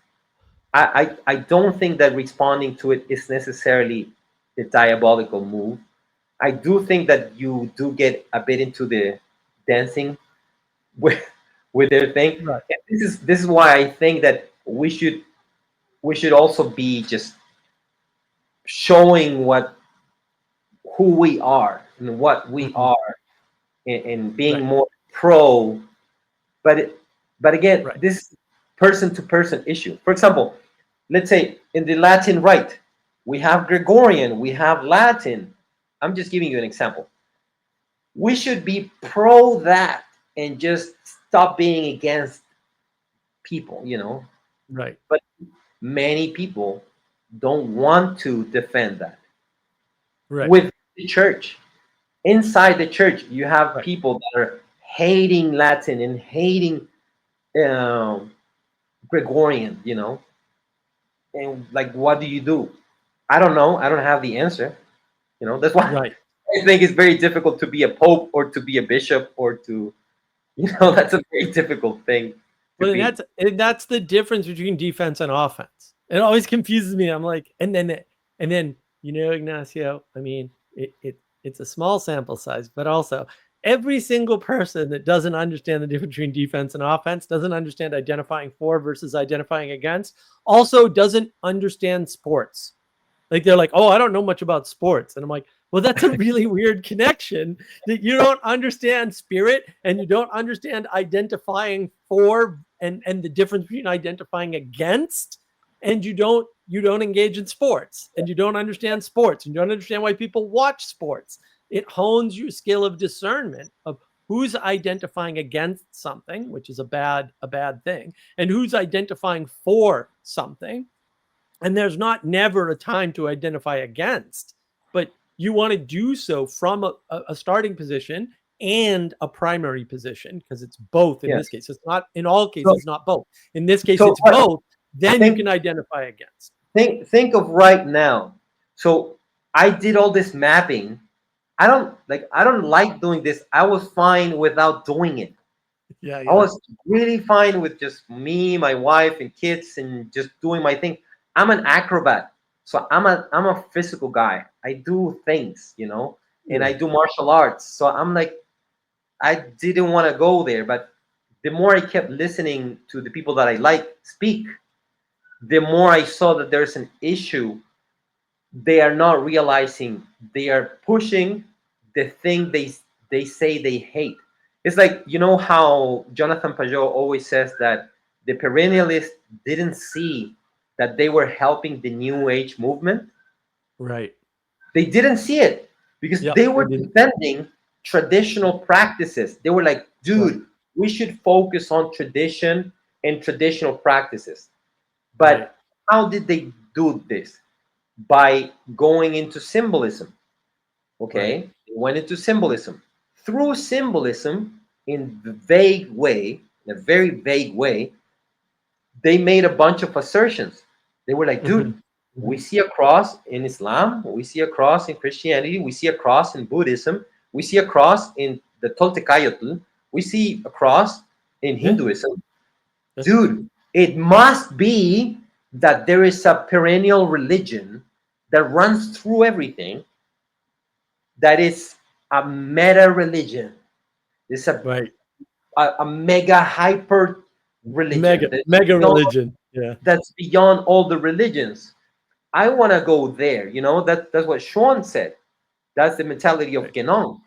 I don't think that responding to it is necessarily the diabolical move. I do think that you do get a bit into the dancing with their thing. Right. And this is why I think that we should also be just showing who we are and what we Mhm. are, and being Right. more pro. But but again, Right. this person to person issue. For example, let's say in the Latin rite, we have Gregorian, we have Latin. I'm just giving you an example. We should be pro that and just stop being against people, Right. But many people don't want to defend that. Right. With the church, inside the church, you have Right. people that are hating Latin and hating um, Gregorian, and like, what do you do? I don't know. I don't have the answer. That's why Right. I think it's very difficult to be a pope or to be a bishop or to, that's a very difficult thing to Well, be. and that's the difference between defense and offense. It always confuses me. I'm like, and then Ignacio. I mean, it's a small sample size, but also every single person that doesn't understand the difference between defense and offense, doesn't understand identifying for versus identifying against, also doesn't understand sports. Like they're like, oh, I don't know much about sports. And I'm like, well, that's a really weird connection that you don't understand spirit and you don't understand identifying for and the difference between identifying against, and you don't engage in sports and you don't understand sports and you don't understand why people watch sports. It hones your skill of discernment of who's identifying against something, which is a bad thing, and who's identifying for something. And there's not never a time to identify against, but you want to do so from a starting position and a primary position, because it's both in Yeah. this case. It's not in all So, cases, not both. In this case, so it's both. Then you think can identify against. think of right now. So I did all this mapping. I don't like doing this. I was fine without doing it. Yeah, I yeah. was really fine with just me, my wife, and kids, and just doing my thing. I'm an acrobat, so I'm a physical guy. I do things, and I Yeah. do martial arts. So I'm like, I didn't want to go there, but the more I kept listening to the people that I like speak, the more I saw that there's an issue. They are not realizing they are pushing the thing they say they hate. It's like, how Jonathan Pajot always says that the perennialists didn't see that they were helping the New Age movement. Right. They didn't see it because Yep. they They were didn't. defending traditional practices. They were like, Right. dude, we should focus on tradition and traditional practices. Right. But how did they do this? By going into symbolism. Right. Okay, they went into symbolism. Through symbolism, in the vague way, in a very vague way, they made a bunch of assertions. They were like, Hmm. dude, we Hmm. see a cross in Islam, we see a cross in Christianity, we see a cross in Buddhism, we see a cross in the Toltecayotl, we see a cross in Yeah. Hinduism. Yeah. Dude, it must be that there is a perennial religion that runs through everything, that is a meta religion. It's Right. a mega hyper religion Mega religion. Yeah. that's beyond all the religions. I want to go there. You know, that's what Sean said. That's the mentality of Right. Genon.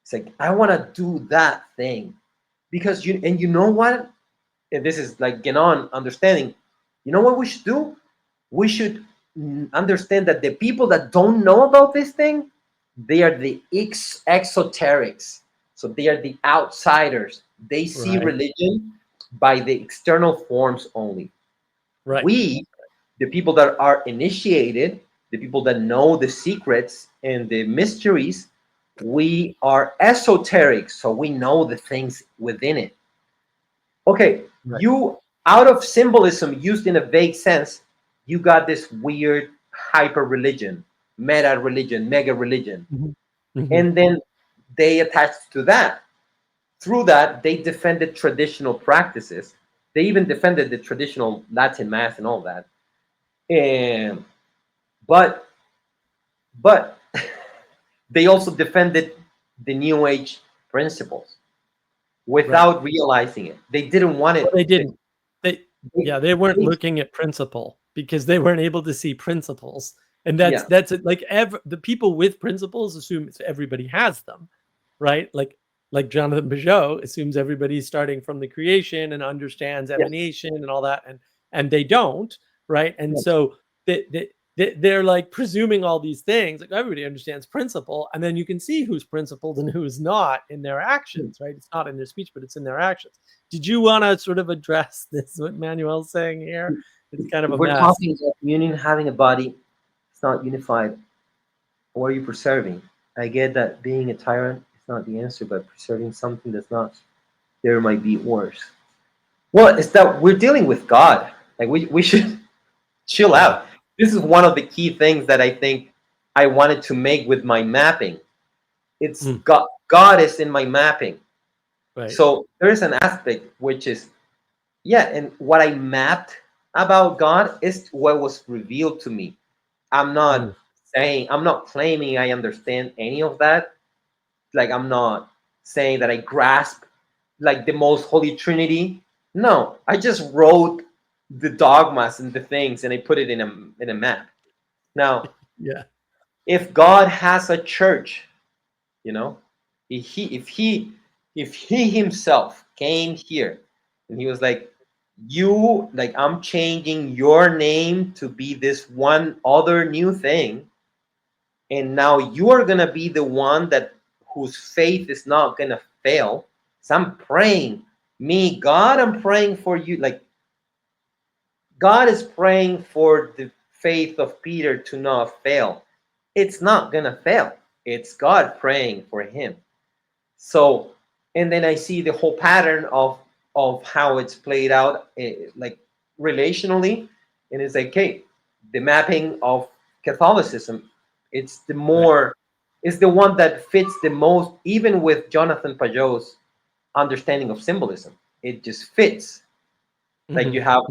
It's like I want to do that thing because you know what? And this is like Genon understanding. You know what we should do? We should understand that the people that don't know about this thing, they are the exoterics. So they are the outsiders. They see Right. religion by the external forms only. Right. We, the people that are initiated, the people that know the secrets and the mysteries, we are esoteric. So we know the things within it. Okay, Right. you out of symbolism used in a vague sense, you got this weird hyper religion, meta religion, mega religion. Hmm. Hmm. And then they attached to that. Through that, they defended traditional practices. They even defended the traditional Latin mass and all that. And but but they also defended the New Age principles Right. without realizing it. They didn't want Well, it. they didn't. They They, Yeah, they weren't they, looking at principle because they weren't able to see principles. And yeah, that's it. Like the people with principles assume everybody has them, right? Like Jonathan Biaggio assumes everybody's starting from the creation and understands yeah, emanation and all that, and they don't, right? And yeah. so they're like presuming all these things. Like everybody understands principle, and then you can see who's principled and who's not in their actions, right? It's not in their speech, but it's in their actions. Did you want to sort of address this, what Manuel's saying here? It's kind of If a we're mess. talking about communion having a body, it's not unified. What are you preserving? I get that being a tyrant is not the answer, but preserving something that's not, there might be worse. Well, it's that we're dealing with God. Like we should chill Yeah. out. This is one of the key things that I think I wanted to make with my mapping. It's Mm, God. God is in my mapping. right. So there is an aspect which is, yeah, and what I mapped about God is what was revealed to me. I'm Mm, not I'm not claiming I understand any of that. Like, I'm not saying that I grasp like the most holy trinity. No, I just wrote the dogmas and the things and I put it in a map. Now, yeah. if God has a church, you know, if he himself came here and he was like, you, like, I'm changing your name to be this one other new thing, and now you are gonna be the one that whose faith is not gonna fail. So I'm praying, me, God, I'm praying for you. Like, God is praying for the faith of Peter to not fail. It's not gonna fail. It's God praying for him. So, and then I see the whole pattern of how it's played out, like relationally, and it's like, okay, the mapping of Catholicism, it's the Right. more, it's the one that fits the most, even with Jonathan Pajot's understanding of symbolism. It just fits. Like, Hmm. you have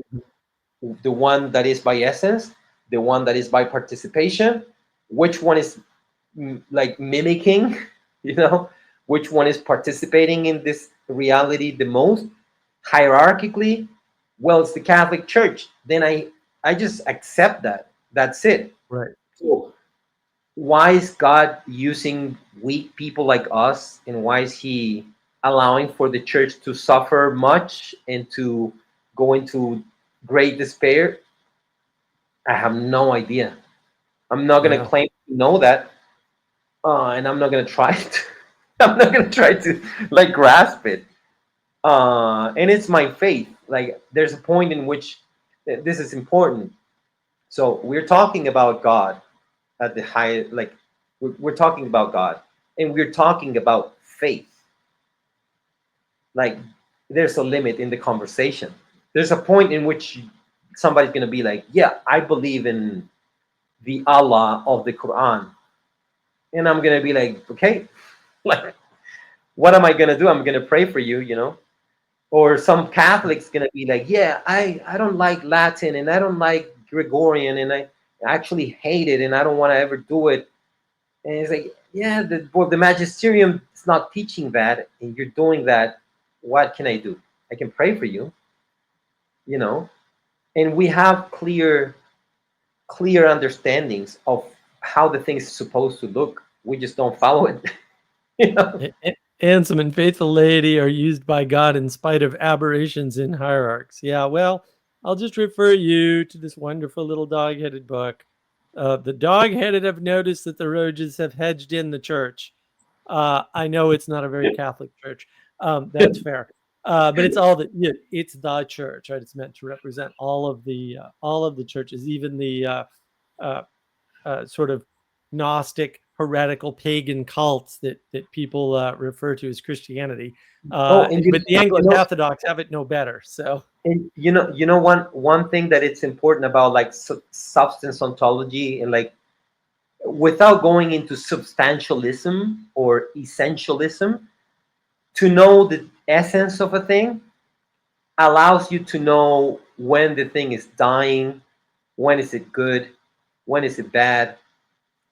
the one that is by essence, the one that is by participation. Which one is like mimicking, you know, which one is participating in this reality the most hierarchically? Well, it's the Catholic Church. Then I just accept that. That's it. Right. So why is God using weak people like us, and why is he allowing for the church to suffer much and to go into great despair? I have no idea. I'm not going to Yeah. claim to know that, and I'm not gonna try to. I'm not gonna try to like grasp it. And it's my faith. Like, there's a point in which this is important. So we're talking about God at the high, like we're talking about God, and we're talking about faith. Like, there's a limit in the conversation. There's a point in which somebody's gonna be like, "Yeah, I believe in the Allah of the Quran," and I'm gonna be like, "Okay, like, what am I gonna do? I'm gonna pray for you, you know." Or some Catholics gonna be like, "Yeah, I don't like Latin and I don't like Gregorian and I actually hate it and I don't want to ever do it." And it's like, yeah, the magisterium is it's not teaching that, and you're doing that, what can I do? I can pray for you, you know. And we have clear understandings of how the thing is supposed to look. We just don't follow it. You know? Handsome and faithful lady are used by God in spite of aberrations in hierarchs. Yeah, well, I'll just refer you to this wonderful little dog-headed book. The dog-headed have noticed that the roaches have hedged in the church. I know it's not a very Catholic church. That's fair. But it's all that, yeah, it's the church, right? It's meant to represent all of the churches, even the uh, sort of Gnostic, heretical, pagan cults that people refer to as Christianity. Oh, and But the Anglo-Orthodox have it no better. So, and one thing that it's important about, like, substance ontology, and like, without going into substantialism or essentialism, to know the essence of a thing allows you to know when the thing is dying, when is it good, when is it bad.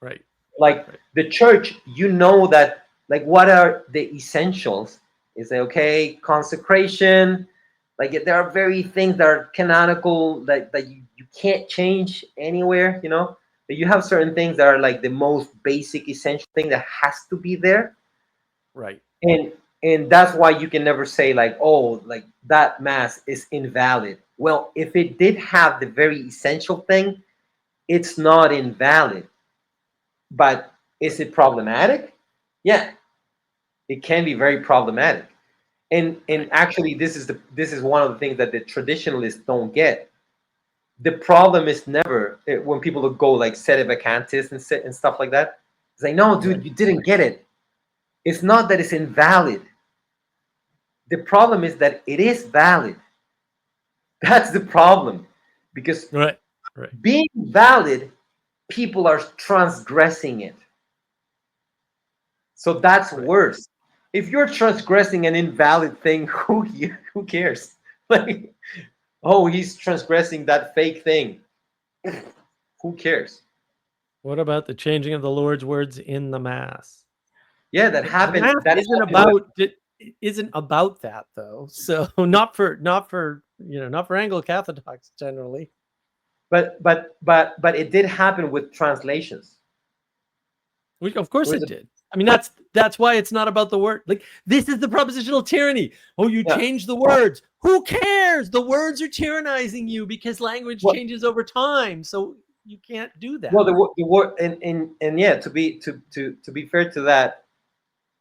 right. Like Right. the church, you know that, like, what are the essentials? Is it okay? Consecration, like there are very things that are canonical that you can't change anywhere, you know. But you have certain things that are like the most basic essential thing that has to be there. Right. And that's why you can never say, like, oh, like that mass is invalid. Well, if it did have the very essential thing, it's not invalid. But is it problematic? Yeah, it can be very problematic. And Right. actually, this is one of the things that the traditionalists don't get. The problem is never when people go like sedevacantists and stuff like that. It's like, no, dude, Right. you didn't get it. It's not that it's invalid. The problem is that it is valid. That's the problem. Because Right. Right. being valid, people are transgressing it. So that's Right. worse. If you're transgressing an invalid thing, who cares? Like, oh, he's transgressing that fake thing. Who cares? What about the changing of the Lord's words in the Mass? Yeah, that The happened. Mass That isn't happened with, about it. Isn't about that though. So not for Anglo-Catholics generally. but it did happen with translations. Of course With it the, did. I mean, that's why it's not about the word. Like, this is the propositional tyranny. Oh, you yeah. change the words. Who cares? The words are tyrannizing you because language Well, changes over time. So you can't do that. well, the word, and yeah, to be fair to that,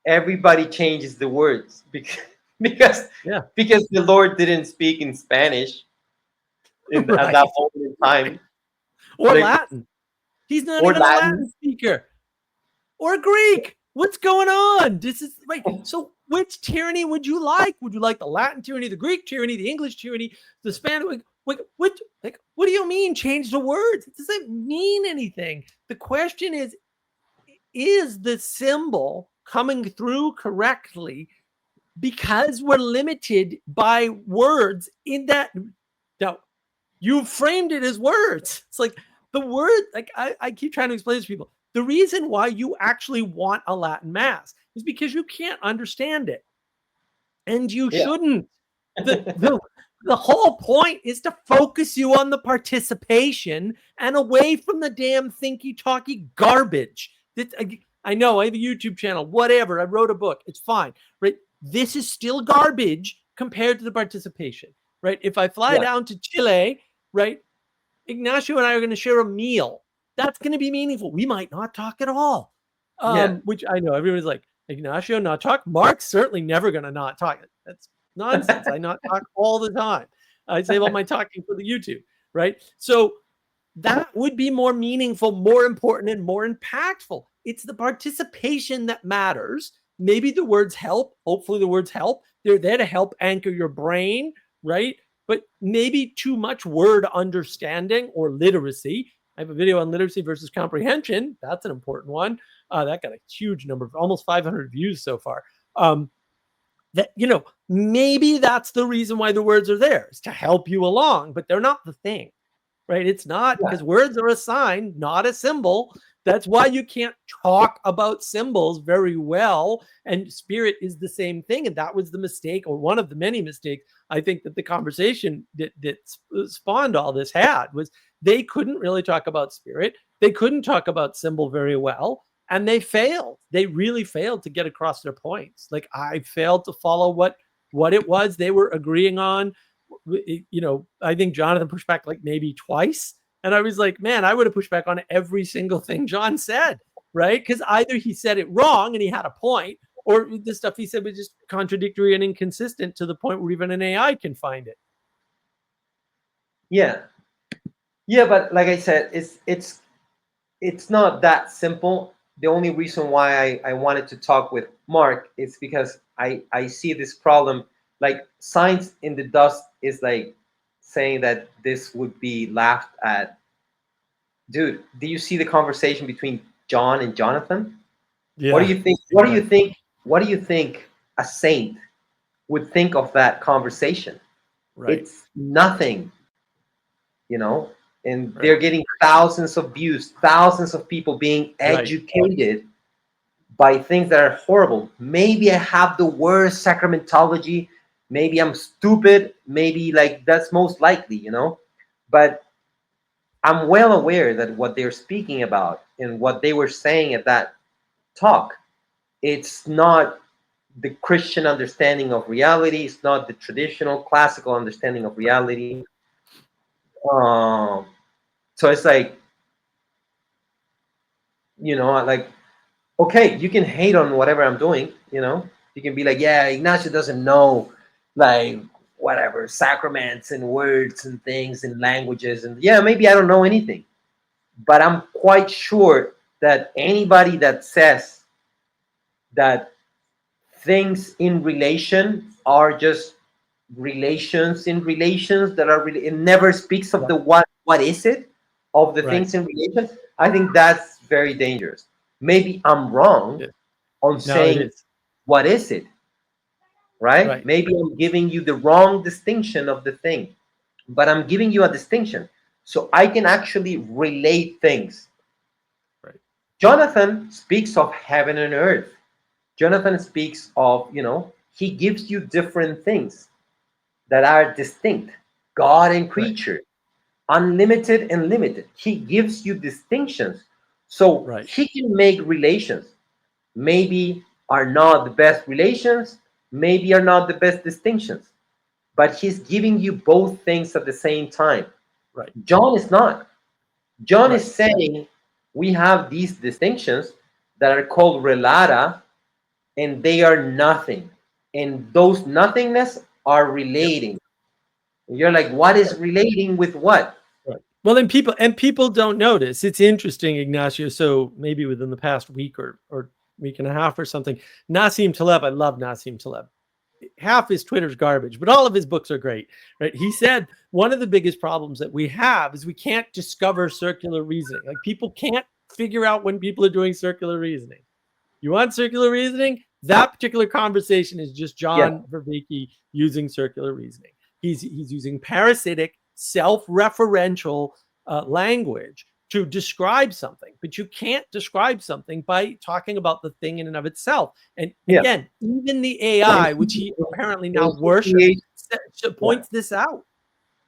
everybody changes the words because because Yeah. because the Lord didn't speak in Spanish at that Right. moment in time. Or Like, Latin. He's not or even a Latin. Latin speaker. Or Greek. What's going on? This is right. So which tyranny would you like? Would you like the Latin tyranny, the Greek tyranny, the English tyranny, the Spanish? What do you mean change the words? It doesn't mean anything. The question is the symbol coming through correctly because we're limited by words in that. Now, you framed it as words. It's like the word, like I keep trying to explain this to people. The reason why you actually want a Latin Mass is because you can't understand it. And you Yeah. shouldn't. The, the, the whole point is to focus you on the participation and away from the damn thinky talky garbage. I know I have a YouTube channel, whatever. I wrote a book. It's fine, right? This is still garbage compared to the participation, right? If I fly Yeah. down to Chile, right, Ignacio and I are going to share a meal. That's going to be meaningful. We might not talk at all, Yeah. which I know everybody's like, Ignacio not talk. Mark's certainly never going to not talk. That's nonsense. I not talk all the time. I save all my talking for the YouTube, right? So that would be more meaningful, more important, and more impactful. It's the participation that matters. Maybe the words help. Hopefully, the words help. They're there to help anchor your brain, right? But maybe too much word understanding or literacy. I have a video on literacy versus comprehension. That's an important one. That got a huge number, almost 500 views so far. That, maybe that's the reason why the words are there, is to help you along, but they're not the thing, right? It's not, Yeah. because words are a sign, not a symbol. That's why you can't talk about symbols very well. And spirit is the same thing. And that was the mistake, or one of the many mistakes I think that the conversation that spawned all this had, was they couldn't really talk about spirit. They couldn't talk about symbol very well. And they failed. They really failed to get across their points. Like, I failed to follow what it was they were agreeing on. I think Jonathan pushed back like maybe twice. And I was like, man, I would have pushed back on every single thing John said, right? Because either he said it wrong and he had a point, or the stuff he said was just contradictory and inconsistent to the point where even an AI can find it. Yeah, yeah, but like I said, it's not that simple. The only reason why I wanted to talk with Mark is because I see this problem. Like, science in the dust is like saying that this would be laughed at. Dude, do you see the conversation between John and Jonathan? What do Yeah. you think? What do you think? What do you think a saint would think of that conversation? Right. It's nothing, you know. And Right. they're getting thousands of views, thousands of people being Right. educated by things that are horrible. Maybe I have the worst sacramentology. Maybe I'm stupid. Maybe, like, that's most likely, you know. But I'm well aware that what they're speaking about and what they were saying at that talk, it's not the Christian understanding of reality. It's not the traditional classical understanding of Right. reality. Um, so it's like, like, okay, you can hate on whatever I'm doing. You can be like, yeah, Ignacio doesn't know, like, whatever, sacraments and words and things and languages. And yeah, maybe I don't know anything, but I'm quite sure that anybody that says that things in relation are just relations in relations that are really, it never speaks of Yeah. the what is it of the Right. things in relation. I think that's very dangerous. Maybe I'm wrong Yeah. on No, it saying is. what is it, right? Right. Maybe I'm giving you the wrong distinction of the thing, but I'm giving you a distinction so I can actually relate things. Right. Jonathan speaks of heaven and earth. Jonathan speaks of, he gives you different things that are distinct: God and Right. creature, unlimited and limited. He gives you distinctions. So Right. he can make relations. Maybe are not the best relations, maybe are not the best distinctions, but he's giving you both things at the same time. Right. John is not. John Right. is saying we have these distinctions that are called relata, and they are nothing. And those nothingness are Yep. relating. You're like, what is relating with what? Right. Well, then people don't notice. It's interesting, Ignacio. So maybe within the past week or week and a half or something, Nassim Taleb. I love Nassim Taleb. Half his Twitter's garbage, but all of his books are great. Right? He said one of the biggest problems that we have is we can't discover circular reasoning. Like, people can't figure out when people are doing circular reasoning. You want circular reasoning? That particular conversation is just Yeah, John Vervaeke using circular reasoning. He's using parasitic, self-referential language to describe something, but you can't describe something by talking about the thing in and of itself. And yeah. again, even the And AI, which he apparently now he worships, creates, yeah, points this out.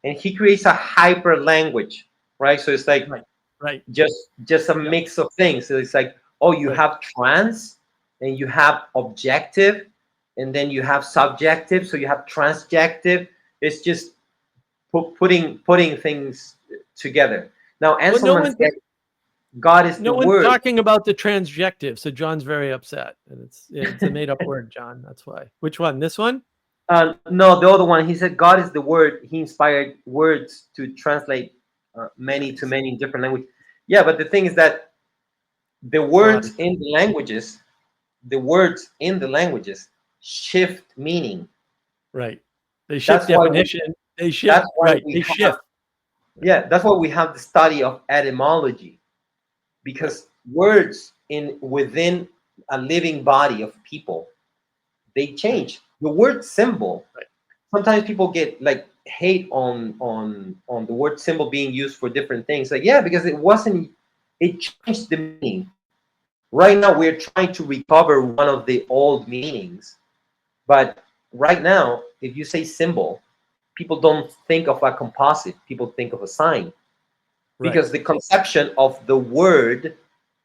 and he creates a hyper language, right? So it's like Right, right, just a yep, mix of things. So it's like, oh, you right. have trans, and you have objective, and then you have subjective. So you have transjective. It's just putting things together. Now, Well, no Anselman one said, God is the No one's word. talking about the transjective, so John's very upset, and it's a made up word, John. That's why. Which one? This one? No, the other one. He said God is the word. He inspired words to translate many to Nice. many in different languages. Yeah, but the thing is that the God words is in the languages, the words in the languages shift meaning. right. They shift That's why we, definition. They shift. that's why Right. we They have shift. Right. yeah, that's why we have the study of etymology, Right. because words in within a living body of people, they Right. change. The word symbol, Right. sometimes people get like hate on the word symbol being used for different things. Like, yeah, because it wasn't. it changed the meaning. Right now, we're trying to recover one of the old meanings. But right now, if you say symbol, people don't think of a composite, people think of a sign, Right. because the conception of the word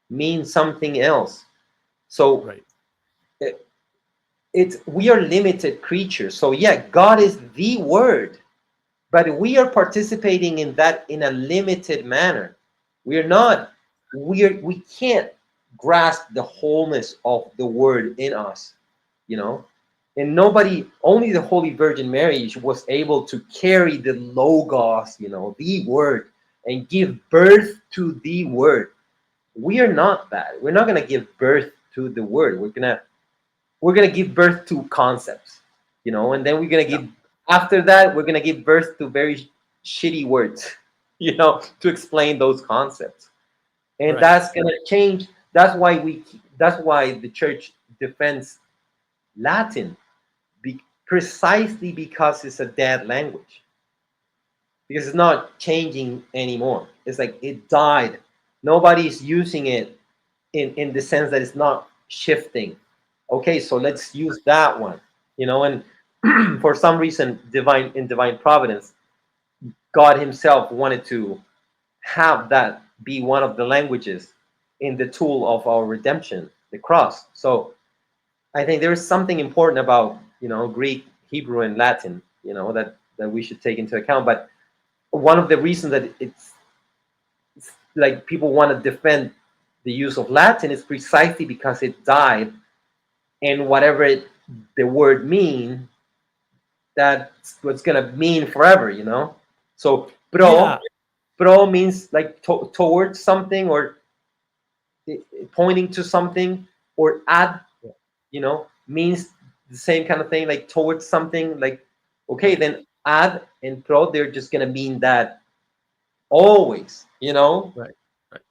means something else. So Right. it, it's we are limited creatures. So yeah, God is the word, but we are participating in that in a limited manner. We are not. We can't grasp the wholeness of the word in us. You know, and nobody, only the Holy Virgin Mary was able to carry the logos, the word, and give birth to the word. We are not that. We're not going to give birth to the word. We're gonna give birth to concepts, and then we're gonna Yeah. give, after that we're gonna give birth to very shitty words, to explain those concepts, and Right. that's gonna change. That's why the church defends Latin, precisely because it's a dead language, because it's not changing anymore. It's like it died. Nobody's using it in the sense that it's not shifting. Okay, so Right. let's use that one. And for some reason, divine providence, God Himself wanted to have that be one of the languages in the tool of our redemption, the cross. So I think there is something important about Greek, Hebrew, and Latin, that we should take into account. But one of the reasons that it's like people want to defend the use of Latin is precisely because it died, and whatever the word mean, that's what's gonna mean forever. So Yeah. pro means like towards something, or pointing to something, or ad, Yeah. means the same kind of thing, like towards something. Like, okay, Right. then ad and pro, they're just gonna mean that always. Right. Right.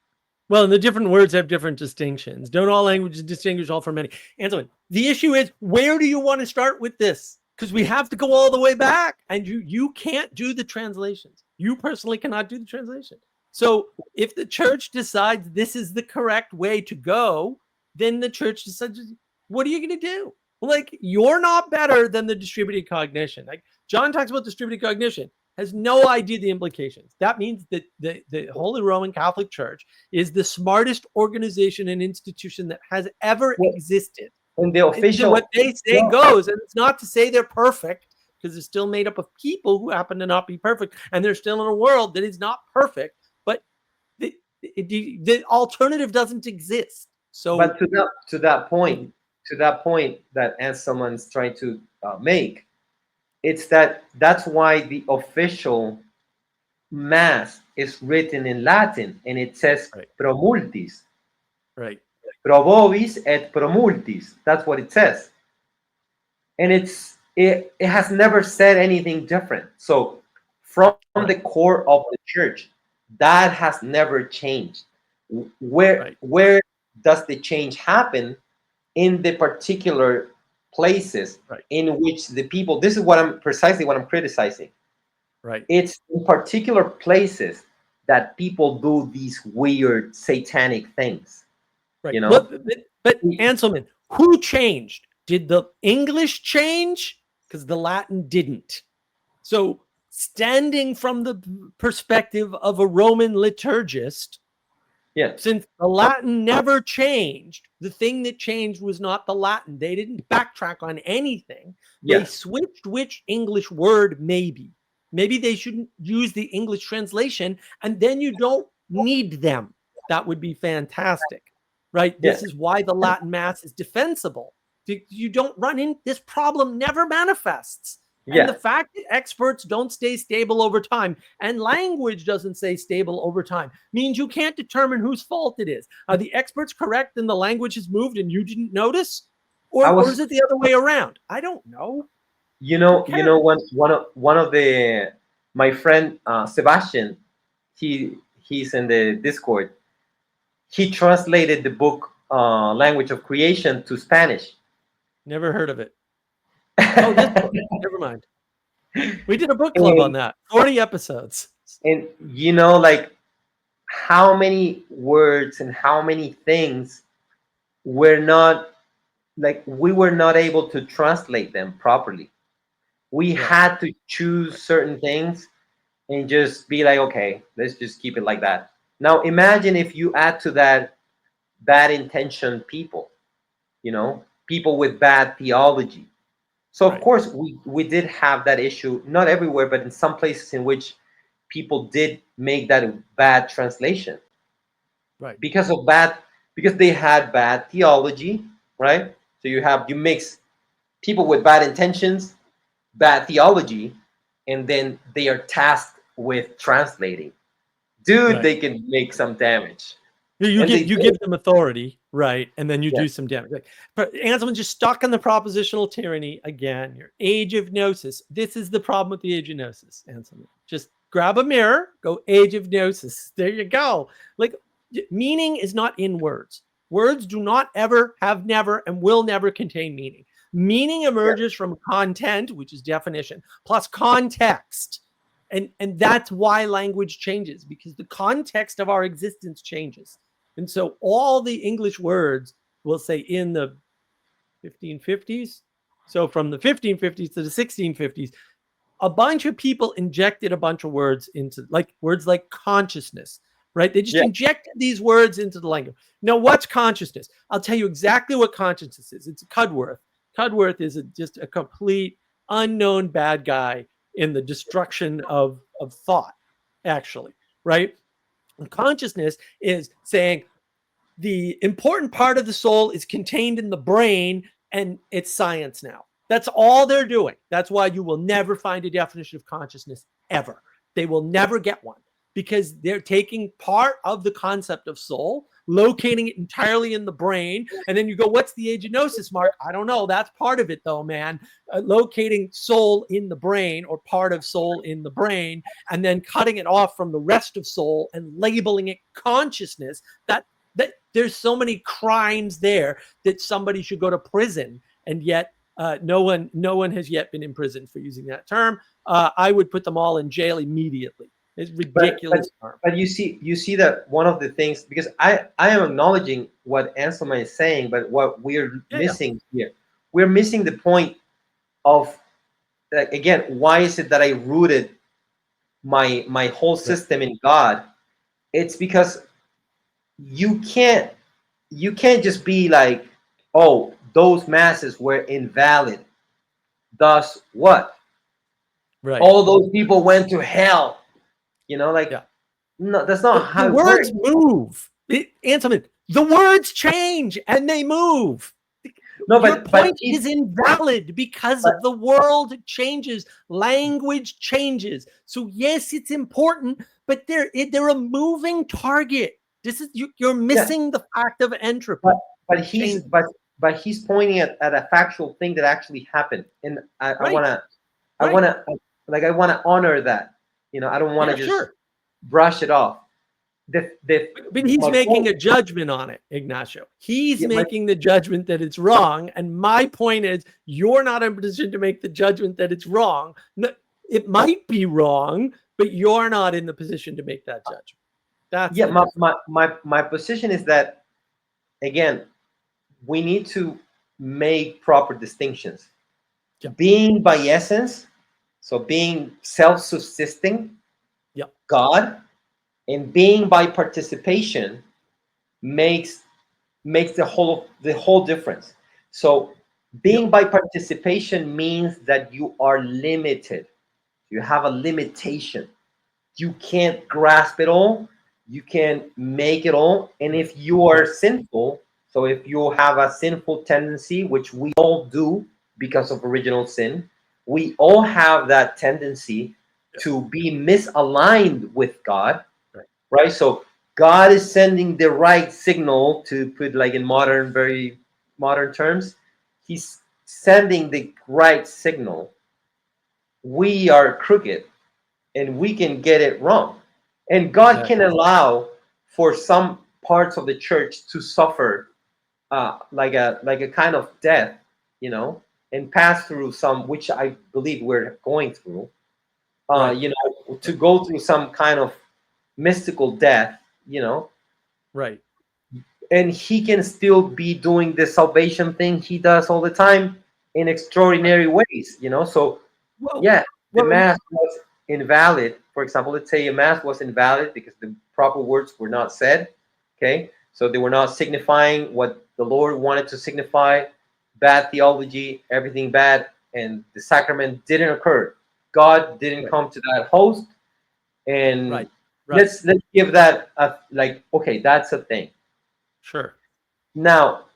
Well, and the different words have different distinctions. Don't all languages distinguish all from many? Antoine, the issue is, where do you want to start with this? Because we have to go all the way back, and you can't do the translations. You personally cannot do the translation. So if the church decides this is the correct way to go, then the church decides, what are you going to do? Like, you're not better than the distributed cognition. Like John talks about distributed cognition, has no idea the implications. That means that the Holy Roman Catholic Church is the smartest organization and institution that has ever Well, existed. in the What official, they say no, goes, and it's not to say they're perfect, because they're still made up of people who happen to not be perfect, and they're still in a world that is not perfect. But the alternative doesn't exist. So but to that point that as someone's trying to make, it's that's why the official mass is written in Latin, and it says right, pro multis, right, pro vobis et pro multis. That's what it says, and it has never said anything different. So from the right, core of the church, that has never changed. Where right, where does the change happen? In the particular places right, in which the people, this is what I'm criticizing. right. It's in particular places that people do these weird satanic things, Right. you Well, know? but Anselman, who changed? Did the English change? Because the Latin didn't. So, standing from the perspective of a Roman liturgist, Yeah. since the Latin never changed, the thing that changed was not the Latin. They didn't backtrack on anything. They Yes. switched which English word, maybe. Maybe they shouldn't use the English translation, and then you don't need them. That would be fantastic, right? Yeah. This is why the Latin Mass is defensible. You don't run in, this problem never manifests. And the Yeah. fact that experts don't stay stable over time and language doesn't stay stable over time means you can't determine whose fault it is. Are the experts correct and the language has moved and you didn't notice? I Or is was, it the other way around? I don't know. you Who know, you cares? know, one of the my friend Sebastian, he's in the Discord. He translated the book Language of Creation to Spanish. Never heard of it. Oh, this book. Never mind. We did a book club on and that. 40 episodes. and like how many words and how many things were not, like, we were not able to translate them properly. We Right. had to choose certain things and just be like, okay, let's just keep it like that. Now imagine if you add to that bad intention people, people with bad theology. So of Right. course we did have that issue, not everywhere, but in some places in which people did make that bad translation Right. because of bad, because they had bad theology, right? So you mix people with bad intentions, bad theology, and then they are tasked with translating. Dude, Right. they can make some damage. You And give they you did. give them authority, right, and then you Yeah. do some damage. Like, but Anselm's just stuck on the propositional tyranny again. Your age of gnosis. This is the problem with the age of gnosis, Anselm. Just grab a mirror, go age of gnosis. There you go. Like, meaning is not in words. Words do not ever, have never, and will never contain meaning. Meaning Yeah. emerges from content, which is definition, plus context. And that's why language changes, because the context of our existence changes. And so all the English words will say in the 1550s. So from the 1550s to the 1650s, a bunch of people injected a bunch of words into, like, words like consciousness, right? They just Yeah. injected these words into the language. Now, what's consciousness? I'll tell you exactly what consciousness is. It's Cudworth. Cudworth is just a complete unknown bad guy in the destruction of thought, actually, right? And consciousness is saying, the important part of the soul is contained in the brain, and it's science now. That's all they're doing. That's why you will never find a definition of consciousness ever. They will never get one, because they're taking part of the concept of soul, locating it entirely in the brain. And then you go, what's the age of gnosis, Mark? I don't know. That's part of it, though, man. Locating soul in the brain, or part of soul in the brain, and then cutting it off from the rest of soul and labeling it consciousness. That there's so many crimes there that somebody should go to prison, and yet no one has yet been imprisoned for using that term. I would put them all in jail immediately. It's but but ridiculous term. but you see that one of the things, because I am acknowledging what Anselm is saying, but what we're Yeah, yeah, missing here, we're missing the point of, like, again, why is it that I rooted my whole right, system in God? It's because you can't you can't just be like, oh, those masses were invalid, thus what, right. all those people went to hell, like, Yeah. no, that's not The how it works. words move. Anselm, the words change and they move. No, Your but point is invalid because but the world changes, language changes. So yes, it's important, but they're a moving target. This is you're yeah, missing the fact of but entropy. but he's Change. but he's pointing at a factual thing that actually happened, and I Right, want to, I right. want to like, I want to honor that. I don't want Yeah, to just sure. brush it off. The But he's My making point, a judgment on it, Ignacio. He's yeah, my making the judgment that it's wrong. And my point is, you're not in a position to make the judgment that it's wrong. It might be wrong, but you're not in the position to make that judgment. That's yeah, the difference. my position is that, again, we need to make proper distinctions. Yeah, Being by essence, so being self-subsisting yeah, God, and being by participation makes the whole difference. So yeah, being by participation means that you are limited. You have a limitation. You can't grasp it all. You can make it all. And right, if you are right, sinful, so if you have a sinful tendency, which we all do because of original sin, we all have that tendency yeah, to be misaligned with God, right, right? So God is sending the right signal, to put, like, in modern, very modern terms. He's sending the right signal. We are crooked and we can get it wrong. And God exactly. can allow for some parts of the church to suffer, like a kind of death, and pass through some, which I believe we're going through, Right, to go through some kind of mystical death, you know, Right. and he can still be doing the salvation thing he does all the time in Right. extraordinary ways, you know. So Well, yeah, the well, mass was invalid. For example, let's say a mass was invalid because the proper words were not said. Okay, so they were not signifying what the Lord wanted to signify. Bad theology, everything bad, and the sacrament didn't occur. God didn't right. come to that host, and Right. Right. let's give that a, like, okay, that's a thing. Sure. Now,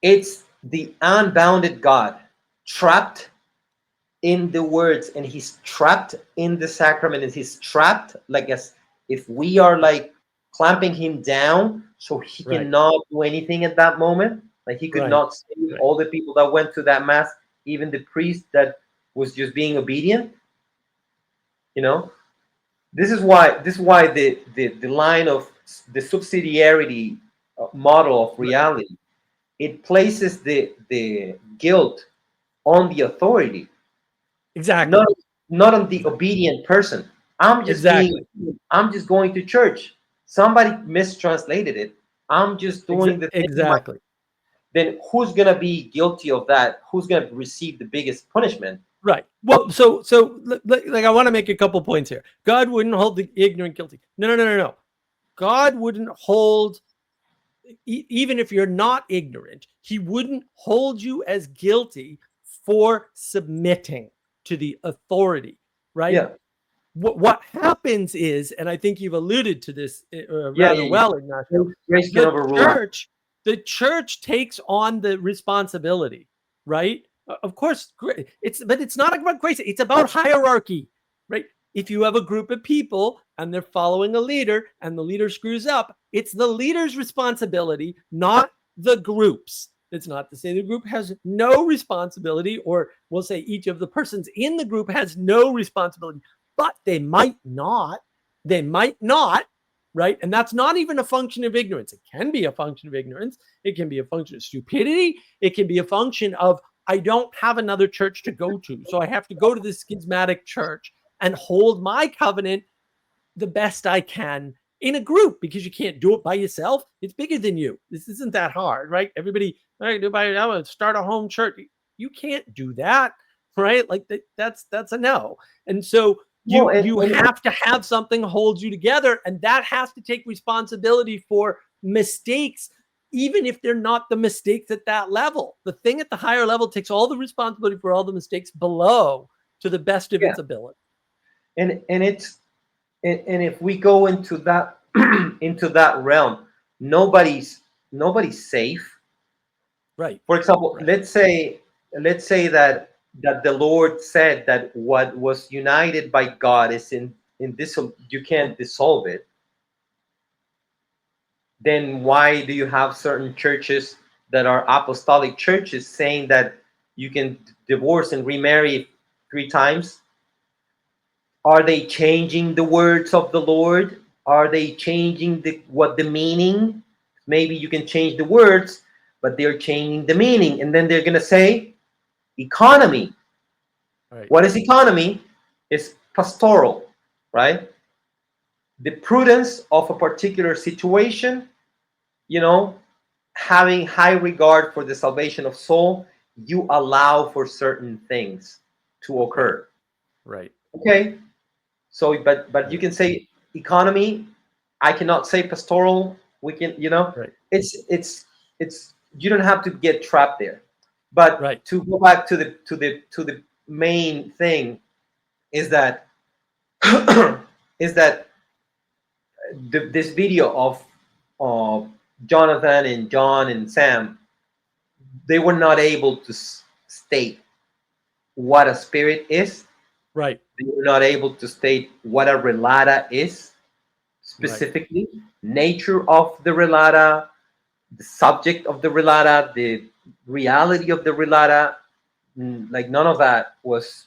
it's the unbounded God trapped in the words, and he's trapped in the sacrament, and he's trapped like as if we are like clamping him down so he Right. cannot do anything at that moment. Like he could Right. not save Right. all the people that went to that mass, even the priest that was just being obedient, you know. This is why the line of the subsidiarity model of Right. reality, it places the guilt on the authority, not Exactly. not on the Exactly. obedient person. I'm just being, Exactly. I'm just going to church. Somebody mistranslated it. I'm just doing the thing. Exactly. Then who's gonna be guilty of that? Who's gonna receive the biggest punishment? Right. Well, like I want to make a couple points here. God wouldn't hold the ignorant guilty. No, no, no, no, no. God wouldn't hold even if you're not ignorant, he wouldn't hold you as guilty for submitting to the authority, right? Yeah, What happens is, and I think you've alluded to this yeah, rather yeah, well, yeah. Ignacio, Grace can the overrule. church, the church takes on the responsibility, right? Of course, but it's not about grace. It's about hierarchy, right? If you have a group of people and they're following a leader and the leader screws up, it's the leader's responsibility, not the group's. It's not to say the group has no responsibility, or we'll say each of the persons in the group has no responsibility, but they might not. They might not, right? And that's not even a function of ignorance. It can be a function of ignorance. It can be a function of stupidity. It can be a function of, I don't have another church to go to. So I have to go to this schismatic church and hold my covenant the best I can in a group, because you can't do it by yourself. It's bigger than you. This isn't that hard, right? Everybody, I do by I would start a home church. You can't do that, right? Like that's a no. And so Well, you have to have something hold you together, and that has to take responsibility for mistakes, even if they're not the mistakes at that level. The thing at the higher level takes all the responsibility for all the mistakes below to the best of yeah, its ability. and it's and if we go into that into that realm, nobody's nobody's safe. Right. For example, Right. let's say that the Lord said that what was united by God is in this, you can't dissolve it. Then why do you have certain churches that are apostolic churches saying that you can divorce and remarry 3 times? Are they changing the words of the Lord? Are they changing the meaning? Maybe you can change the words, but they're changing the meaning, and then they're gonna say economy. Right. What is economy? It's pastoral, right? The prudence of a particular situation, you know, having high regard for the salvation of soul, you allow for certain things to Right. occur. Right. Okay, so but you Right. can say economy. I cannot say pastoral. We can, Right. it's you don't have to get trapped there. But Right. to go back to the main thing is that is that this video of Jonathan and John and Sam, they were not able to state what a spirit is. Right. They were not able to state what a relata is Right. specifically, nature of the relata, the subject of the relata, the reality of the relata. Like none of that was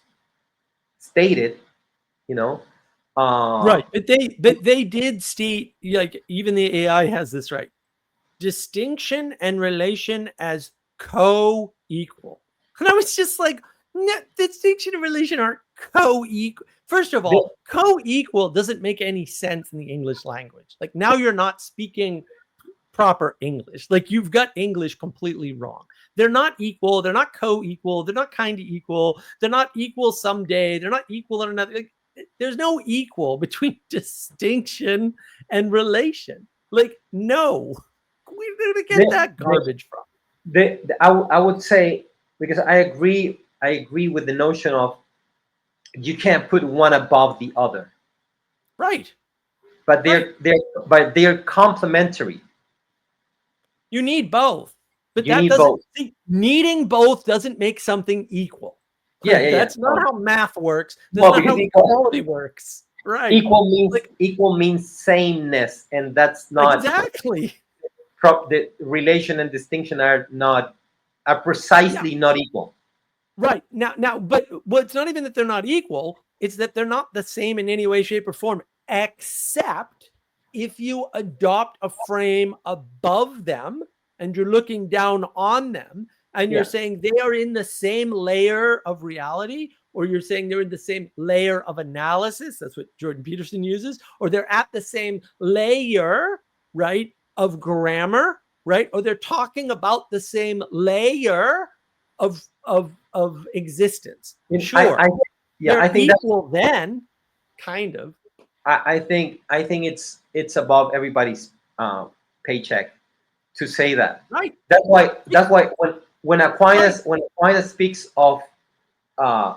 stated, you know. Uh, Right. But they did state, like, even the AI has this right. Distinction and relation as co-equal. And I was just like, no, distinction and relation aren't co-equal. First of The- all, co-equal doesn't make any sense in the English language. Like now you're not speaking proper English. Like you've got English completely wrong. They're not equal. They're not co-equal. They're not kind of equal. They're not equal someday. They're not equal in another. Like, there's no equal between distinction and relation. Like, no. Where did we get that garbage from? I would say, because I agree with the notion of you can't put one above the other, Right. but Right. they're complementary. You need both. But You that need doesn't both. see, needing both doesn't make something equal. Yeah, Like yeah, yeah. that's not how math works. That's Well, not because how equality works. Right. Like equal means sameness, and that's not exactly. the relation and distinction are not are Yeah. precisely not equal. Right. Now, but it's not even that they're not equal, it's that they're not the same in any way, shape, or form, except if you adopt a frame above them and you're looking down on them and you're Yeah, saying they are in the same layer of reality, or you're saying they're in the same layer of analysis. That's what Jordan Peterson uses, or they're at the same layer, right, of grammar, right, or they're talking about the same layer of existence. Sure, I yeah, they're I think that's equal then, kind of. I think it's above everybody's paycheck to say that. Right, That's why right. When Aquinas speaks of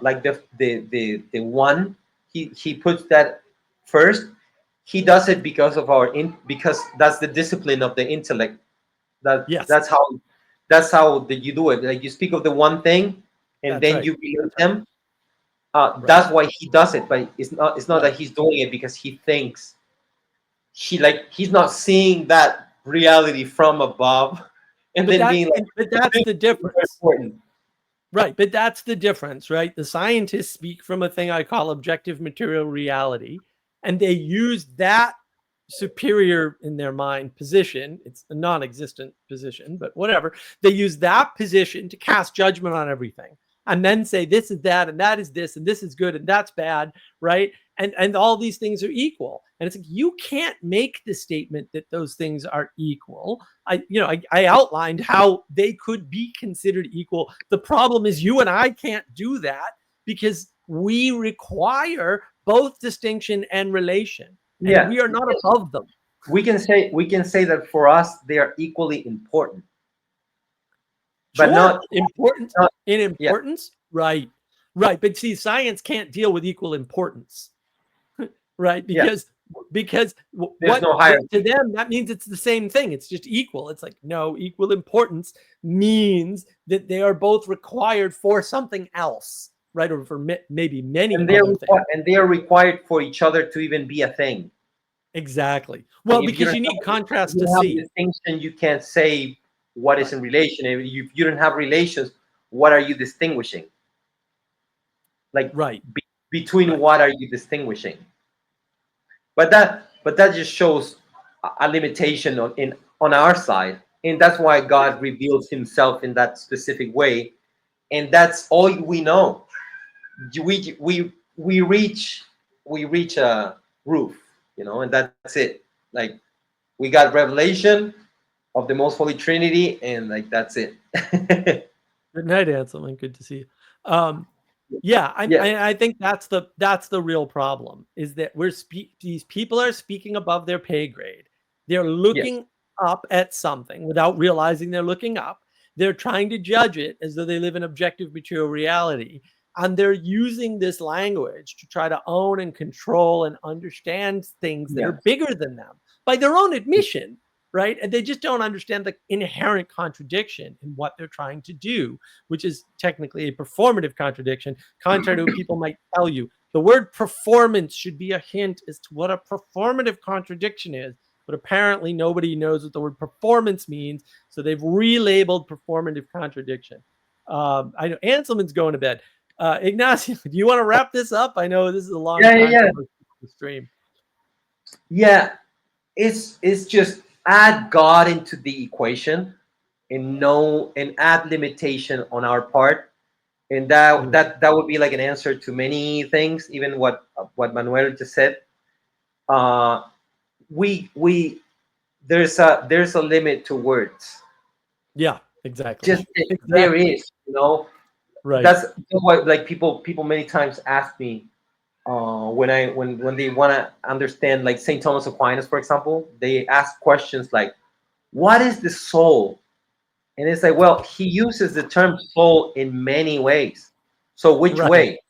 like the one, he puts that first. He does it because of because that's the discipline of the intellect. Yes, That's how you do it. Like you speak of the one thing, and that's then right. you believe That's right. him. Right. That's why he does it. But it's not that Right. he's doing it because he thinks he's not seeing that reality from above, and then being like, But that's "This the is very difference. important." Right, but that's the difference, right? The scientists speak from a thing I call objective material reality, and they use that superior in their mind position. It's a non-existent position, but whatever. They use that position to cast judgment on everything and then say this is that and that is this and this is good and that's bad, right? And all these things are equal. And it's like you can't make the statement that those things are equal. I outlined how they could be considered equal. The problem is you and I can't do that because we require both distinction and relation, and Yeah, we are not above them. we can say that for us they are equally important, but Sure, important not in yeah. importance, right? Right, but see, science can't deal with equal importance, right? Yeah, Because there's what no to hierarchy. them that means it's the same thing. It's just equal. It's like no, equal importance means that they are both required for something else, right? Or for maybe many other things. And they are required for each other to even be a thing. Exactly. Like Well, because you need if contrast you to don't have see. distinction, you can't say what is Right. in relation. If you don't have relations, what are you distinguishing? Like Right. between Right. what are you distinguishing? But that just shows a limitation on our side, and that's why God reveals Himself in that specific way, and that's all we know. We reach a roof, and that's it. Like we got revelation of the most holy Trinity, and like that's it. Good night, Anselm. Good to see you. Yeah, Yeah, I think that's the real problem is that these people are speaking above their pay grade. They're yes, looking up at something without realizing they're looking up. They're trying to judge it as though they live in objective material reality. And they're using this language to try to own and control and understand things that are yes, bigger than them by their own admission, right? And they just don't understand the inherent contradiction in what they're trying to do, which is technically a performative contradiction, contrary to what people might tell you. The word performance should be a hint as to what a performative contradiction is, but apparently nobody knows what the word performance means, so they've relabeled performative contradiction. I know Anselman's going to bed. Ignacio, do you want to wrap this up? I know this is a long yeah, yeah, time for yeah. most people to stream. Yeah. It's just add God into the equation, and add limitation on our part, and that Mm. that would be like an answer to many things, even what Manuel just said. uh we there's a limit to words. Yeah, exactly. Just there Exactly. is, you know. Right. That's what, like, people many times ask me, when they want to understand, like Saint Thomas Aquinas, for example. They ask questions like, what is the soul? And it's like, well, he uses the term soul in many ways. So which Right. way?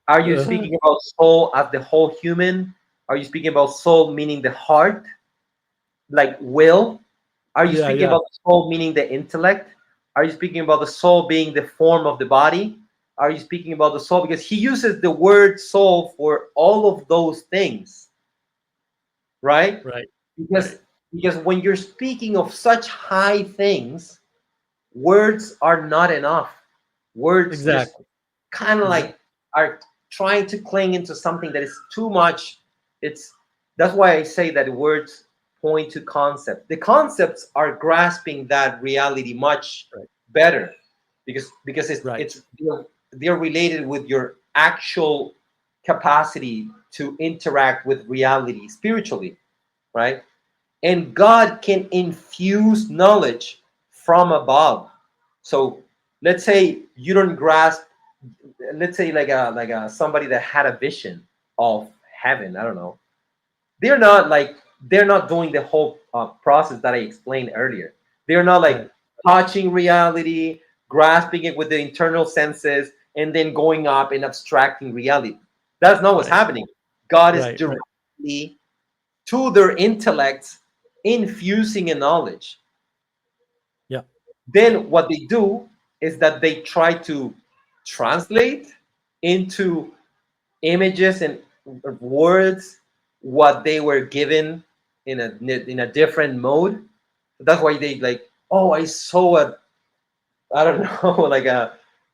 Are you Uh-huh. speaking about soul as the whole human? Are you speaking about soul meaning the heart, like will? Are you Yeah, speaking yeah. about the soul meaning the intellect? Are you speaking about the soul being the form of the body? Are you speaking about the soul? Because he uses the word soul for all of those things, right? Right. Because Right. because when you're speaking of such high things, words are not enough. Words just Exactly. kind of Exactly. like are trying to cling into something that is too much. It's That's why I say that words point to concept. The concepts are grasping that reality much Right. better, because Right. they're related with your actual capacity to interact with reality spiritually, right? And God can infuse knowledge from above. So let's say you don't grasp, let's say like a somebody that had a vision of heaven. I don't know. They're not doing the whole process that I explained earlier. They're not like Right. touching reality, grasping it with the internal senses, and then going up and abstracting reality. That's not what's Right. happening. God is Right. Right. directly to their intellects infusing a knowledge. Yeah. Yeah. Then what they do is that they try to translate into images and words what they were given in a different mode. That's why they like, oh, I saw a, I don't know,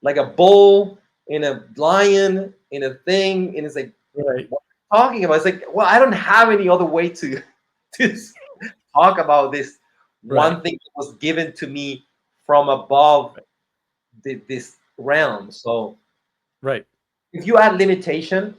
like a bull in a lion in a thing, and it's like, Right. what are you talking about? It's like, well, I don't have any other way to to talk about this Right. one thing that was given to me from above Right. this realm. So Right. if you add limitation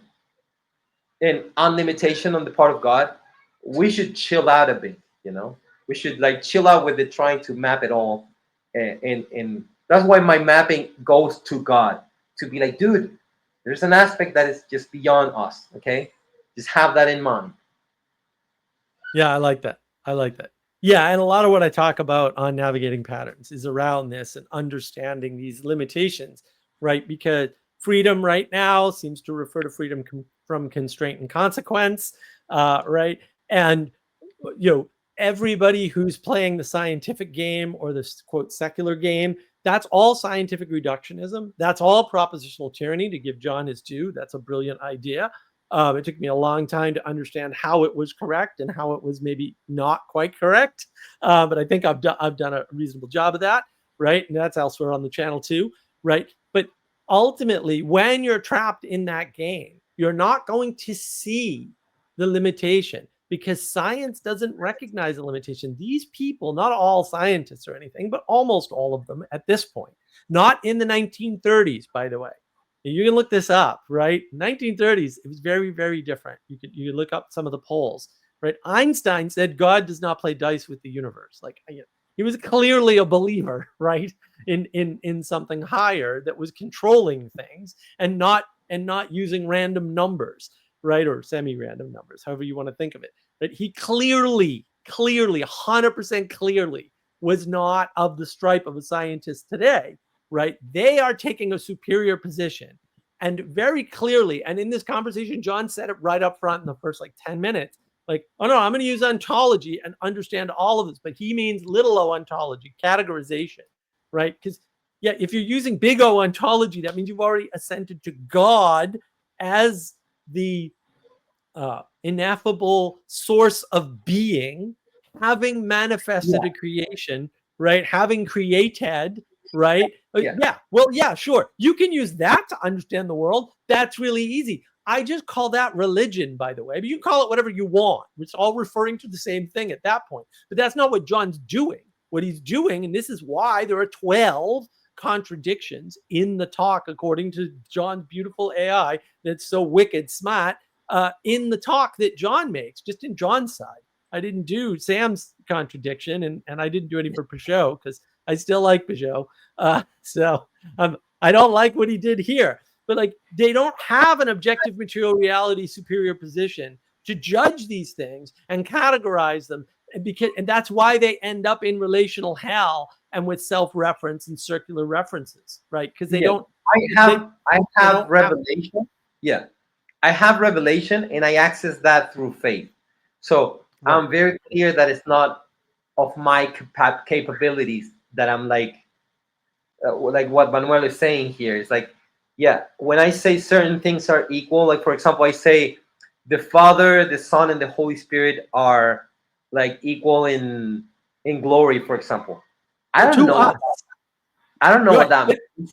and unlimitation on the part of God, we should chill out a bit. You know, we should like chill out with it, trying to map it all, and that's why my mapping goes to God, to be like, dude, there's an aspect that is just beyond us. Okay, just have that in mind. Yeah, I like that. I like that. Yeah, and a lot of what I talk about on navigating patterns is around this and understanding these limitations, right? Because freedom right now seems to refer to freedom from constraint and consequence, right? And you know, everybody who's playing the scientific game or this quote secular game, that's all scientific reductionism. That's all propositional tyranny. To give John his due, that's a brilliant idea. It took me a long time to understand how it was correct and how it was maybe not quite correct. But I think I've done a reasonable job of that, right? And that's elsewhere on the channel too, right? But ultimately, when you're trapped in that game, you're not going to see the limitation because science doesn't recognize the limitation. These people, not all scientists or anything, but almost all of them at this point, not in the 1930s, by the way. You can look this up, right? 1930s, it was very, very different. You could look up some of the polls, right? Einstein said God does not play dice with the universe. Like he was clearly a believer, right? In something higher that was controlling things and not using random numbers, right? Or semi-random numbers, however you want to think of it. That he clearly, 100% clearly was not of the stripe of a scientist today, right? They are taking a superior position. And very clearly, and in this conversation, John said it right up front in the first like 10 minutes, like, oh no, I'm going to use ontology and understand all of this. But he means little o ontology, categorization, right? Because, yeah, if you're using big O ontology, that means you've already assented to God as the ineffable source of being, having Yeah, manifested a creation, right? Having created, right? yeah, Yeah, well, yeah, sure. You can use that to understand the world. That's really easy. I just call that religion, by the way. But you can call it whatever you want. It's all referring to the same thing at that point. But that's not what John's doing. What he's doing, and this is why there are 12 contradictions in the talk, according to John's beautiful AI that's so wicked smart, in the talk that John makes, just in John's side. I didn't do Sam's contradiction, and I didn't do any for Peugeot because I still like Peugeot. So I don't like what he did here. But like, they don't have an objective material reality superior position to judge these things and categorize them. And that's why they end up in relational hell and with self-reference and circular references, right? Because they don't. I have revelation. Yeah, I have revelation, and I access that through faith. So Right. I'm very clear that it's not of my capabilities that I'm like what Manuel is saying here. It's like, yeah, when I say certain things are equal, like for example, I say the Father, the Son, and the Holy Spirit are like equal in glory, for example. I don't know. I don't know what that means.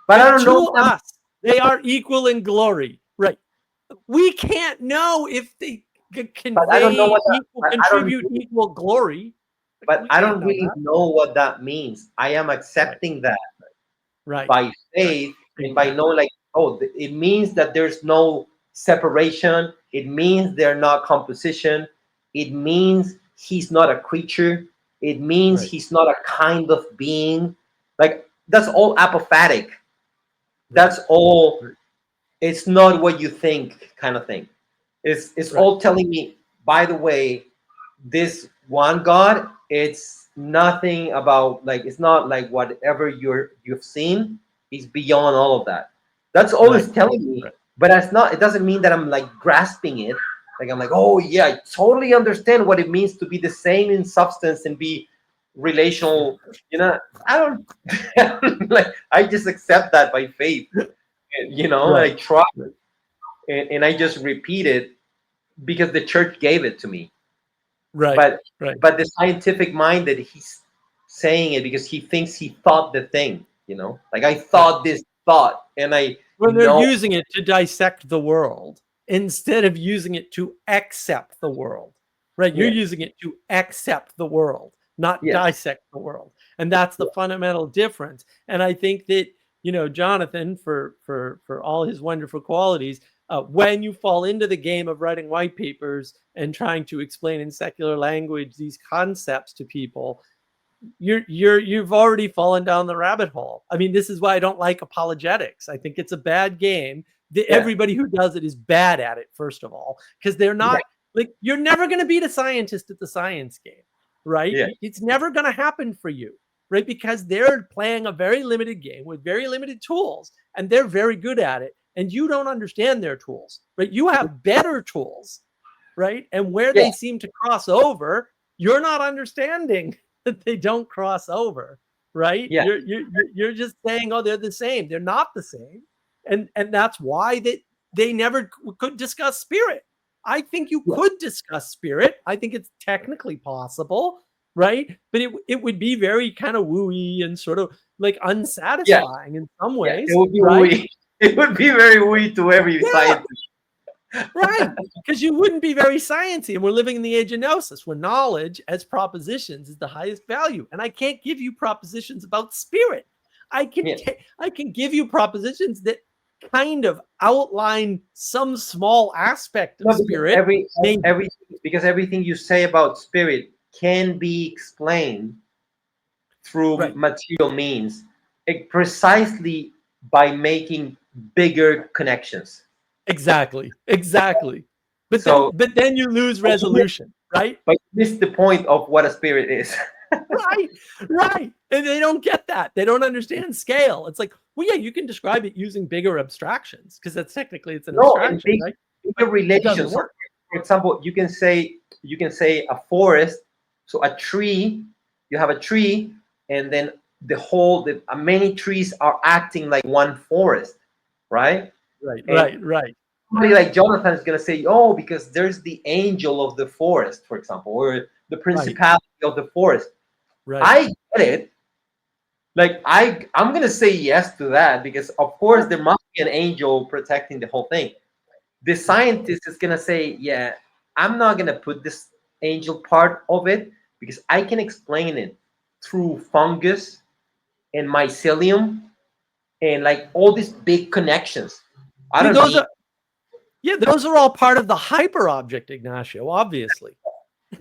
But I don't know. To us, they are equal in glory, right? We can't know if they contribute equal glory. But I don't really know what that means. I am accepting that by faith and by knowing, like, oh, it means that there's no separation. It means they're not composition. It means he's not a creature. It means he's not a kind of being. Like, that's all apophatic. That's all. It's not what you think, kind of thing. It's all telling me, by the way, this one God, it's nothing about, like, it's not like whatever you've seen. It's beyond all of that. That's all it's telling me. But that's not. It doesn't mean that I'm like grasping it. Like, I'm like, oh yeah, I totally understand what it means to be the same in substance and be relational. You know, I don't like. I just accept that by faith. You know, I try, and I just repeat it because the church gave it to me. But the scientific mind that he's saying it because he thinks he thought the thing, you know, like I thought this thought, and they're using it to dissect the world instead of using it to accept the world, right? You're using it to accept the world, not dissect the world, and that's the fundamental difference. And I think that, you know, Jonathan, for all his wonderful qualities, when you fall into the game of writing white papers and trying to explain in secular language these concepts to people, you've already fallen down the rabbit hole. I mean, this is why I don't like apologetics. I think it's a bad game. Everybody who does it is bad at it, first of all, because they're not like, you're never going to beat a scientist at the science game, right? It's never going to happen for you, right? Because they're playing a very limited game with very limited tools, and they're very good at it. And you don't understand their tools, right? You have better tools, right? And where they seem to cross over, you're not understanding that they don't cross over, right? You're just saying, oh, they're the same. They're not the same. And that's why they never could discuss spirit. I think you could discuss spirit. I think it's technically possible, right? But it would be very kind of wooey and sort of like unsatisfying in some ways. It would be wooey. It would be very wooey to every scientist. Right, because you wouldn't be very sciencey, and we're living in the age of gnosis, where knowledge as propositions is the highest value. And I can't give you propositions about spirit. I can give you propositions that kind of outline some small aspect of spirit. Because everything you say about spirit can be explained through material means, precisely by making bigger connections. Exactly. But then you lose resolution, right? But you miss the point of what a spirit is. Right. And they don't get that. They don't understand scale. It's like, well, yeah, you can describe it using bigger abstractions, because that's technically it's an abstraction, right? Bigger relations. For example, you can say a forest. So a tree, you have a tree, and then many trees are acting like one forest, right? Right. Somebody like Jonathan is going to say, oh, because there's the angel of the forest, for example, or the principality of the forest. I get it. Like, I'm going to say yes to that, because of course there must be an angel protecting the whole thing. The scientist is going to say, yeah, I'm not going to put this angel part of it, because I can explain it through fungus and mycelium and like all these big connections. I See, don't those need. are, yeah, those are all part of the hyper object, Ignacio, obviously.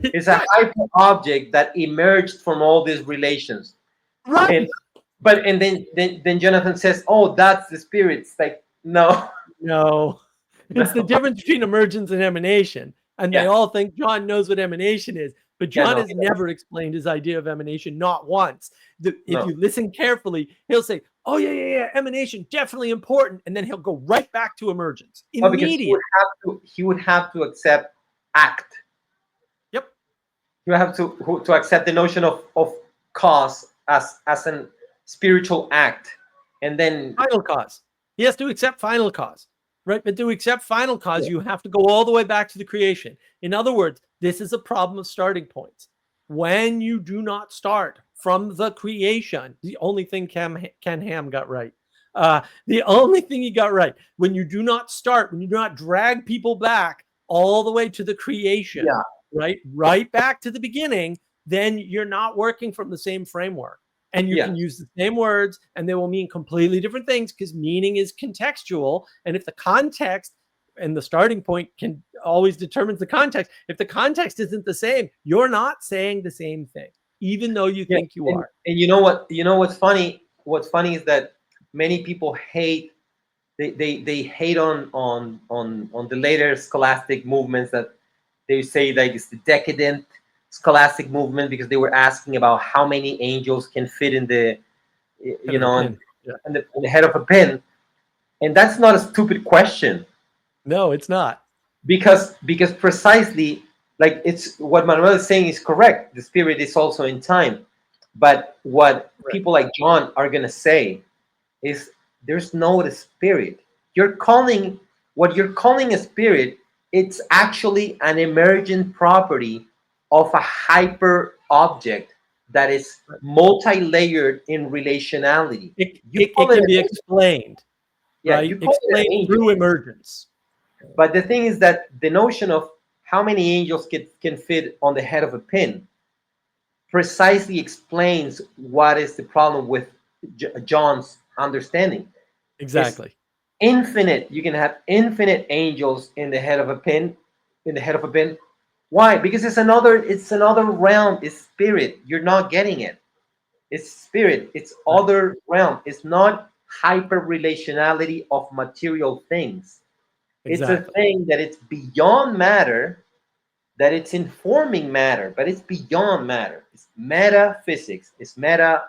It's a Yeah, hyper object that emerged from all these relations. And right. then Jonathan says, "Oh, that's the spirit." It's like, no, No, it's the no, difference between emergence and emanation. And they yeah, all think John knows what emanation is, but yeah, John no, has never explained his idea of emanation, not once. If no. you listen carefully, he'll say, "Oh, yeah, yeah, yeah, emanation, definitely important." And then he'll go right back to emergence. No, because Immediate. he would have to accept act. Yep. You have to accept the notion of cause as an spiritual act, and then Final cause. He has to accept final cause, right? But to accept final cause, yeah, you have to go all the way back to the creation. In other words, this is a problem of starting points. When you do not start from the creation, the only thing Ken Ham got right. The only thing he got right, when you do not start, when you do not drag people back all the way to the creation, yeah, right back to the beginning, then you're not working from the same framework. And you yeah, can use the same words and they will mean completely different things because meaning is contextual. And if the context and the starting point can always determines the context, if the context isn't the same, you're not saying the same thing, even though you yeah. think you are. And you know what? You know what's funny? What's funny is that many people hate. They hate on the later scholastic movements that they say like it's the decadent scholastic movement because they were asking about how many angels can fit in the Head you of a know pin. Yeah. in the head of a pin, and that's not a stupid question No, it's not. because precisely like it's what Manuel is saying is correct. The spirit is also in time, but what Right. people like John are gonna say is there's no the spirit. You're calling what you're calling a spirit, it's actually an emergent property of a hyper object that is multi-layered in relationality. You It call it can be an angel. explained, Yeah, right? you call it an Explained angel. through emergence. But the thing is that the notion of how many angels can fit on the head of a pin precisely explains what is the problem with John's understanding. It's Exactly. infinite. You can have infinite angels in the head of a pin, in the head of a pin. Why? Because it's another realm. It's spirit. You're not getting it. It's spirit. It's Right. other realm. It's not hyper relationality of material things. It's a Exactly. thing that it's beyond matter, that it's informing matter, but it's beyond matter. It's metaphysics. It's matter.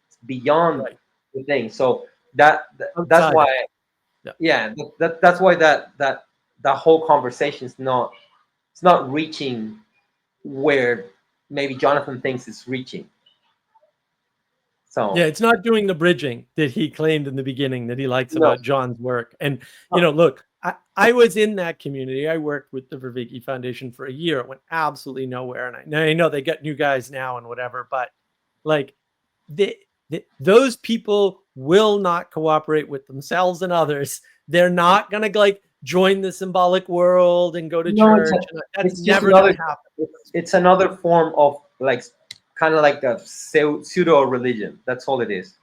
It's beyond Right. the thing. So that's Outside why, of it. Yeah. yeah, that's why that whole conversation is not it's not reaching where maybe Jonathan thinks it's reaching. Yeah, So it's not doing the bridging that he claimed in the beginning that he likes no, about John's work. And, no, look, I was in that community. I worked with the Verveke Foundation for a year. It went absolutely nowhere. And I know they got new guys now and whatever, but like those people will not cooperate with themselves and others. They're not going to like join the symbolic world and go to no, church. And that's it's just never going another to happen. it's another form of like kind of like a pseudo religion. That's all it is.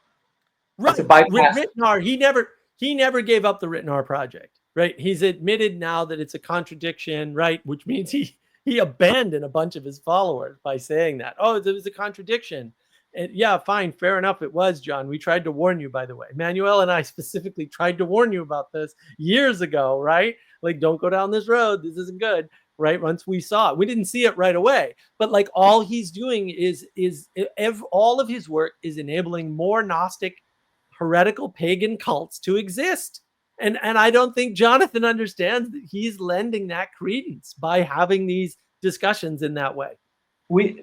It's a Right. bypass. Ritnar, he never gave up the Ritnar project, right? He's admitted now that it's a contradiction, right? Which means he abandoned a bunch of his followers by saying that. Oh, there was a contradiction. And yeah, fine, fair enough. It was, John. We tried to warn you, by the way. Manuel and I specifically tried to warn you about this years ago, right? Like, don't go down this road. This isn't good, right? Once we saw it, we didn't see it right away. But like, all he's doing is all of his work is enabling more Gnostic heretical pagan cults to exist. And I don't think Jonathan understands that he's lending that credence by having these discussions in that way.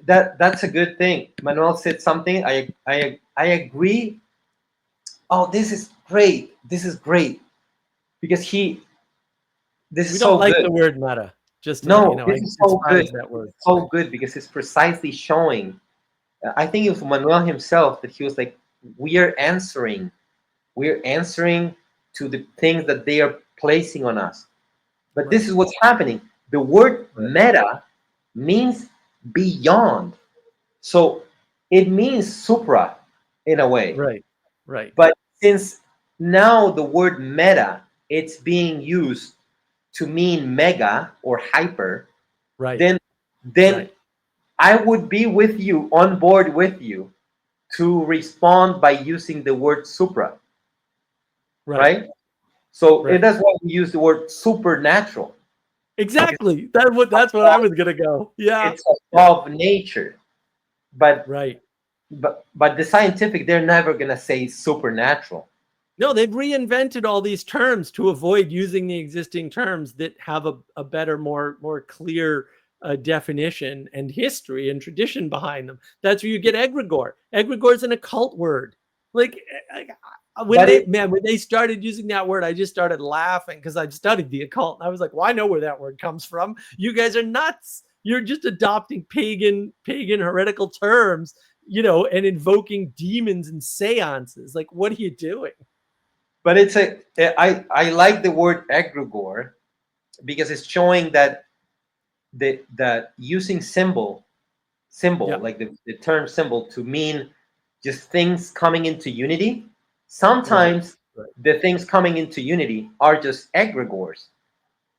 That's a good thing. Manuel said something. I agree. Oh, this is great. This is great because this We is don't so like good. the word meta, just to let you No, know. this I is so good. despise that This word. is so good because it's precisely showing. I think it was Manuel himself that he was like, we are answering. We're answering to the things that they are placing on us. But Right. this is what's happening. The word Right. meta means beyond. So it means supra. in a way. Right. Right. But since now the word meta, it's being used to mean mega or hyper, Right. then then Right. I would be with you, on board with you, to respond by using the word supra, Right. right? So Right. that's why we use the word supernatural. Exactly. That's what I was gonna go. Yeah. It's Yeah. above nature. But Right. but the scientific, they're never gonna say supernatural. No, they've reinvented all these terms to avoid using the existing terms that have a better, more clear definition and history and tradition behind them. That's where you get egregore. Egregore is an occult word. Like when But it they started using that word, I just started laughing because I've studied the occult. And I was like, well, I know where that word comes from. You guys are nuts. You're just adopting pagan heretical terms, and invoking demons and seances. Like, what are you doing? but it's a I like the word egregore because it's showing that that using symbol Yeah. like the term symbol to mean just things coming into unity. Right. Sometimes Right. the things coming into unity are just egregores,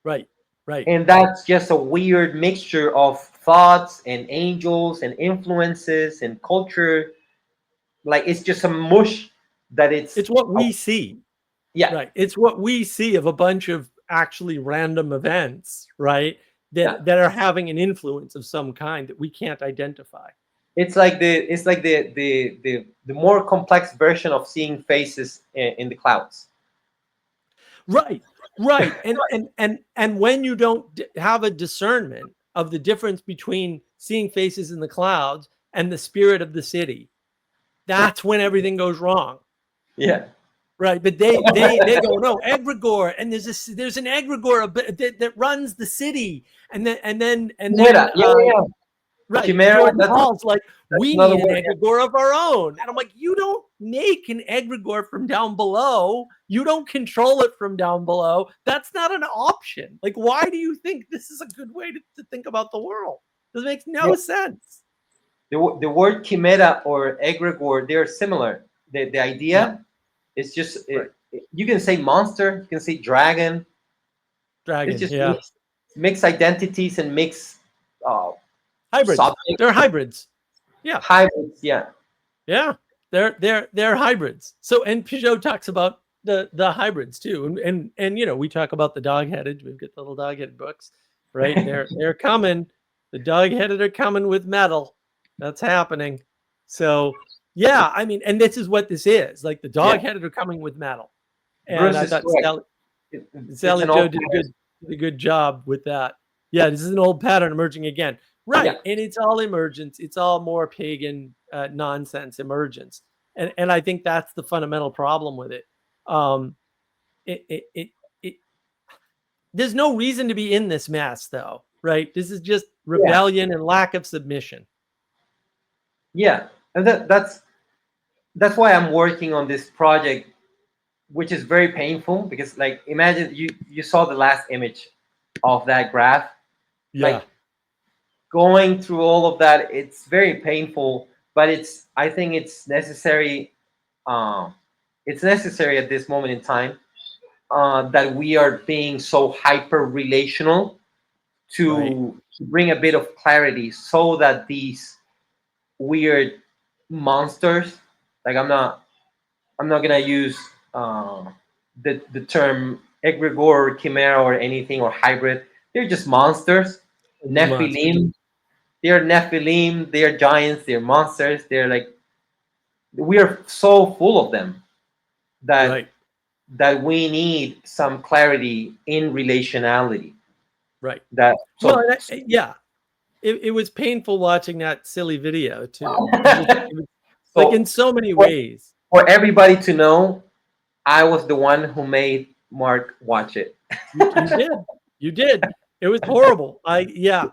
Right. Right. and that's just a weird mixture of thoughts and angels and influences and culture. Like it's just a mush that it's It's what we see. yeah, Right. It's what we see of a bunch of actually random events, right? yeah. That are having an influence of some kind that we can't identify. It's like the more complex version of seeing faces in the clouds. Right. Right. And when you don't have a discernment of the difference between seeing faces in the clouds and the spirit of the city, that's when everything goes wrong. Yeah. Right, but they go, no, egregore, and there's an egregore that runs the city, and then Chimera. Yeah, yeah, yeah. right, Chimera. Jordan That's Hall's like, that's we another need an word. Yeah. egregore of our own, and I'm like, you don't make an egregore from down below, you don't control it from down below. That's not an option. Like, why do you think this is a good way to think about the world? This makes Yeah. no sense. The word chimera or egregore, they're similar. The Yeah, idea is just right. you can say monster, you can say dragon. It's Dragon, just yeah, mix identities and mix uh, hybrids. subjects, They're hybrids. Yeah. hybrids. Yeah, Yeah, they're hybrids. So and Peugeot talks about the hybrids too, and we talk about the dog-headed. We've got the little dog-headed books, right? They're coming. The dog-headed are coming with metal. That's happening. So yeah, I mean, and this is what this is. Like the yeah. dog-headed are coming with metal, and Bruce I is thought correct. It, it's Sally an Joe old did a pattern. good job with that. Yeah, this is an old pattern emerging again. Yeah, Right, and it's all emergence. It's all more pagan nonsense emergence, and I think that's the fundamental problem with it. Um, it there's no reason to be in this mess, though, right? This is just yeah, rebellion and lack of submission. yeah. And that's why I'm working on this project, which is very painful because, like, imagine you saw the last image of that graph, Yeah, like going through all of that. It's very painful, but I think it's necessary. Um, it's necessary at this moment in time that we are being so hyper relational right. to bring a bit of clarity so that these weird monsters, like I'm not gonna use the term egregore or chimera or anything or hybrid. They're just monsters. These monsters. Nephilim. They're Nephilim. They're giants. They're monsters. They're like we are so full of them that Right, we need some clarity in relationality. right. That Well, so yeah, it was painful watching that silly video too. It was like in so so many for, ways. for everybody to know, I was the one who made Mark watch it. You did. You did. It was horrible. Yeah.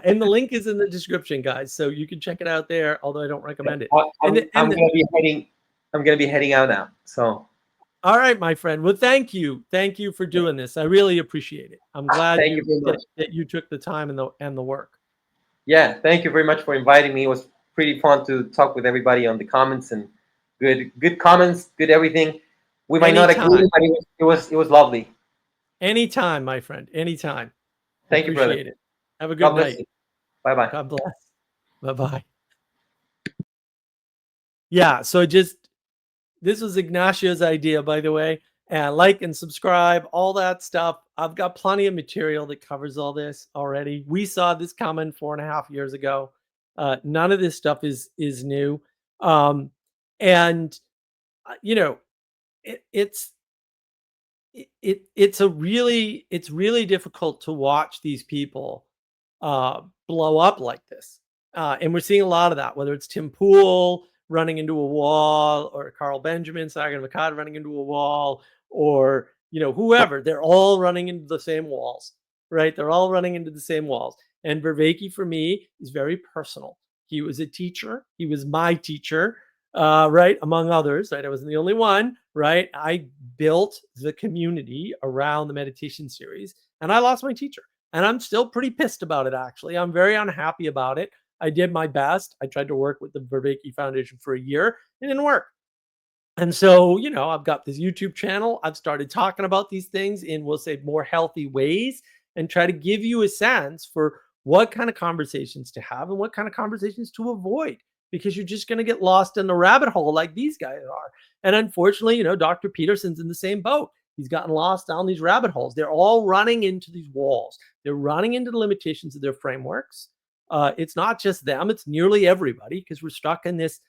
And the link is in the description, guys. So you can check it out there, although I don't recommend it. And I'm, the, I'm and the, gonna be heading. I'm gonna be heading out now. So all right, my friend. Well, thank you. Thank you for doing this. I really appreciate it. I'm glad thank you very much. that you took the time and the work. Yeah, thank you very much for inviting me. It was pretty fun to talk with everybody on the comments, and good comments, good everything. We might not agree, Anytime. but it was lovely. Anytime, my friend. Anytime. Thank you, brother. Appreciate it. Have a God good bless night. you. Bye bye. God bless. Bye-bye. Yeah, so just this was Ignacio's idea, by the way. And like and subscribe, all that stuff. I've got plenty of material that covers all this already. We saw this coming 4.5 years ago. None of this stuff is new. Um, and you know, it's it's really difficult to watch these people blow up like this. And we're seeing a lot of that, whether it's Tim Pool running into a wall, or Carl Benjamin, Sagan Makad running into a wall, or whoever. They're all running into the same walls, right? They're all running into the same walls. And Vervaeke, for me, is very personal. He was a teacher. He was my teacher, right? Among others, right? I wasn't the only one, right? I built the community around the meditation series, and I lost my teacher. And I'm still pretty pissed about it, actually. I'm very unhappy about it. I did my best. I tried to work with the Vervaeke Foundation for a year. It didn't work. And so, I've got this YouTube channel. I've started talking about these things in, we'll say, more healthy ways, and try to give you a sense for what kind of conversations to have and what kind of conversations to avoid, because you're just going to get lost in the rabbit hole like these guys are. And unfortunately, Dr. Peterson's in the same boat. He's gotten lost down these rabbit holes. They're all running into these walls. They're running into the limitations of their frameworks. It's not just them, it's nearly everybody, because we're stuck in this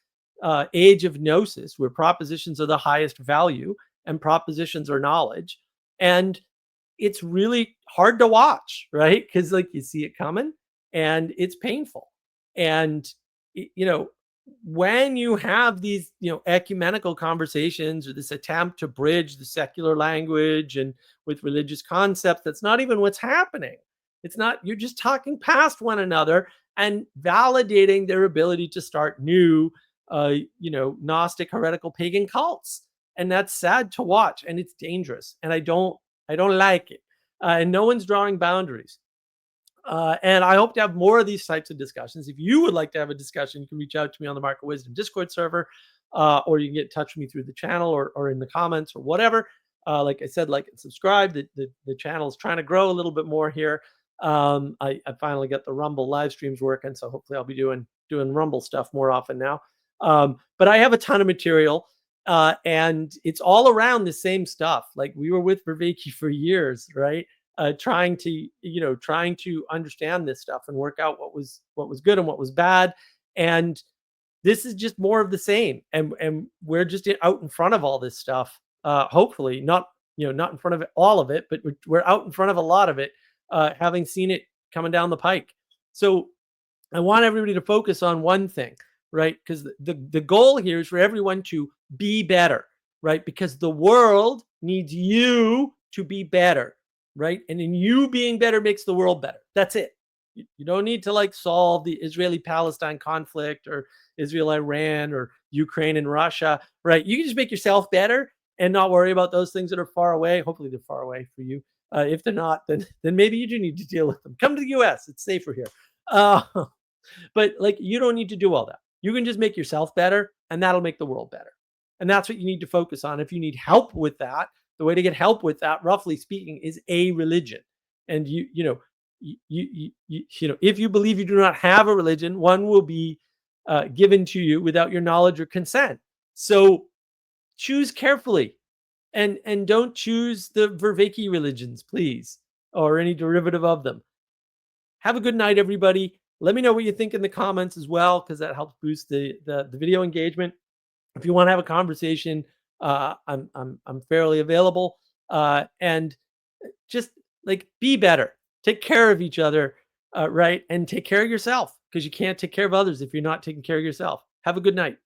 age of gnosis, where propositions are the highest value and propositions are knowledge. And it's really hard to watch, right? Because you see it coming and it's painful. And when you have these ecumenical conversations, or this attempt to bridge the secular language and with religious concepts, that's not even what's happening. It's not. You're just talking past one another and validating their ability to start new Gnostic, heretical, pagan cults. And that's sad to watch, and it's dangerous, and I don't like it. And no one's drawing boundaries. And I hope to have more of these types of discussions. If you would like to have a discussion, you can reach out to me on the Market Wisdom Discord server, or you can get in touch with me through the channel, or in the comments, or whatever. Like I said, like and subscribe. The channel is trying to grow a little bit more here. I finally got the Rumble live streams working, so hopefully I'll be doing Rumble stuff more often now. But I have a ton of material, and it's all around the same stuff. Like, we were with Vervaeke for years, right? Trying to understand this stuff and work out what was good and what was bad. And this is just more of the same. And we're just out in front of all this stuff. Hopefully not in front of all of it, but we're out in front of a lot of it, having seen it coming down the pike. So I want everybody to focus on one thing, right? Because the goal here is for everyone to be better, right? Because the world needs you to be better, right? And in you being better makes the world better. That's it. You don't need to solve the Israeli-Palestine conflict, or Israel-Iran, or Ukraine and Russia, right? You can just make yourself better and not worry about those things that are far away. Hopefully they're far away for you. If they're not, then maybe you do need to deal with them. Come to the US. It's safer here. But you don't need to do all that. You can just make yourself better, and that'll make the world better. And that's what you need to focus on. If you need help with that, the way to get help with that, roughly speaking, is a religion. And if you believe you do not have a religion, one will be given to you without your knowledge or consent. So choose carefully, and don't choose the Vervaeke religions, please, or any derivative of them. Have a good night, everybody. Let me know what you think in the comments as well, because that helps boost the video engagement. If you want to have a conversation, I'm fairly available. And just be better, take care of each other, right? And take care of yourself, because you can't take care of others if you're not taking care of yourself. Have a good night.